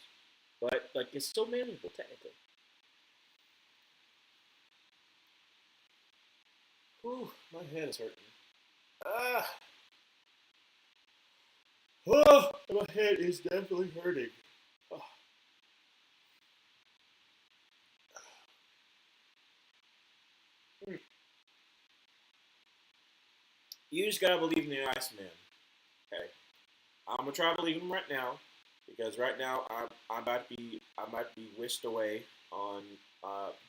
But, like, it's still manageable, technically. Whew, my head is hurting. Ah! Oh, my head is definitely hurting. Oh. You just gotta believe in the Iceman. Okay, I'm gonna try to believe him right now because right now I might be whisked away on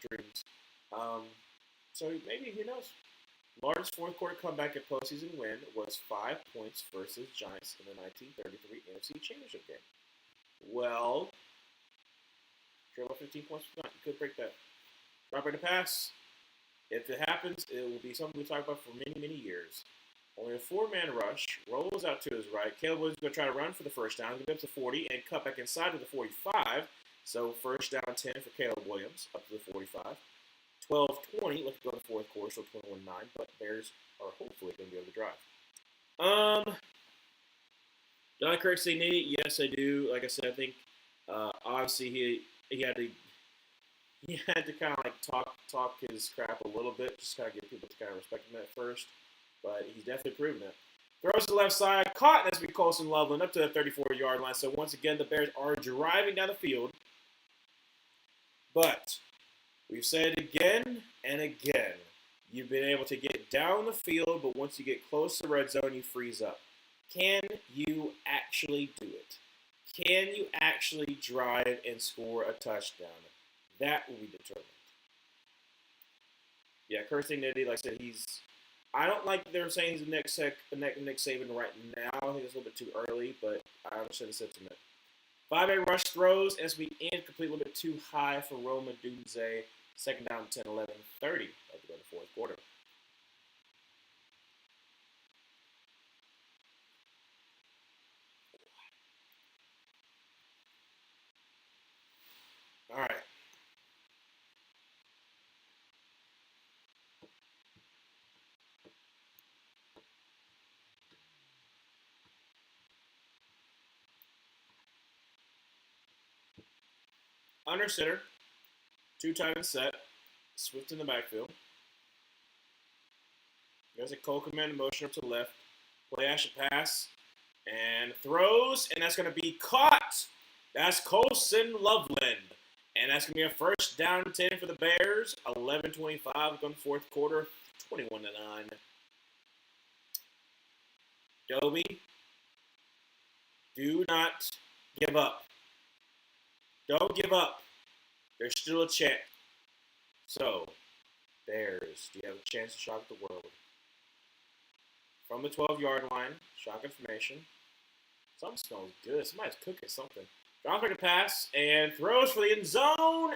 dreams. Um, so maybe who knows? Largest fourth quarter comeback at postseason win was 5 points versus Giants in the 1933 NFC Championship game. Well, trail by 15 points per night. You could break that. Dropping the pass. If it happens, it will be something we talk about for many, many years. Only a four-man rush. Rolls out to his right. Caleb Williams is going to try to run for the first down. Get up to 40 and cut back inside to the 45. So first down 10 for Caleb Williams up to the 45. 12-20. Let's go to the fourth quarter, so 21-9. But Bears are hopefully going to be able to drive. Do I correct Nitty? Yes, I do. Like I said, I think obviously he had to kind of like talk his crap a little bit, just kind of get people to kind of respect him at first. But he's definitely proven it. Throws to the left side, caught as we Colson Loveland up to the 34-yard line. So once again, the Bears are driving down the field. But we've said it again and again. You've been able to get down the field, but once you get close to the red zone, you freeze up. Can you actually do it? Can you actually drive and score a touchdown? That will be determined. Yeah, cursing Nitty, like I said, I don't like they're saying he's the next Nick Saban right now. I think it's a little bit too early, but I understand the sentiment. 5-8 rush throws as we end complete a little bit too high for Roma Dunze. Second down, 10, 11, 30 at the end of the fourth quarter. All right. Under center, 2 tight set, Swift in the backfield. There's a Cole command motion up to the left. Play action pass. And throws, and that's going to be caught. That's Colson Loveland. And that's going to be a first down 10 for the Bears. 11:25 going fourth quarter, 21-9. Dobie, do not give up. Don't give up. There's still a chance. So, Bears, do you have a chance to shock the world? From the 12-yard line, shotgun formation. Something smells good. Somebody's cooking something. Drops back a pass and throws for the end zone.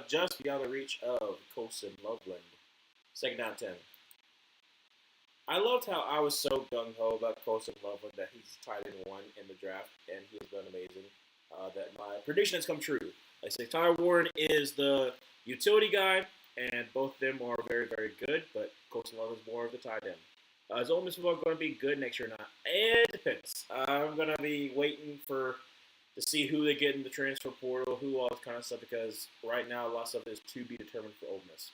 Just beyond the reach of Colson Loveland. Second down 10. I loved how I was so gung-ho about Colson Loveland that he's tied in one in the draft, and he has done amazing. That my prediction has come true. Like I say, Tyler Warren is the utility guy, and both of them are very, very good, but Colson Loveland is more of the tight end. Is Ole Miss football going to be good next year or not? It depends. I'm going to be waiting to see who they get in the transfer portal, who all this kind of stuff, because right now a lot of stuff is to be determined for Ole Miss.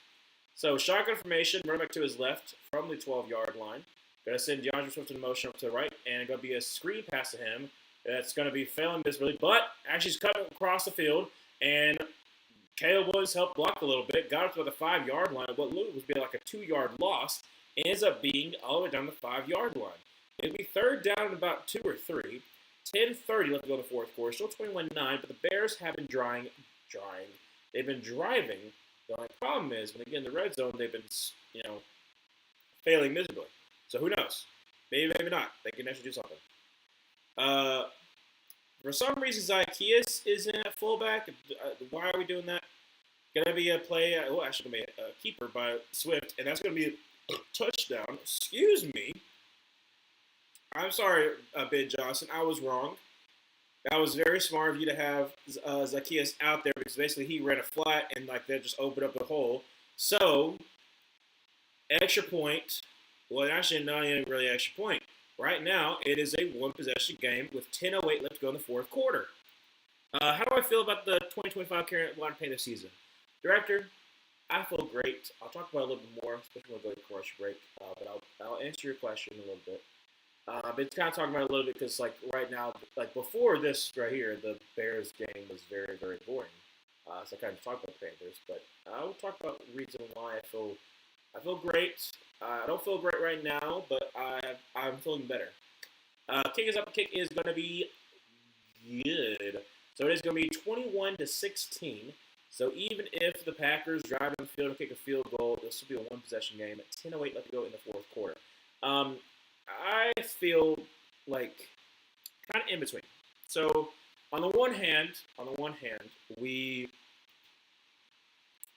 So shotgun formation, running back to his left from the 12-yard line. Going to send DeAndre Swift in motion up to the right, and it's going to be a screen pass to him. That's going to be failing miserably, but actually he's cutting across the field, and Caleb Williams helped block a little bit, got up to the 5-yard line. What looked was be like a 2-yard loss ends up being all the way down the 5-yard line. It'll be third down in about 2 or 3. 10:30 left to go in the fourth quarter. Still 21-9, but the Bears have been driving. They've been driving. The only problem is when they get in the red zone, they've been, failing miserably. So who knows? Maybe, maybe not. They can actually do something. For some reason, Zacchaeus is in at fullback. Why are we doing that? Going to be a play. Actually, going to be a keeper by Swift, and that's going to be a touchdown. Excuse me. I'm sorry, Ben Johnson. I was wrong. That was very smart of you to have Zacchaeus out there because basically he ran a flat and like that just opened up the hole. So, extra point. Well, actually, not even really extra point. Right now, it is a one-possession game with 10:08 left to go in the fourth quarter. How do I feel about the 2025 Carolina Panthers season? Director, I feel great. I'll talk about it a little bit more, especially when we go to commercial break. But I'll answer your question a little bit. But kind of talking about it a little bit because, like, right now, like, before this right here, the Bears game was very, very boring. So I kind of talk about the Panthers. But I will talk about the reason why I feel great. I don't feel great right now, but I'm feeling better. Kick is up. Kick is going to be good. So it is going to be 21-16. So even if the Packers drive in the field and kick a field goal, this will be a one-possession game at 10:08 left to go in the fourth quarter. I feel like kind of in between. So on the one hand, we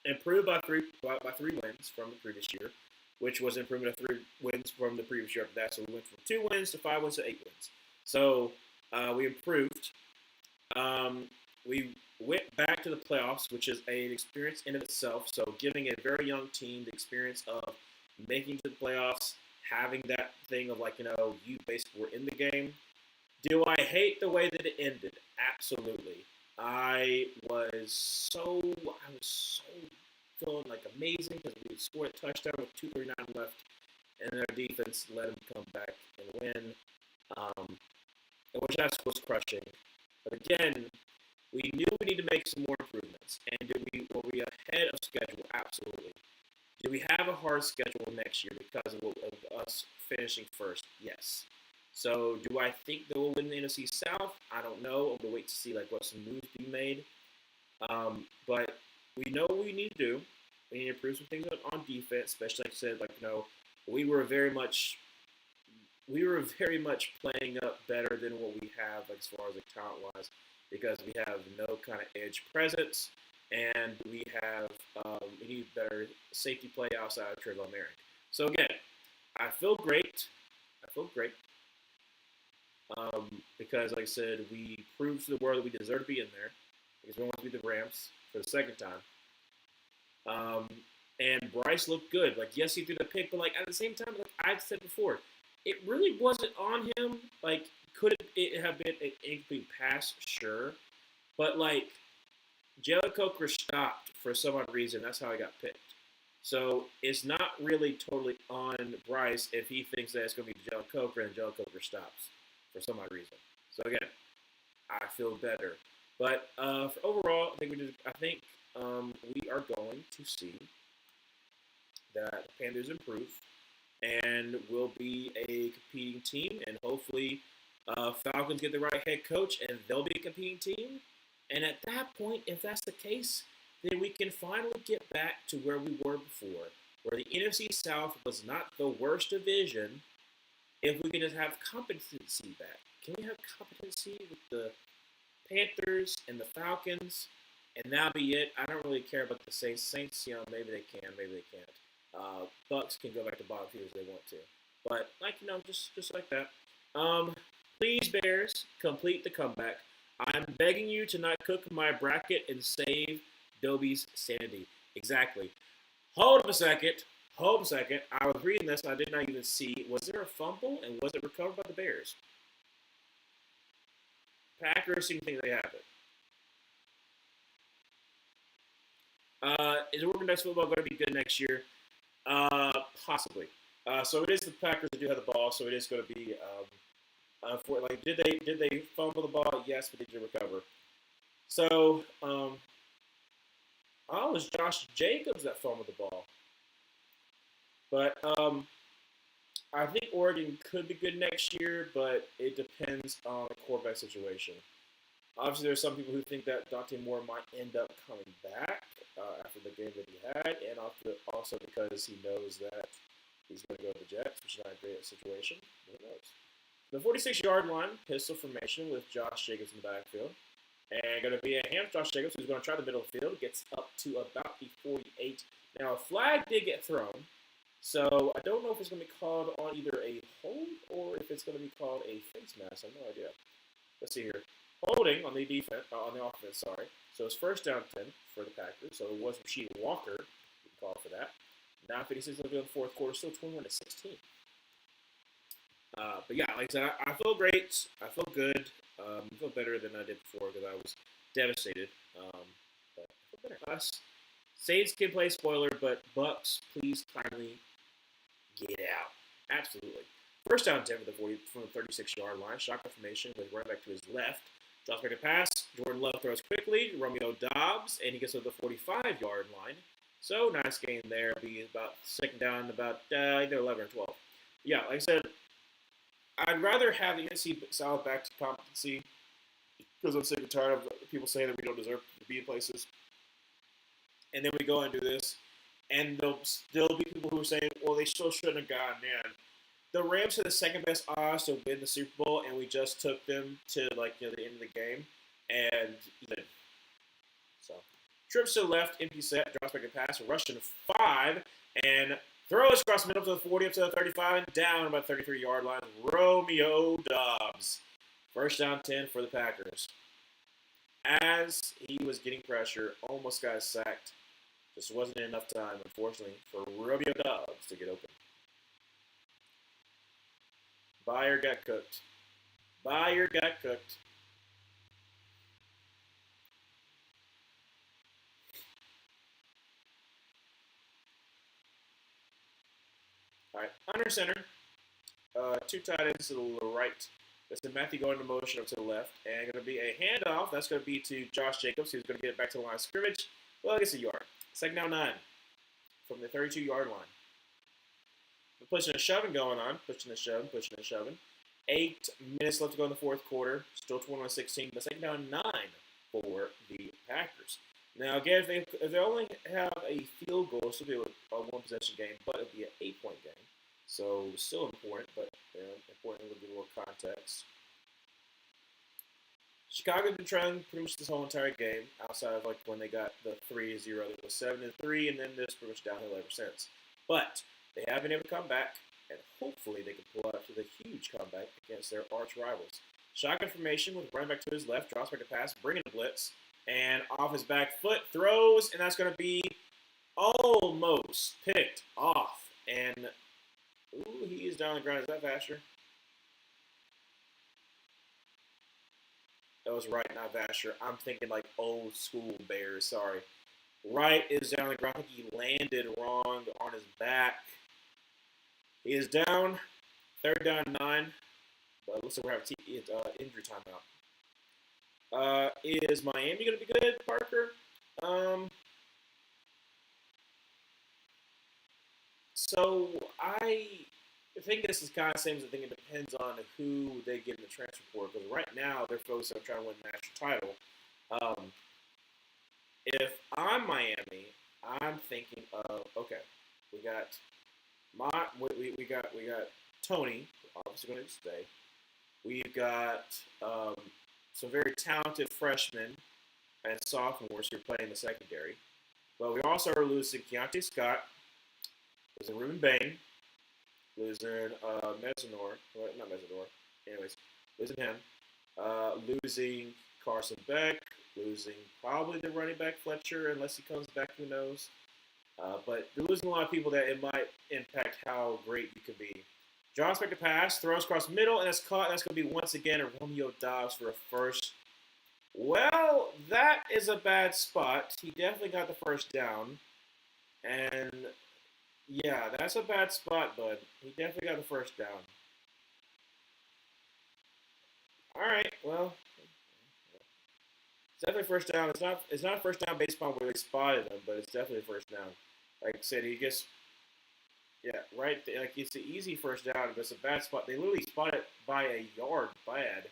improved by three wins from the previous year, which was an improvement of 3 wins from the previous year after that. So we went from 2 wins to 5 wins to 8 wins. So we improved. We went back to the playoffs, which is an experience in of itself. So giving a very young team the experience of making it to the playoffs, having that thing of like, you basically were in the game. Do I hate the way that it ended? Absolutely. I was so feeling like amazing because we scored a touchdown with 2:39 left, and their defense let them come back and win, which that was crushing. But again, we knew we needed to make some more improvements. And were we ahead of schedule? Absolutely. Do we have a hard schedule next year because of us finishing first? Yes. So do I think that we'll win the NFC South? I don't know. I'm going to wait to see what some moves be made. But we know what we need to do. We need to improve some things on defense, especially like I said, we were very much playing up better than what we have as far as talent-wise because we have no kind of edge presence. And we need better safety play outside of Trevor Merrick. So again, I feel great. Because like I said, we proved to the world that we deserve to be in there because we want to be the Rams for the second time. And Bryce looked good. Yes, he threw the pick, but at the same time, I said before, it really wasn't on him. Could it have been an incomplete pass? Sure, but Jalen Coker stopped for some odd reason. That's how he got picked. So it's not really totally on Bryce if he thinks that it's going to be Jalen Coker and Jalen Coker stops. for some odd reason. So again, I feel better. But for overall, I think we are going to see that the Panthers improve and will be a competing team, and hopefully Falcons get the right head coach, and they'll be a competing team. And at that point, if that's the case, then we can finally get back to where we were before, where the NFC South was not the worst division. If we can just have competency back, can we have competency with the Panthers and the Falcons, and that'll be it. I don't really care about the Saints. Saints, maybe they can, maybe they can't. Bucks can go back to bottom feed if they want to, but just like that. Please, Bears, complete the comeback. I'm begging you to not cook my bracket and save Dobie's sanity. Exactly. Hold up a second. I was reading this and I did not even see. Was there a fumble and was it recovered by the Bears? Packers seem to think they have it. Is Organized football going to be good next year? Possibly. So it is the Packers that do have the ball, so it is going to be. Did they fumble the ball? Yes, but they did recover. So, it was Josh Jacobs that fumbled the ball. But I think Oregon could be good next year, but it depends on the quarterback situation. Obviously, there's some people who think that Dante Moore might end up coming back after the game that he had, and also because he knows that he's going to go to the Jets, which is not a great situation. Who knows? The 46-yard line, pistol formation with Josh Jacobs in the backfield. And going to be a hand of Josh Jacobs, who's going to try the middle field, gets up to about the 48. Now, a flag did get thrown, so I don't know if it's going to be called on either a hold or if it's going to be called a face mask. I have no idea. Let's see here. Holding on the offense, sorry. So it's first down 10 for the Packers. So it was Rasheed Walker, you can call for that. Now 56 left in the fourth quarter, still 21-16. But yeah, like I said, I feel great. I feel good. I feel better than I did before because I was devastated. But I feel better. Us Saints can play spoiler, but Bucks, please kindly get out. Absolutely. First down 10 from the 36-yard line. Shotgun formation with running back to his left. Drops back to pass. Jordan Love throws quickly. Romeo Dobbs, and he gets to the 45-yard line. So nice gain there. Be about second down, about either 11 or 12. Yeah, like I said, I'd rather have the NFC South back to competency because I'm sick and tired of people saying that we don't deserve to be in places. And then we go and do this, and there'll still be people who are saying, well, they still shouldn't have gotten in. The Rams had the second best odds to win the Super Bowl, and we just took them to the end of the game, and then so trips to the left, empty set, drops back and pass, rushing 5, and throws across the middle to the 40 up to the 35 and down about 33-yard line. Romeo Dobbs, first down 10 for the Packers. As he was getting pressure, almost got sacked. Just wasn't enough time, unfortunately, for Romeo Dobbs to get open. Buyer got cooked. Buyer got cooked. All right, under center. Two tight ends to the right. That's the Matthew going to motion up to the left. And going to be a handoff. That's going to be to Josh Jacobs, who's going to get it back to the line of scrimmage. Well, I guess a yard. Second down 9 from the 32-yard line. Pushing and shoving going on. Pushing and shoving. 8 minutes left to go in the fourth quarter. Still 21-16. But second down 9 for the Packers. Now, again, if they only have a field goal, it'll be a one-possession game, but it'll be an 8-point game. So, still important, but important to give a little context. Chicago's been trying pretty much this whole entire game, outside of when they got the 3-0. It was 7-3, and then this pretty much downhill ever since. But they have been able to come back, and hopefully they can pull out with a huge comeback against their arch rivals. Shotgun formation with running back to his left, drops back to pass, bringing the blitz, and off his back foot, throws, and that's going to be almost picked off. And, ooh, he is down on the ground. Is that Vasher? That was Wright, not Vasher. I'm thinking like old school Bears, sorry. Wright is down on the ground. I think he landed wrong on his back. He is down. Third down 9. But looks like we're having injury timeout. Is Miami going to be good, Parker? So I think this is kind of the same as I think it depends on who they get in the transfer portal. Because right now they're focused on trying to win the national title. If I'm Miami, I'm thinking of okay, we got we got Tony, obviously going to stay. We've got some very talented freshmen and sophomores who are playing the secondary. But we also are losing Keontae Scott, losing Ruben Bain, losing Mesinor, well, not Mesinor, anyways, losing him, losing Carson Beck, losing probably the running back Fletcher, unless he comes back, who knows. But they're losing a lot of people that it might impact how great you can be. Draws back to pass, throws across the middle, and it's caught. That's going to be once again a Romeo Dobbs for a first. Well, that is a bad spot. He definitely got the first down. And, yeah, that's a bad spot, bud. He definitely got the first down. All right, well, it's definitely first down. It's not a first down based on where they spotted him, but it's definitely a first down. Like I said, he gets right there. Like it's an easy first down, but it's a bad spot. They literally spot it by a yard bad.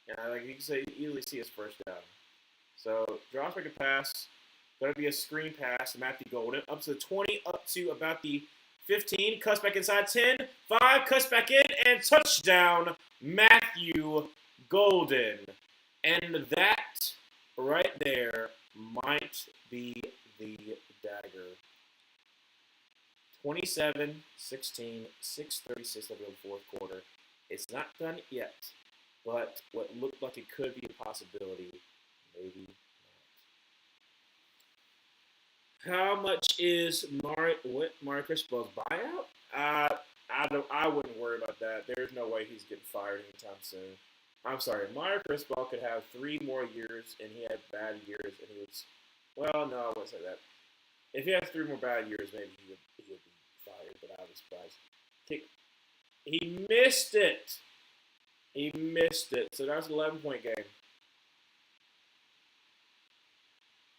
Yeah, like you can say easily see his first down. So drops back a pass. Gonna be a screen pass. Matthew Golden up to the 20, up to about the 15. Cuts back inside 10. 5 cuts back in and touchdown Matthew Golden. And that right there might be the dagger. 27-16, 6:36 of the fourth quarter. It's not done yet, but what looked like it could be a possibility, maybe not. How much is Mario Cristobal's buyout? I wouldn't worry about that. There's no way he's getting fired anytime soon. I'm sorry, Mario Cristobal could have 3 more years, and he had bad years, and he was, well, no, I wouldn't say that. If he has 3 more bad years, maybe he would be fired, but I was surprised. He missed it. He missed it. So that was an 11-point game.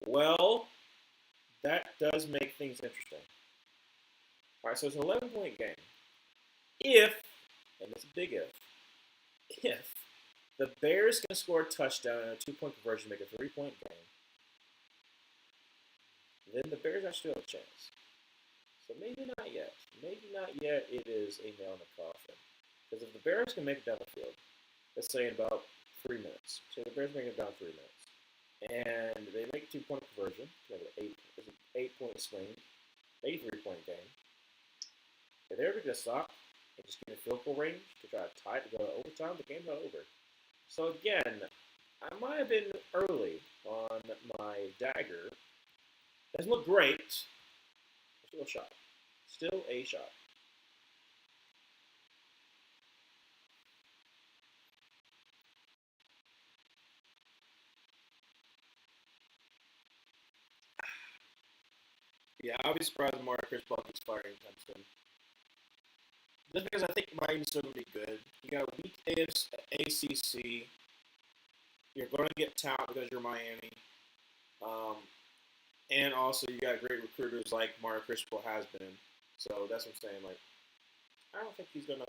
Well, that does make things interesting. All right, so it's an 11-point game. If, and it's a big if the Bears can score a touchdown and a 2-point conversion to make a 3-point game, then the Bears actually have a chance. So maybe not yet. Maybe not yet it is a nail in the coffin. Because if the Bears can make it down the field, let's say in about 3 minutes. So the Bears make it down 3 minutes. And they make a 2-point conversion. They have an 8-point swing. Maybe 3-point game. If they're going to stop and just get a field goal range to try to tie it to go to overtime, the game's not over. So again, I might have been early on my dagger. Doesn't look great. Still a shot. Still a shot. Yeah, I'll be surprised if Mario Cristobal gets fired anytime soon. Just because I think Miami's still going to be good. You got a weak ACC. You're going to get talent because you're Miami. And also you got great recruiters like Mario Cristobal has been. So that's what I'm saying. Like, I don't think he's gonna have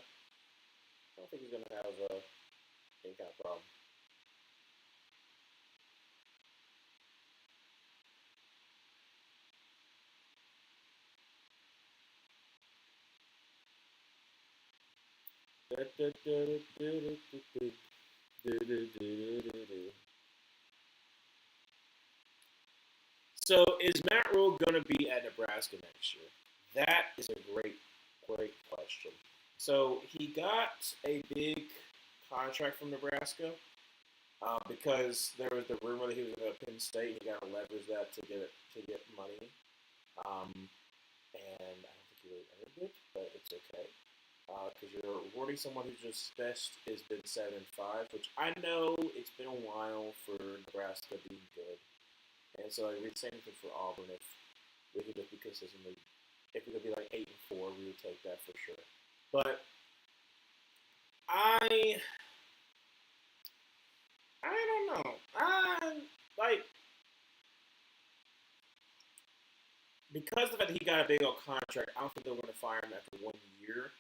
any kind of problem. So is Matt Rule going to be at Nebraska next year? That is a great question. So he got a big contract from Nebraska because there was the rumor that he was going to Penn State. He got to leverage that to get money, and I don't think he really earned it, but it's okay because you're rewarding someone who's just best has been 7-5, which I know it's been a while for Nebraska being good. And so I read the same thing for Auburn. If we could just be consistently, if we could be like 8-4, we would take that for sure. But I don't know. Like because of the fact that he got a big old contract, I don't think they're going to fire him after 1 year.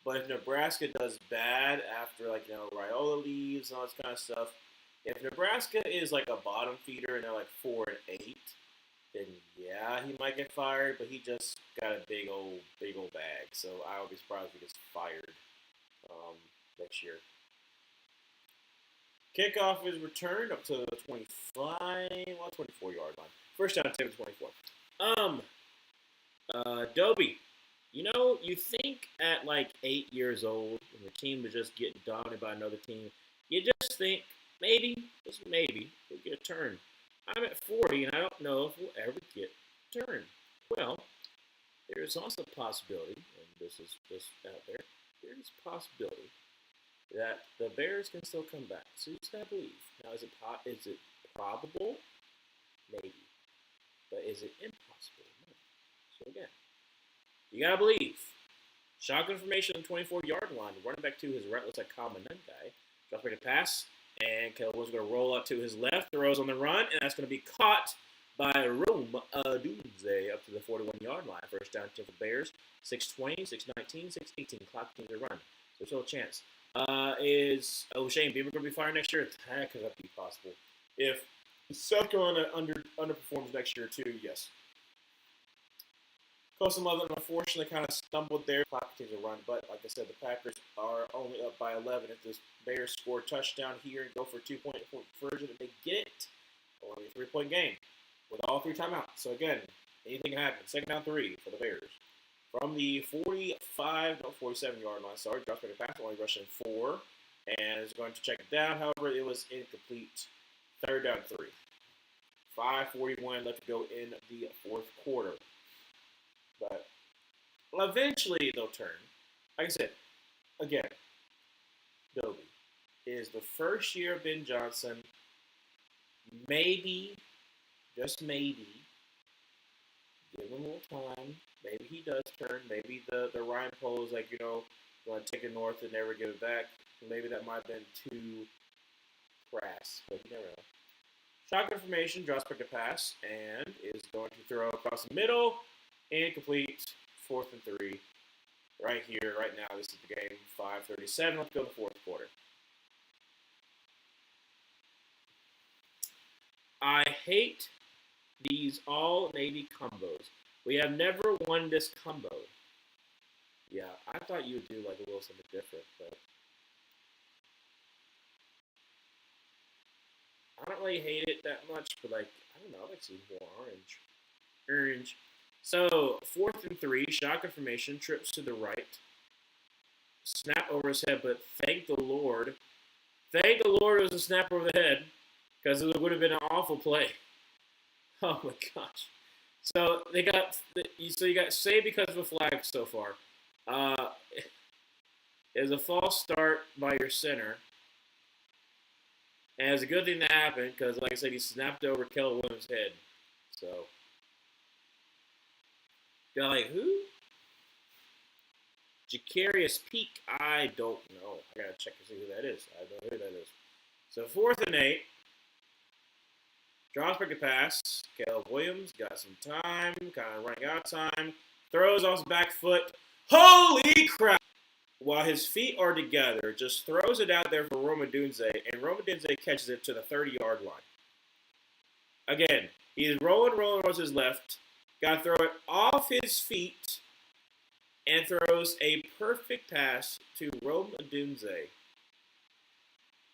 But if Nebraska does bad after Raiola leaves and all this kind of stuff, if Nebraska is like a bottom feeder and they're like 4-8, then yeah, he might get fired. But he just got a big old bag, so I would be surprised if he gets fired next year. Kickoff is returned up to the 24-yard line. First down, 10-24. Dobie, you think at like 8 years old, when the team was just getting dominated by another team, you just think maybe, just maybe, we'll get a turn. I'm at 40, and I don't know if we'll ever get a turn. Well, there is also a possibility, and this is just out there, there is a possibility that the Bears can still come back. So you just gotta believe. Now, is it probable? Maybe. But is it impossible? No. So again, you gotta believe. Shotgun formation on the 24-yard line. Running back to his right looks like Kyle Monengai. Drops back a pass, and Caleb Williams is going to roll out to his left. Throws on the run, and that's going to be caught by Rome Odunze up to the 41-yard line. First down to the Bears. 6:20, 6:19, 6:18. Clock continues to run. There's no chance. Is Shane Beamer going to be fired next year? That could be possible. If South Carolina underperforms next year too, yes. Colson Loveland unfortunately kind of stumbled there. Clock continues to run, but like I said, the Packers are only up by 11. If the Bears score a touchdown here and go for a 2-point conversion, if they get it, only a 3-point game with all 3 timeouts. So again, anything can happen. Second down 3 for the Bears. From the 47-yard line, drops back a pass, only rushing 4, and is going to check it down. However, it was incomplete. Third down 3. 5:41 left to go in the fourth quarter. But eventually they'll turn. Like I said, again, Dobie is the first year of Ben Johnson. Maybe, just maybe, give him a little time. Maybe he does turn. Maybe the Ryan Poles, going to take it north and never give it back. Maybe that might have been too crass, but you never know. Shotgun formation, drops back a pass, and is going to throw across the middle. Incomplete. 4th and 3. Right here, right now. This is the game. 5:37. Let's go to the fourth quarter. I hate these all-Navy combos. We have never won this combo. Yeah, I thought you would do like a little something different, but I don't really hate it that much. But I don't know. I like seeing more orange. So 4th and 3, shotgun formation, trips to the right, snap over his head, but thank the Lord it was a snap over the head, because it would have been an awful play. Oh my gosh! So you got saved because of a flag so far. It's a false start by your center, and it's a good thing that happened because, like I said, he snapped over Caleb Williams' head. So. You're like, who? Jacarius Peak? I don't know. I gotta check to see who that is. I don't know who that is. So 4th and 8. Drops back a pass. Caleb Williams got some time. Kind of running out of time. Throws off his back foot. Holy crap! While his feet are together, just throws it out there for Rome Odunze, and Rome Odunze catches it to the 30-yard line. Again, he's rolling to his left. Got to throw it off his feet and throws a perfect pass to Rome Odunze.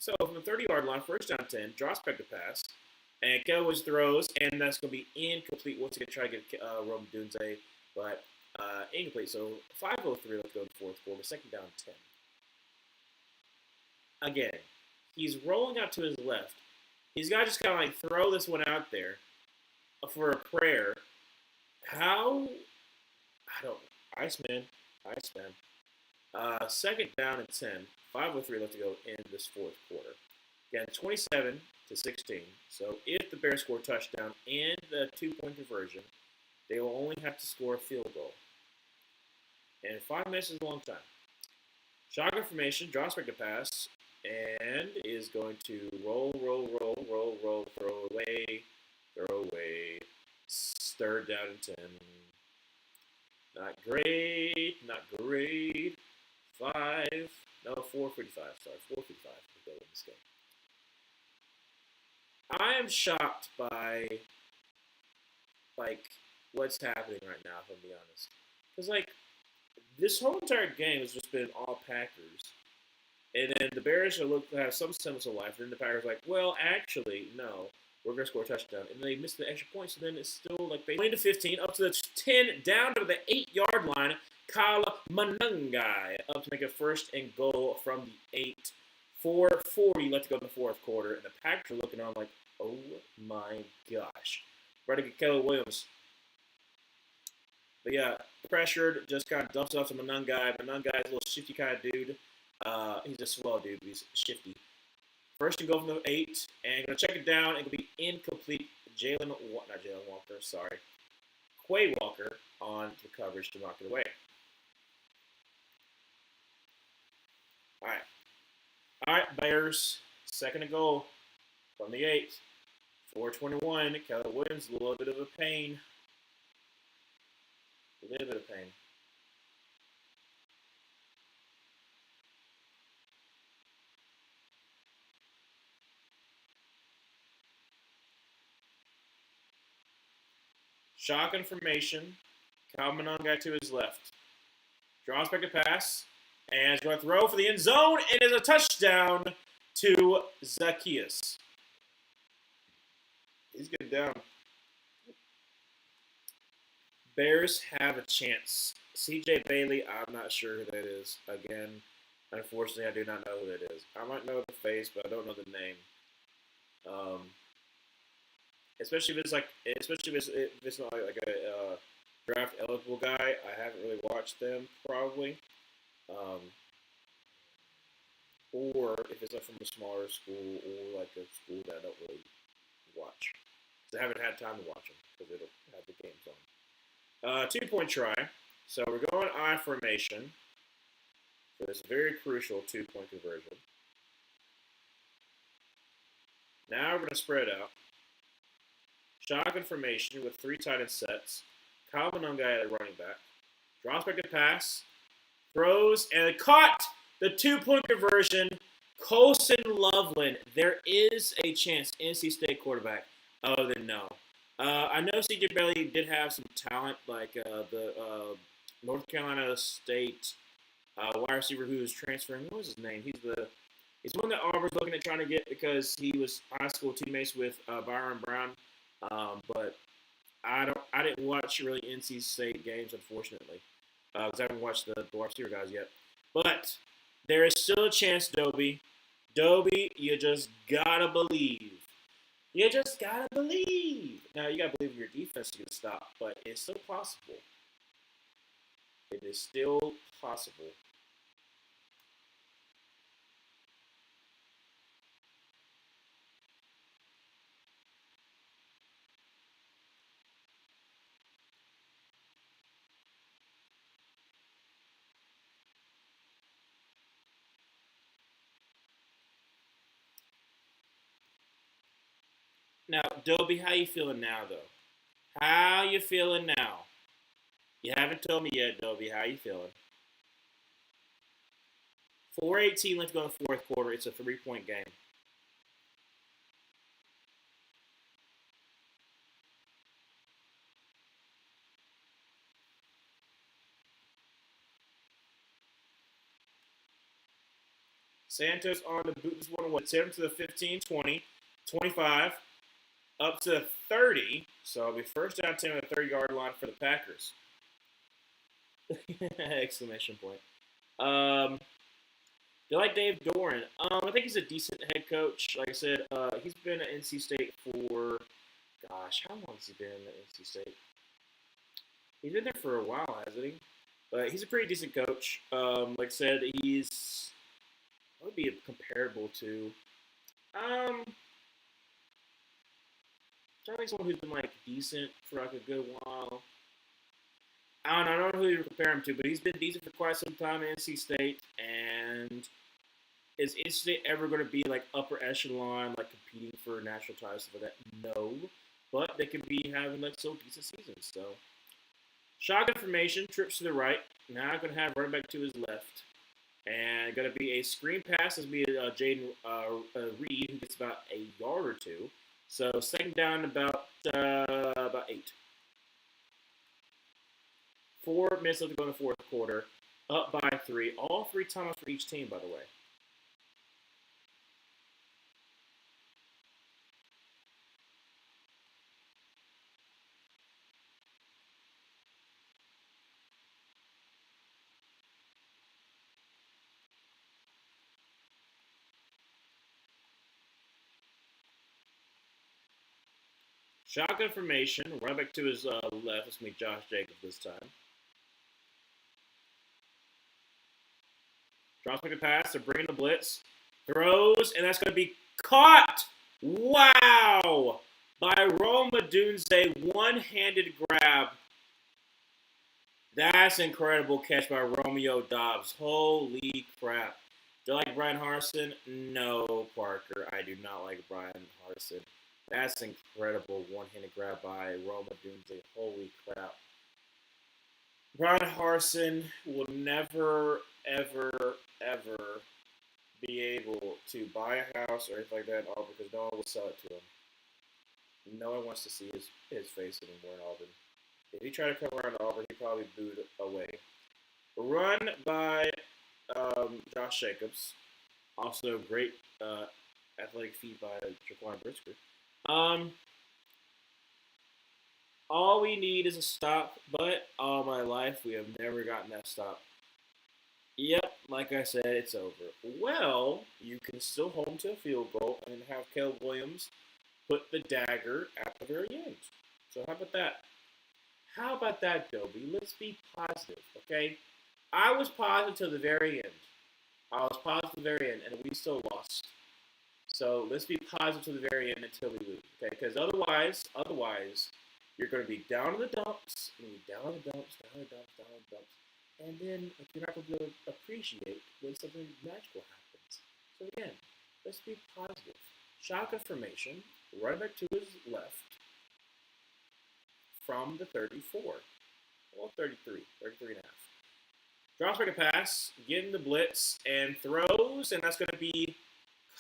So from the 30-yard line, first down 10, drops back the pass, and Kelly throws, and that's going to be incomplete once again, try to get Rome Odunze, but incomplete. So 5:03 left to go in the fourth quarter, second down 10. Again, he's rolling out to his left. He's got to just kind of like throw this one out there for a prayer. How? I don't know. Iceman. Second down and 10. 5:03 left to go in this fourth quarter. Again, 27-16. So if the Bears score a touchdown and the 2-point conversion, they will only have to score a field goal. And 5 minutes is a long time. Shotgun formation, draws back to pass, and is going to roll, throw away. Third down and 10. Not great. 5. No, 4:55. Sorry, 4:55 to go in this game. I am shocked by, what's happening right now, if I'm being honest. Because, this whole entire game has just been all Packers. And then the Bears have some semblance of life. And then the Packers are like, well, actually, no. We're going to score a touchdown. And they missed the extra point, so then it's still 20-15, up to the 10, down to the 8-yard line. Kyle Manungai up to make a first and goal from the 8. 4:40 left to go in the fourth quarter. And the Packers are looking on like, oh my gosh. Ready to get Keller Williams. But yeah, pressured, just kind of dumps it off to Manungai. Manungai's a little shifty kind of dude. He's a swell dude, but he's shifty. First and goal from the 8, and going to check it down. It'll be incomplete. Quay Walker on the coverage to knock it away. All right, Bears. Second and goal from the 8. 4:21. Keller Williams, a little bit of a pain. Shotgun formation. Kyle Manungai to his left. Draws back a pass. And is going to throw for the end zone. It is a touchdown to Zacchaeus. He's getting down. Bears have a chance. C.J. Bailey, I'm not sure who that is. Again, unfortunately, I do not know who that is. I might know the face, but I don't know the name. Especially if it's not like a draft eligible guy. I haven't really watched them probably. Or if it's from a smaller school or like a school that I don't really watch. Because I haven't had time to watch them because it'll have the games on. 2-point try. So we're going I formation for this very crucial 2-point conversion. Now we're going to spread out. Shotgun formation with 3 tight end sets. Kyle Manungai at the running back. Drops back to pass. Throws and caught the 2-point conversion. Colson Loveland. There is a chance. NC State quarterback. Oh, then no. I know C.J. Bailey did have some talent, like the North Carolina State wide receiver who was transferring. What was his name? He's one that Auburn's looking at trying to get because he was high school teammates with Byron Brown. But I didn't watch really NC State games, unfortunately, because I haven't watched the wide receiver guys yet. But there is still a chance, Dobie. Dobie, you just gotta believe. You just gotta believe. Now, you gotta believe in your defense to get a stop, but it's still possible. It is still possible. Now, Dobie, how you feeling now, though? How you feeling now? You haven't told me yet, Dobie. How you feeling? 4:18 left to go in the fourth quarter. It's a 3-point game. Santos on the boot. This one was 10 to the 15, 20, 25, up to 30. So it'll be first down 10 on the 30-yard line for the Packers. Exclamation point. Do you like Dave Doran? I think he's a decent head coach. Like I said, he's been at NC State for, gosh, how long has he been at NC State? He's been there for a while, hasn't he? But he's a pretty decent coach. Like I said, he's, what would be comparable to? I'm trying to think someone who's been like decent for like a good while. I don't know who you compare him to, but he's been decent for quite some time at NC State, and and is Instant ever going to be like upper echelon, like competing for national titles stuff like that? No, but they could be having like so decent seasons. So shotgun formation, trips to the right. Now going to have running back to his left, and going to be a screen pass. This will be Jaden Reed, who gets about a yard or two. So second down, about 8. 4 minutes left to go in the fourth quarter. Up by 3. All 3 timeouts for each team, by the way. Shotgun formation. Run back to his left. It's going to be Josh Jacobs this time. Drops back a pass. They're bringing the blitz. Throws, and that's going to be caught. Wow! By Rome Odunze. One-handed grab. That's an incredible catch by Romeo Dobbs. Holy crap. Do you like Brian Harsin? No, Parker. I do not like Brian Harsin. That's incredible one-handed grab by Rome Odunze. Holy crap. Brian Harsin will never, ever, ever be able to buy a house or anything like that in Auburn because no one will sell it to him. No one wants to see his face anymore in Auburn. If he tried to come around Auburn, he'd probably booed away. Run by Josh Jacobs. Also, great athletic feat by Jaquan Brisker. All we need is a stop, but all my life, we have never gotten that stop. Yep, like I said, it's over. Well, you can still hold him to a field goal and have Caleb Williams put the dagger at the very end. So how about that? How about that, Dobie? Let's be positive, okay? I was positive till the very end. And we still lost. So let's be positive to the very end until we lose, okay? Because otherwise, you're going to be down in the dumps, down in the dumps. And then you're not going to be able to appreciate when something magical happens. So again, let's be positive. Shotgun formation, right back to his left from the 34. Well, 33 and a half. Drops back a pass, getting the blitz, and throws, and that's going to be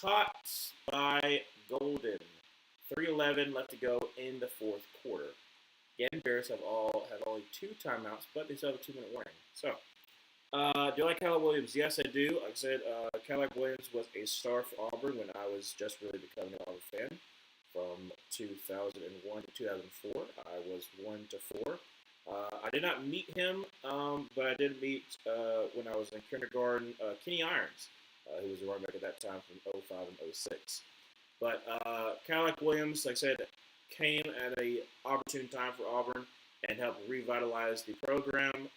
caught by Golden. 3:11 left to go in the fourth quarter. Again, Bears have only 2 timeouts, but they still have a 2-minute warning. So, do you like Caleb Williams? Yes, I do. Like I said, Caleb Williams was a star for Auburn when I was just really becoming an Auburn fan. From 2001 to 2004, I was 1 to 4. I did not meet him, but I did meet, when I was in kindergarten, Kenny Irons, who was a running back at that time from 05 and 06. But Caleb Williams, like I said, came at an opportune time for Auburn and helped revitalize the program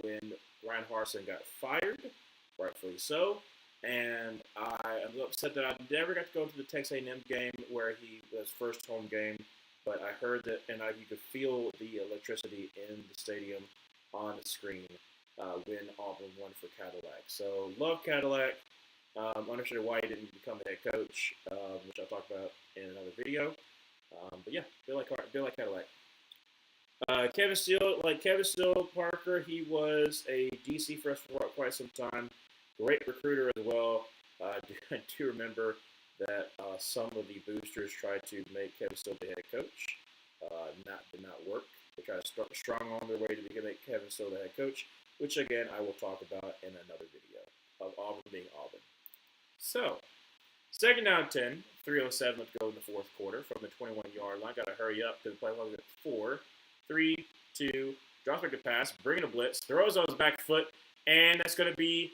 when Ryan Harsin got fired, rightfully so. And I am upset that I never got to go to the Texas A&M game where he was first home game. But I heard that, and you could feel the electricity in the stadium on the screen when Auburn won for Cadillac. So, love Cadillac. Understood why he didn't become a head coach, which I'll talk about in another video. But yeah, feel like Cadillac. Kevin Steele, Parker, he was a DC for us for quite some time. Great recruiter as well. I do remember that some of the boosters tried to make Kevin Steele the head coach. Did not work. They tried to start strong on their way to make Kevin Steele the head coach, which again I will talk about in another video of Auburn being Auburn. So, second down 10, 3:07 left to go in the fourth quarter from the 21-yard line. Got to hurry up because the play clock is at 4, 3, 2, drops back the pass, bringing a blitz, throws on his back foot, and that's going to be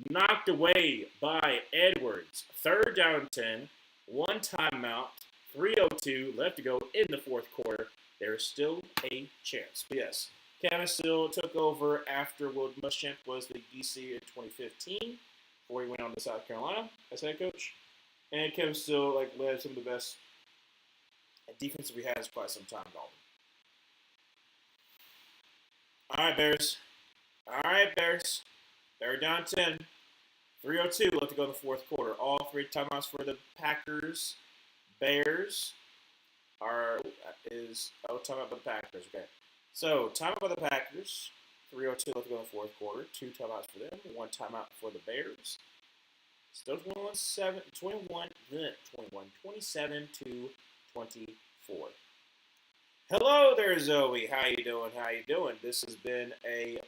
knocked away by Edwards. Third down 10, 1 timeout, 3:02 left to go in the fourth quarter. There's still a chance. But yes, Kevin Steele took over after Will Muschamp was the DC in 2015 before he went on to South Carolina as head coach. And Kevin Steele led some of the best defense we had for quite some time in Auburn. All right, Bears. They're down 10. 3:02 left to go in the fourth quarter. All three timeouts for the Packers. Bears timeout by the Packers. Okay. So, timeout by the Packers. 3:02 left to go in the fourth quarter. 2 timeouts for them. 1 timeout for the Bears. Still 27-24. Hello there, Zoe. How you doing? This has been a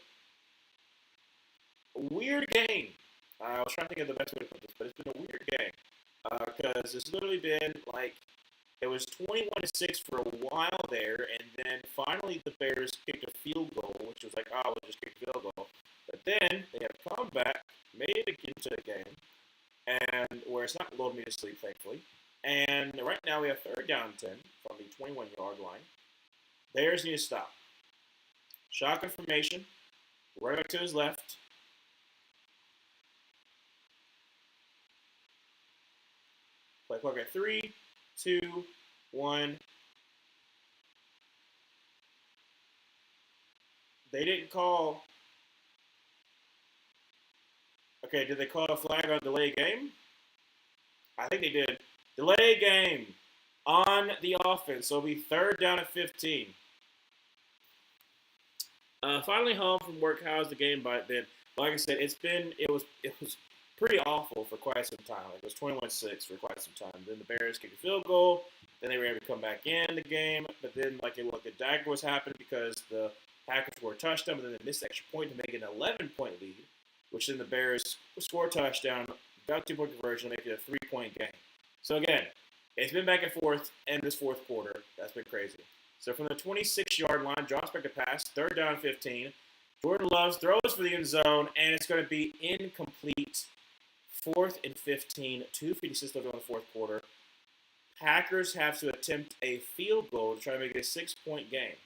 weird game. I was trying to think of the best way to put this, but it's been a weird game. Because it's literally been like, it was 21-6 for a while there, and then finally the Bears kicked a field goal, which was like, we'll just kick a field goal. But then they have come back, made it into the game, and where it's not lulled me to sleep, thankfully. And right now we have 3rd down 10 from the 21-yard line. Bears need to stop. Shotgun formation, right back to his left. Play clock at 3, 2, 1. They didn't call. Okay, did they call a flag on delay game? I think they did. Delay game on the offense. So it'll be 3rd down at 15. Finally home from work. How's the game by then? Like I said, it was pretty awful for quite some time. Like, it was 21-6 for quite some time. Then the Bears kicked a field goal. Then they were able to come back in the game. But then, a dagger was happening because the Packers scored a touchdown, but then they missed the extra point to make it an 11-point lead, which then the Bears scored a touchdown, got a 2-point conversion, make it a 3-point game. So again, it's been back and forth in this fourth quarter. That's been crazy. So from the 26-yard line, drops back to pass, 3rd down 15. Jordan Love throws for the end zone, and it's going to be incomplete. 4th and 15, 2:56 left in the fourth quarter. Packers have to attempt a field goal to try to make it a 6-point game.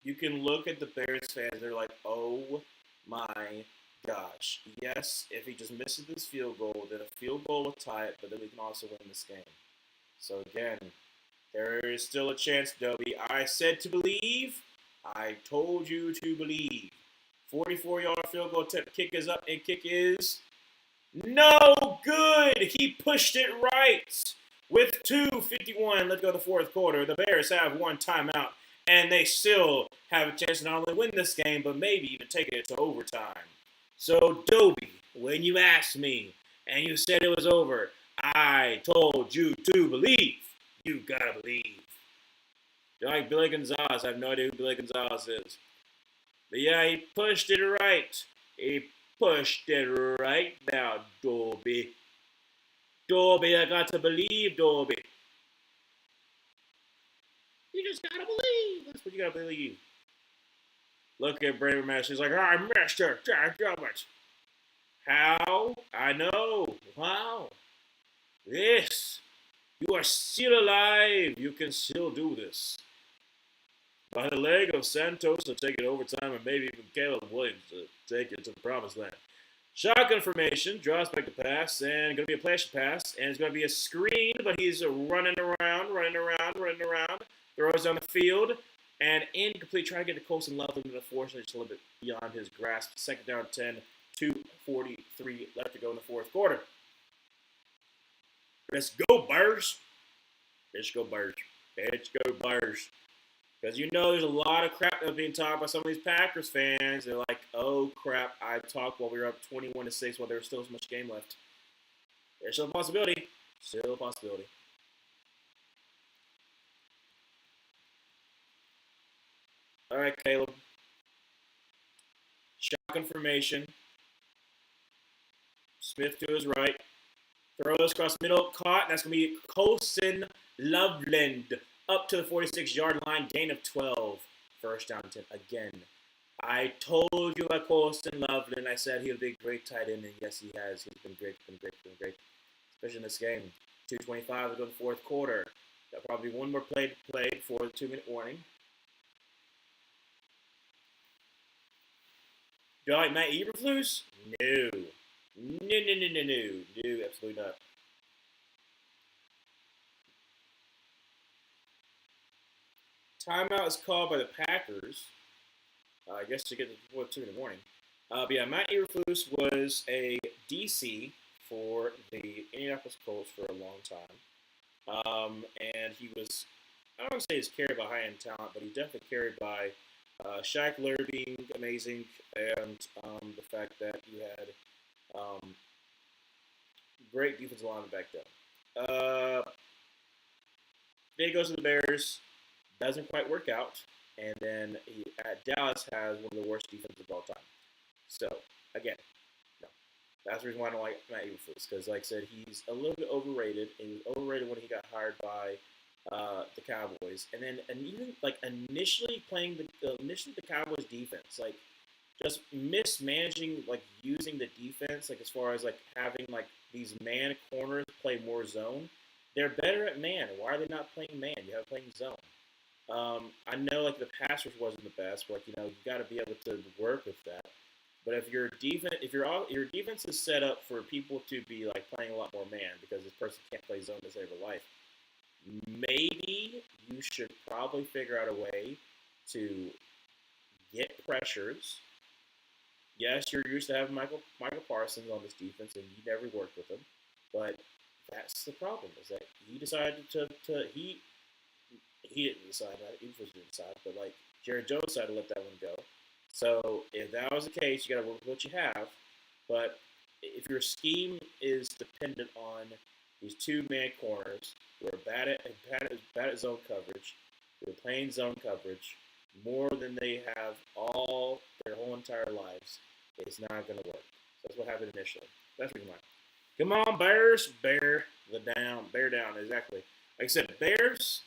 You can look at the Bears fans, they're like, oh my gosh. Yes, if he just misses this field goal, then a field goal will tie it, but then we can also win this game. So again, there is still a chance, Dobie. I said to believe. I told you to believe. 44-yard field goal attempt. Kick is up, and kick is no good. He pushed it right. With 2:51 left to go in the fourth quarter, the Bears have 1 timeout, and they still have a chance to not only win this game, but maybe even take it to overtime. So, Dobie, when you asked me, and you said it was over, I told you to believe. You gotta believe. You're like Billy Gonzalez. I have no idea who Billy Gonzalez is. But yeah, he pushed it right. He pushed it right now, Dobie. Dobie, I got to believe, Dobie. You just gotta believe. That's what you gotta believe. Look at Brady Mash. He's like, I missed it. Damn it. How? I know. Wow. Yes. You are still alive. You can still do this. By the leg of Santos to take it overtime, and maybe even Caleb Williams to take it to the promised land. Shotgun formation, draws back the pass, and going to be a flash pass, and it's going to be a screen, but he's running around, throws down the field, and incomplete, trying to get to Colson Loveland, but unfortunately just a little bit beyond his grasp. 2nd down 10, 2:43 left to go in the fourth quarter. Let's go, Bears. Let's go, Bears. Let's go, Bears. Because you know there's a lot of crap that's being talked by some of these Packers fans. They're like, oh, crap, I talked while we were up 21-6 while there was still so much game left. There's still a possibility. Still a possibility. All right, Caleb. Shotgun formation. Smith to his right. Throws across middle. Caught. That's going to be Colson Loveland. Up to the 46-yard line. Gain of 12. 1st down 10. Again. I told you about Colson Loveland. I said he would be a great tight end. And yes, he has. He's been great. Especially in this game. 2:25 to go to the fourth quarter. There'll probably be one more play played for the 2-minute warning. Do I like Matt Eberflus? No. No, absolutely not. Timeout is called by the Packers. I guess to get to 2 in the morning. But yeah, Matt Eberflus was a DC for the Indianapolis Colts for a long time. And he was, I don't want to say he's carried by high-end talent, but he definitely carried by Shaq Leonard being amazing, and the fact that you had great defensive line back then. Then he goes to the Bears, doesn't quite work out, and then he, at Dallas has one of the worst defenses of all time. So, again, no. That's the reason why I don't like Matt Eberflus, because, like I said, he's a little bit overrated. He was overrated when he got hired by the Cowboys, and even like initially the Cowboys defense, like just mismanaging, like using the defense, like as far as like having like these man corners play more zone. They're better at man. Why are they not playing man? You have to play zone. I know like the pass rush wasn't the best, but you got to be able to work with that. But if your defense is set up for people to be like playing a lot more man because this person can't play zone to save a life, maybe you should probably figure out a way to get pressures. Yes, you're used to having Michael Parsons on this defense, and you never worked with him. But that's the problem, is that he decided he didn't decide, he didn't decide, but like Jared Jones decided to let that one go. So if that was the case, you got to work with what you have. But if your scheme is dependent on these two-man corners who are bad at zone coverage, who are playing zone coverage more than they have all their whole entire lives, it's not going to work. So that's what happened initially. That's the reason why. Come on, Bears, bear down, exactly. Like I said, Bears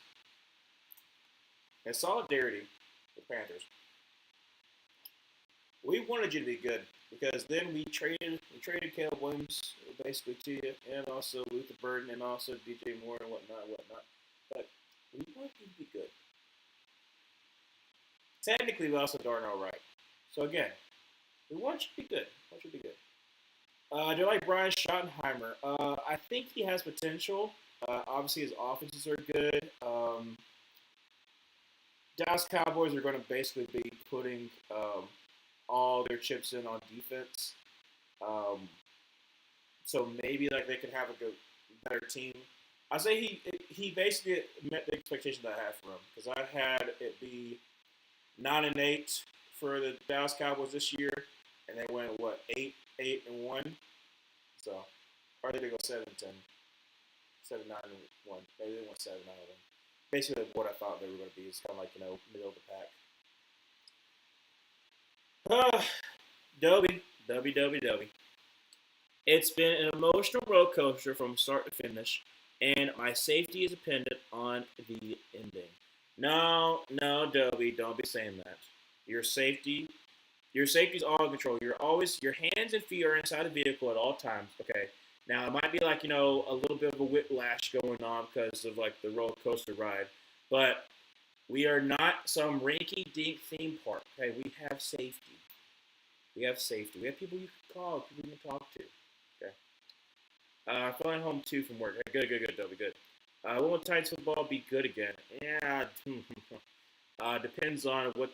and solidarity with Panthers. We wanted you to be good because then we traded Caleb Williams basically to you, and also Luther Burden, and also DJ Moore and whatnot. But we want you to be good. Technically, we also Darnell Wright. So again, we want you to be good. Do you like Brian Schottenheimer? I think he has potential. Obviously, his offenses are good. Dallas Cowboys are going to basically be putting all their chips in on defense. So maybe like they could have a better team. I say he basically met the expectation that I had for him, because I had it be 9-8 for the Dallas Cowboys this year, and they went 8-1. So, or they go 7-10, 7-9-1. Maybe they went 7-9. Basically, what I thought they were going to be is kind of like middle of the pack. Dobie. It's been an emotional roller coaster from start to finish, and my safety is dependent on the ending. No, Dobie, don't be saying that. Your safety's all in control. Your hands and feet are inside the vehicle at all times. Okay. Now it might be like a little bit of a whiplash going on because of like the roller coaster ride, but we are not some rinky-dink theme park. Okay, we have safety. We have people you can call, people you can talk to. Okay. Flying home too from work. Good, Dobie, good. Will Titans football be good again? Yeah. Depends on what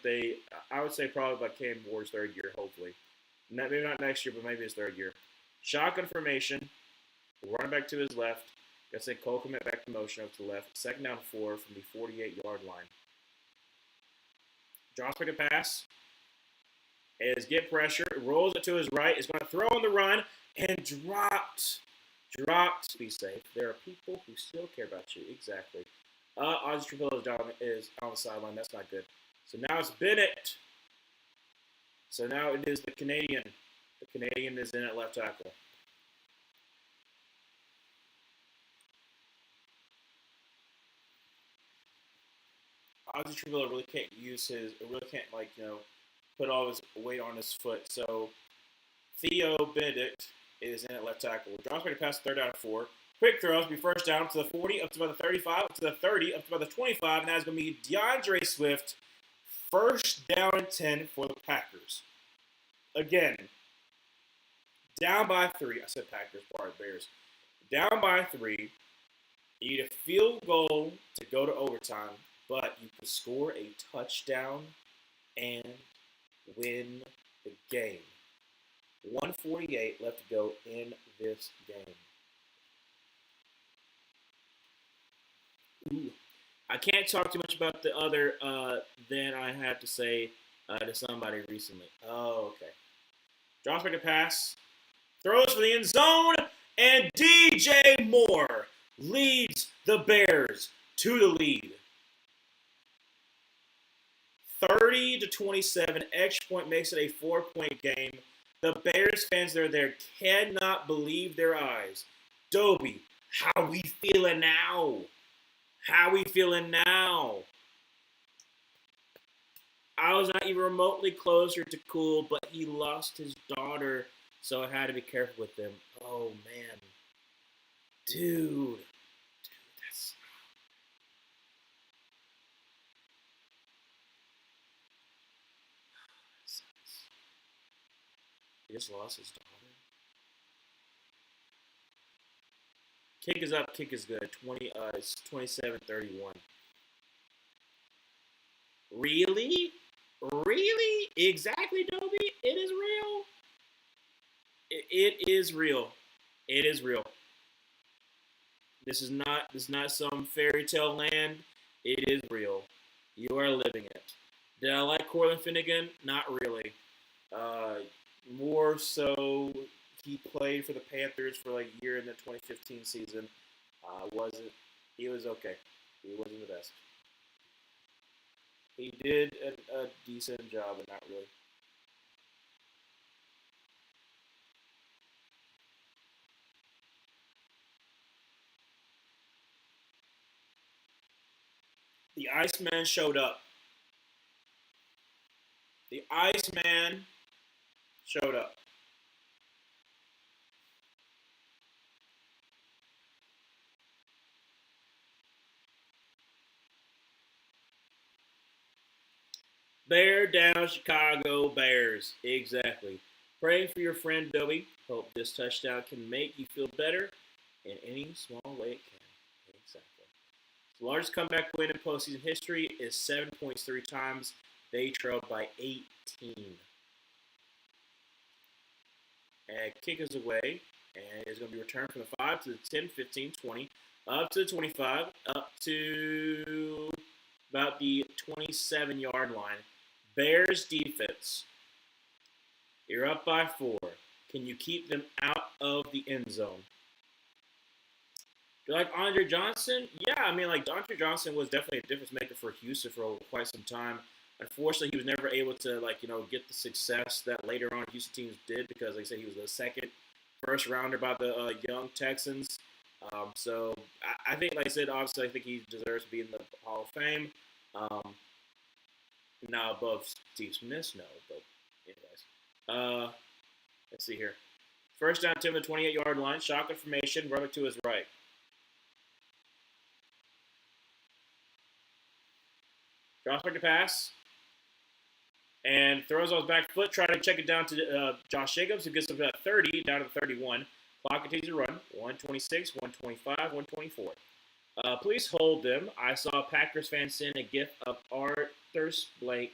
I would say probably by Cam Ward's third year, hopefully. Maybe not next year, but maybe his third year. Shotgun formation. Running back to his left. Like I said, Cole commit back to motion over to the left. 2nd down 4 from the 48-yard line. Josh pick a pass. Is get pressure. Rolls it to his right. Is going to throw on the run. And dropped. Be safe. There are people who still care about you. Exactly. Ozzy Trevilla's job is on the sideline. That's not good. So now it's Bennett. So now it is the Canadian. The Canadian is in at left tackle. Ozzy Trevilla really can't put all his weight on his foot. So Theo Benedict is in at left tackle. John's going to pass 3rd down 4. Quick throws, be first down up to the 40, up to about the 35, up to the 30, up to about the 25, and that's going to be DeAndre Swift. 1st down and 10 for the Packers. Again, down by 3. I said Packers, sorry, Bears. Down by 3. You need a field goal to go to overtime. but you could score a touchdown and win the game. 148 left to go in this game. Ooh. I can't talk too much about the other than I had to say to somebody recently. Oh, okay. Drops back a pass, throws for the end zone, and DJ Moore leads the Bears to the lead. 30-27, extra point makes it a 4-point game. The Bears fans that are there cannot believe their eyes. Dobie, how we feeling now? How we feeling now? I was not even remotely closer to cool, but he lost his daughter, so I had to be careful with him. Oh, man. Dude, that's... He just lost his daughter. Kick is up, kick is good. It's 27-31. Really? Really? Exactly, Dobie? It is real. It is real. It is real. This is not some fairy tale land. It is real. You are living it. Did I like Cortland Finnegan? Not really. More so, he played for the Panthers for like a year in the 2015 season. Wasn't He was okay. He wasn't the best. He did a decent job, but not really. The Iceman showed up. The Iceman showed up. Bear down, Chicago Bears. Exactly. Pray for your friend Dobie. Hope this touchdown can make you feel better in any small way it can. Exactly. The largest comeback win in postseason history is 7 points 3 times. They trailed by 18. And kick is away. And it's going to be returned from the 5 to the 10, 15, 20, up to the 25, up to about the 27-yard line. Bears defense. You're up by 4. Can you keep them out of the end zone? Do you like Andre Johnson? Yeah, I mean, like, Andre Johnson was definitely a difference maker for Houston for quite some time. Unfortunately, he was never able to, like, get the success that later on Houston teams did because, like I said, he was the second first rounder by the young Texans. So I think, like I said, obviously, I think he deserves to be in the Hall of Fame. Not above Steve Smith, no, but anyways. Let's see here. First down, Tim, the 28-yard line. Shotgun formation, running to his right. Drops back to pass. And throws on his back foot, trying to check it down to Josh Jacobs, who gets him to 30, down to the 31. Clock continues to run. 126, 125, 124. Please hold them. I saw Packers fans send a gif of Arthur Blank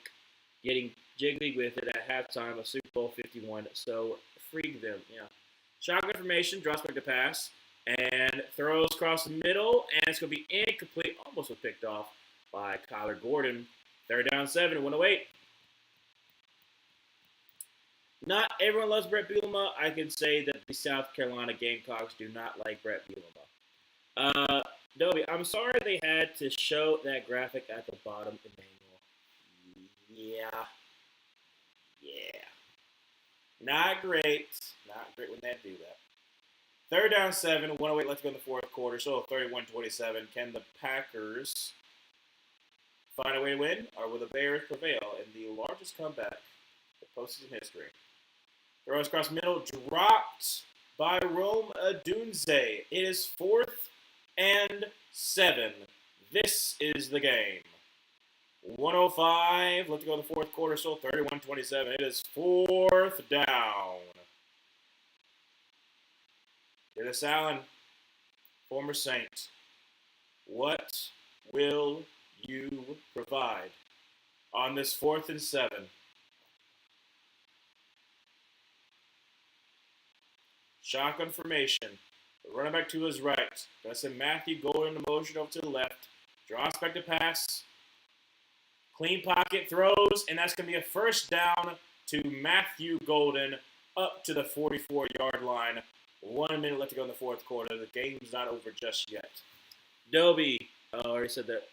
getting jiggly with it at halftime of Super Bowl 51. So freak them, yeah. Shotgun formation, drops back to pass, and throws across the middle, and it's going to be incomplete. Almost was picked off by Kyler Gordon. Third down 7, 108. Not everyone loves Brett Bielema. I can say that the South Carolina Gamecocks do not like Brett Bielema. Dobie, I'm sorry they had to show that graphic at the bottom, Emmanuel. Yeah. Not great. Not great when they do that. Third down 7, 108 left to go in the fourth quarter. So 31-27. Can the Packers find a way to win, or will the Bears prevail in the largest comeback in postseason history? Throws across middle, dropped by Rome Odunze. It is 4th and 7. This is the game. 105 left to go in the fourth quarter, so 31-27. It is 4th down. Dennis Allen, former Saint. What will you provide on this 4th and 7? Shotgun formation. Running back to his right. Gonna send Matthew Golden in motion over to the left. Draws back to pass. Clean pocket throws, and that's gonna be a first down to Matthew Golden up to the 44-yard line. 1 minute left to go in the fourth quarter. The game's not over just yet. Dobie, I already said that.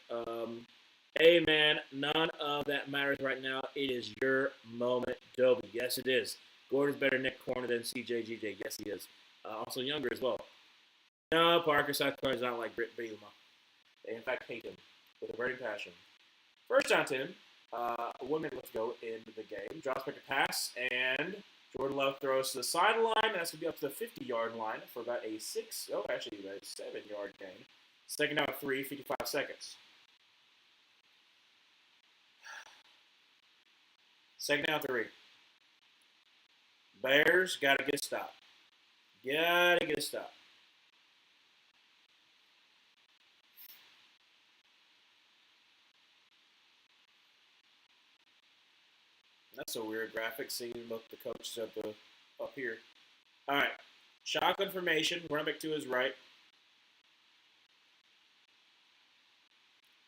Hey, man, none of that matters right now. It is your moment, Dobie. Yes, it is. Gordon's better Nick Corner than CJGJ. Yes, he is. Also younger as well. No, Parker, South Carolina's not like Britt Bielema. They, in fact, hate him with a burning passion. First down, 10. 1 minute left to go in the game. Drops back a pass, and Jordan Love throws to the sideline. That's going to be up to the 50-yard line for about a 7-yard gain. Second down, 3, 55 seconds. Second down, 3. Bears got to get a stop. Got to get a stop. That's a weird graphic. Seeing look the coaches up here. All right, shotgun formation. Running back to his right.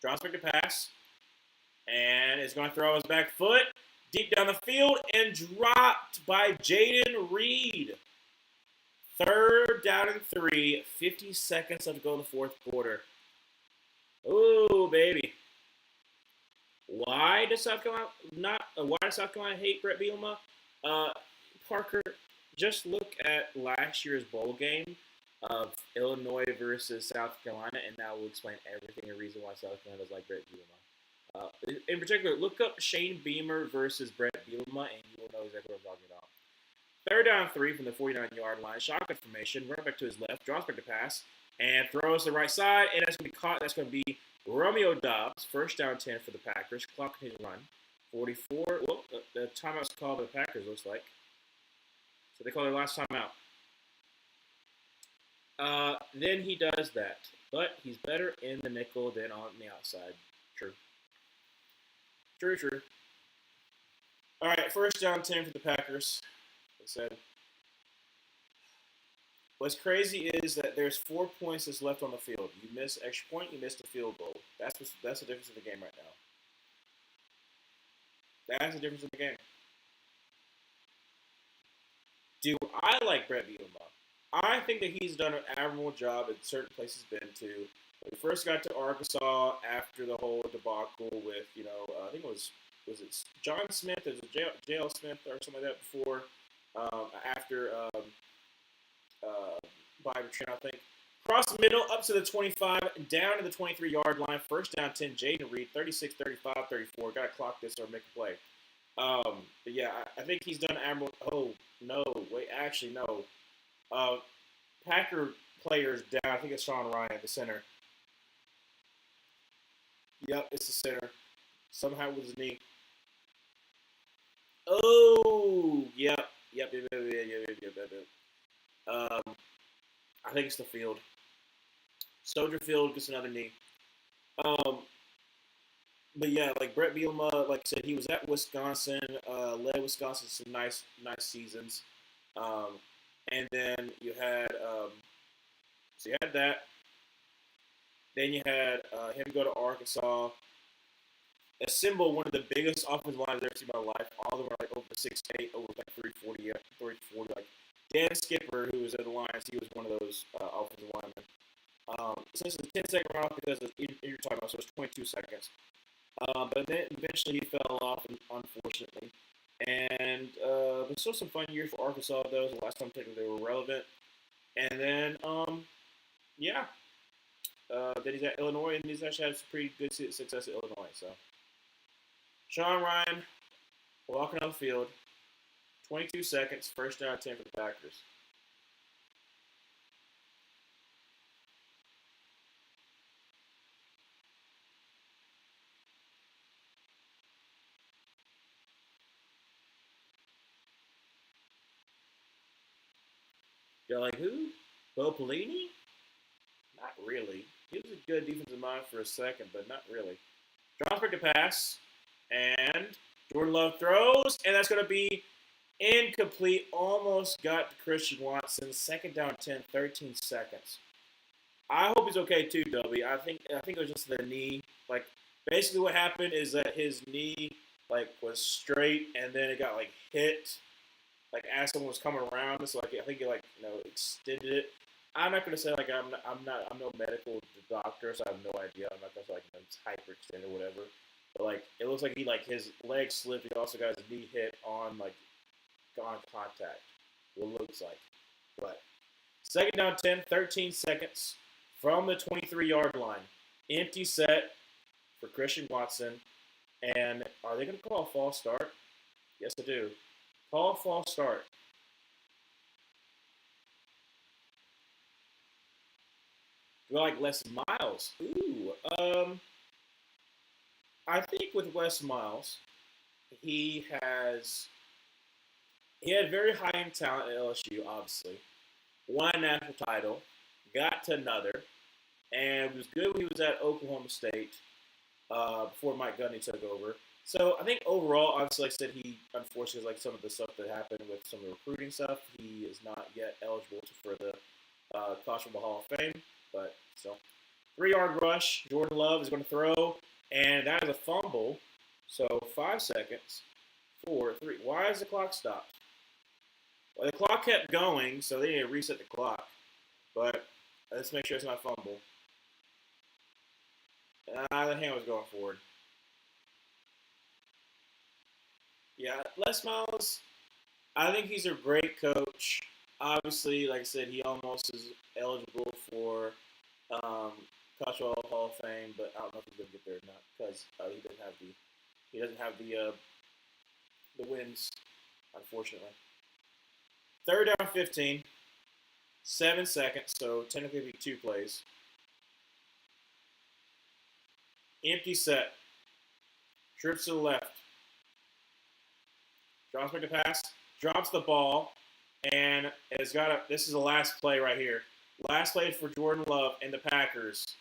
Drops back to pass, and is going to throw his back foot deep down the field and dropped by Jaden Reed. Third down and 3. 50 seconds left to go in the fourth quarter. Ooh, baby. Why does South Carolina hate Brett Bielema? Parker, just look at last year's bowl game of Illinois versus South Carolina, and that will explain everything and reason why South Carolina does like Brett Bielema. In particular, look up Shane Beamer versus Brett Bielema, and you will know exactly what I'm talking about. Third down 3 from the 49-yard line. Shotgun formation. Running back to his left. Draws back to pass. And throws to the right side. And that's going to be caught. That's going to be Romeo Doubs. First down 10 for the Packers. Clock continues to run. 44. Well, the timeout's called by the Packers, looks like. So they call their last timeout. Then he does that. But he's better in the nickel than on the outside. True. True. All right, first down 10 for the Packers. Like I said. What's crazy is that there's 4 points that's left on the field. You miss an extra point, you missed a field goal. That's the difference in the game right now. That's the difference in the game. Do I like Brett Bielema? I think that he's done an admirable job at certain places he's been to. When he first got to Arkansas after the whole debacle with, I think it was it John Smith, there's a J.L. Smith or something like that before, after Bobby Trin, I think. Across the middle, up to the 25, down to the 23-yard line. First down 10, Jaden Reed, 36, 35, 34. Got to clock this or make a play. But yeah, I think he's done admirable. Oh, no. Wait, actually, no. Packer players down. I think it's Sean Ryan, the center. Yep, it's the center. Somehow with his knee. Oh, yep. I think it's the field. Soldier Field gets another knee. But yeah, like Brett Bielema, like I said, he was at Wisconsin, led Wisconsin some nice seasons. And then you had, so you had that. Then you had him go to Arkansas, assemble one of the biggest offensive lines I've ever seen in my life. All of them are like over 6'8", over like 340, like Dan Skipper, who was at the Lions, he was one of those offensive linemen. Since it's 10-second round because you're talking about, so it's 22 seconds. But then eventually he fell off, unfortunately. And there's still some fun years for Arkansas, though. The last time they were relevant. And then, then he's at Illinois, and he's actually had some pretty good success at Illinois. So, Sean Ryan walking on the field. 22 seconds, first down 10 for the Packers. You're like, who? Bo Pelini? Not really. He was a good defensive mind for a second, but not really. Drops back to pass, and Jordan Love throws, and that's going to be incomplete. Almost got to Christian Watson. Second down, 10, 13 seconds. I hope he's okay too, Dobie. I think it was just the knee. Like basically, what happened is that his knee was straight, and then it got hit as someone was coming around. So I think he extended it. I'm not gonna say I'm no medical doctor, so I have no idea. I'm not gonna say it's hyperextended or whatever. But it looks like his leg slipped. He also got his knee hit on on contact. What it looks like. But second down, 10, 13 seconds from the 23-yard line. Empty set for Christian Watson. And are they going to call a false start? Yes, they do. Call a false start. Do I like Les Miles? Ooh. I think with Wes Miles, he had very high end talent at LSU, obviously. Won a national title, got to another, and was good when he was at Oklahoma State before Mike Gundy took over. So I think overall, obviously, like I said, he unfortunately, some of the stuff that happened with some of the recruiting stuff, he is not yet eligible for the College Football Hall of Fame. But so, 3-yard rush. Jordan Love is going to throw, and that is a fumble. So 5 seconds, 4, 3. Why is the clock stopped? Well, the clock kept going, so they need to reset the clock. But let's make sure it's not a fumble. The hand was going forward. Yeah, Les Miles, I think he's a great coach. Obviously, like I said, he almost is eligible for College Football Hall of Fame, but I don't know if he's going to get there or not because he doesn't have the wins, unfortunately. Third down, 15, 7 seconds, so technically it'd be 2 plays. Empty set, trips to the left. Drops back to pass, drops the ball, and this is the last play right here. Last play for Jordan Love and the Packers.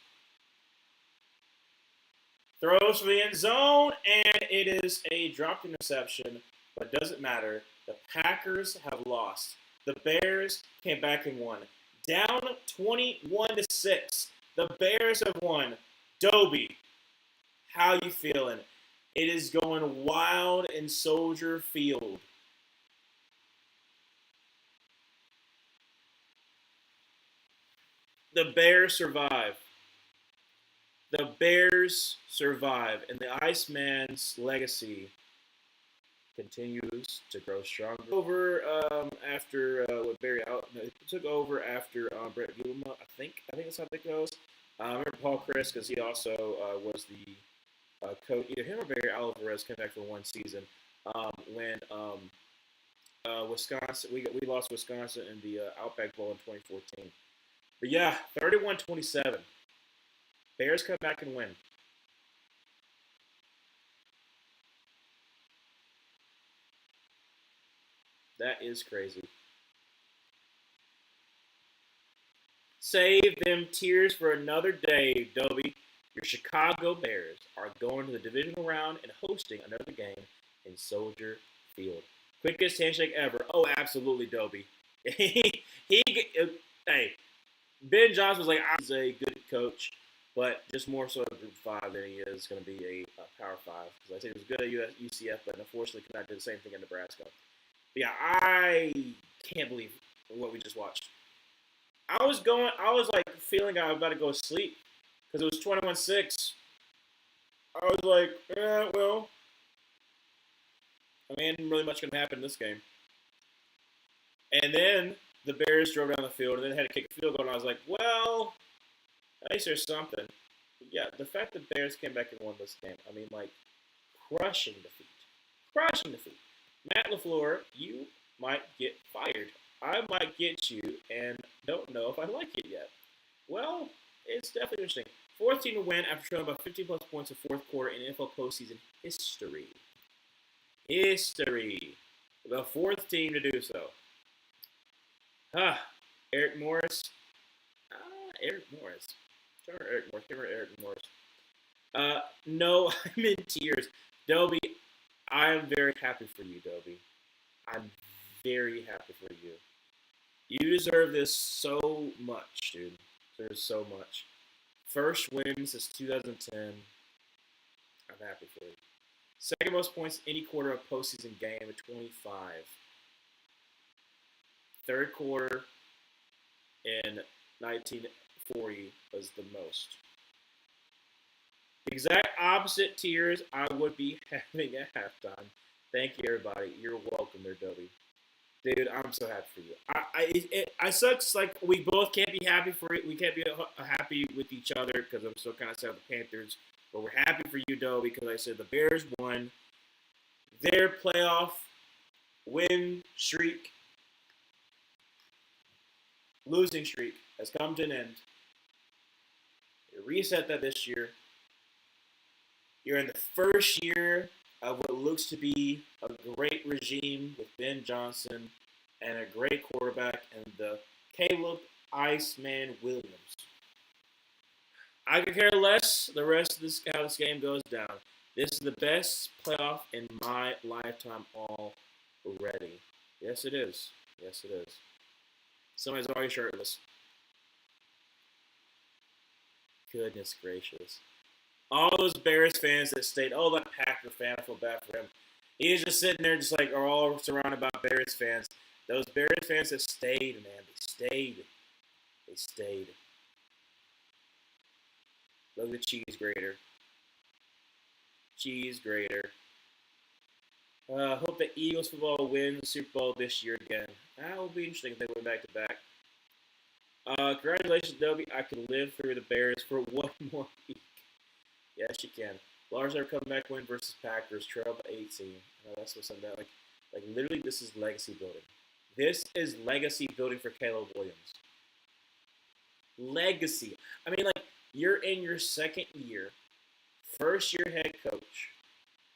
Throws for the end zone, and it is a dropped interception, but it doesn't matter. The Packers have lost. The Bears came back and won. Down 21-6. The Bears have won. Dobie, how you feeling? It is going wild in Soldier Field. The Bears survive. The Bears survive, and the Iceman's legacy continues to grow stronger. Over after what Barry out took over after Brett Bielema, I think that's how it goes. I remember Paul Chris because he also was the coach. Either him or Barry Alvarez came back for one season when Wisconsin we lost Wisconsin in the Outback Bowl in 2014. But yeah, 31-27. Bears come back and win. That is crazy. Save them tears for another day, Dobie. Your Chicago Bears are going to the divisional round and hosting another game in Soldier Field. Quickest handshake ever. Oh, absolutely, Dobie. Hey, Ben Johnson was like, he's a good coach, but just more so a Group 5 than he is going to be a Power 5. Because I said he was good at UCF, but unfortunately could not do the same thing in Nebraska. But yeah, I can't believe what we just watched. I was feeling I was about to go to sleep because it was 21-6. I was like, yeah, well, I mean, ain't really much going to happen in this game. And then the Bears drove down the field and then had to kick a field goal, and I was like, well, at least there's something. But yeah, the fact that the Bears came back and won this game, I mean, crushing defeat. Crushing defeat. Matt LaFleur, you might get fired. I might get you and don't know if I like it yet. Well, it's definitely interesting. Fourth team to win after showing about 50-plus points in fourth quarter in NFL postseason history. History. The fourth team to do so. Eric Morris. Eric Morris. Eric Morris. No, I'm in tears. Dobie, I am very happy for you, Dobie. I'm very happy for you. You deserve this so much, dude. There's so much. First win since 2010. I'm happy for you. Second most points any quarter of postseason game at 25. Third quarter in 1940 was the most. Exact opposite tiers I would be having at halftime. Thank you, everybody. You're welcome there, Dobie. Dude, I'm so happy for you. I sucks like we both can't be happy for it. We can't be happy with each other because I'm still kind of sad with the Panthers. But we're happy for you, Doe, because I said the Bears won their playoff win streak, losing streak has come to an end. You reset that this year. You're in the first year of what looks to be a great regime with Ben Johnson and a great quarterback and the Caleb Iceman Williams. I could care less the rest of this how this game goes down. This is the best playoff in my lifetime already. Yes, it is. Yes, it is. Somebody's already shirtless. Goodness gracious. All those Bears fans that stayed, oh, that Packer fan, I feel bad for him. He's just sitting there just like are all surrounded by Bears fans. Those Bears fans that stayed, man, they stayed. They stayed. Look at the cheese grater. Cheese grater. Hope the Eagles football wins the Super Bowl this year again. That will be interesting if they win back to back. Congratulations, Dobie. I can live through the Bears for one more week. Yes, you can. Lars ever comeback win versus Packers, trail by 18. That's what's up. Like literally, this is legacy building. This is legacy building for Caleb Williams. Legacy. I mean, like you're in your second year, first year head coach.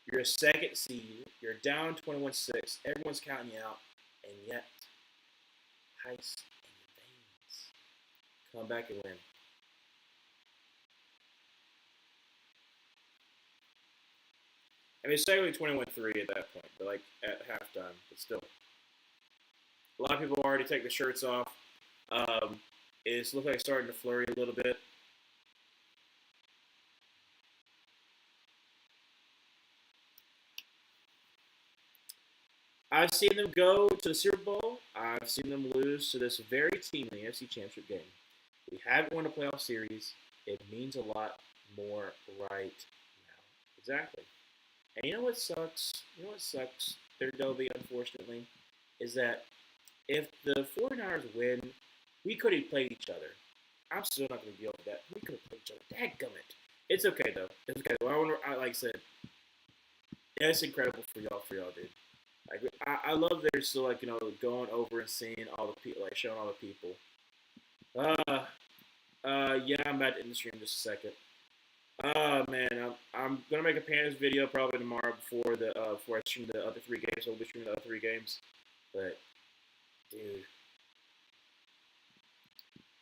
You're a second seed. You're down 21-6. Everyone's counting you out, and yet, ice in your veins. Come back and win. I mean, it's technically 21-3 at that point, but like at halftime, but still. A lot of people already take the shirts off. It's looks like it's starting to flurry a little bit. I've seen them go to the Super Bowl. I've seen them lose to this very team in the NFC Championship game. We haven't won a playoff series. It means a lot more right now. Exactly. And you know what sucks? You know what sucks? Their Dobie, unfortunately, is that if the 49ers win, we could have played each other. I'm still not going to deal with that. We could have played each other. Dadgummit. It's okay, though. It's okay. Like I said, yeah, it's incredible for y'all, dude. Like I love they're still like going over and seeing all the people, like showing all the people. Yeah, I'm about to end the stream in just a second. Man, I'm gonna make a Panthers video probably tomorrow before I stream the other three games. I'll be streaming the other three games, but dude,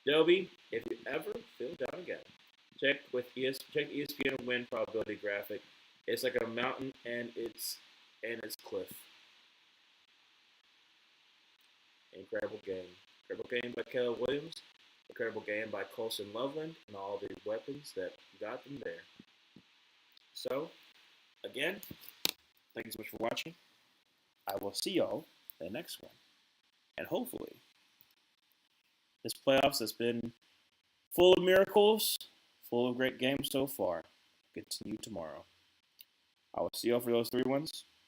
Dobie, if you ever feel down again, check ESPN win probability graphic. It's like a mountain and it's cliff. Incredible game. Incredible game by Caleb Williams. Incredible game by Colson Loveland and all the weapons that got them there. So, again, thank you so much for watching. I will see y'all in the next one. And hopefully, this playoffs has been full of miracles, full of great games so far. Continue tomorrow. I will see y'all for those 3 ones.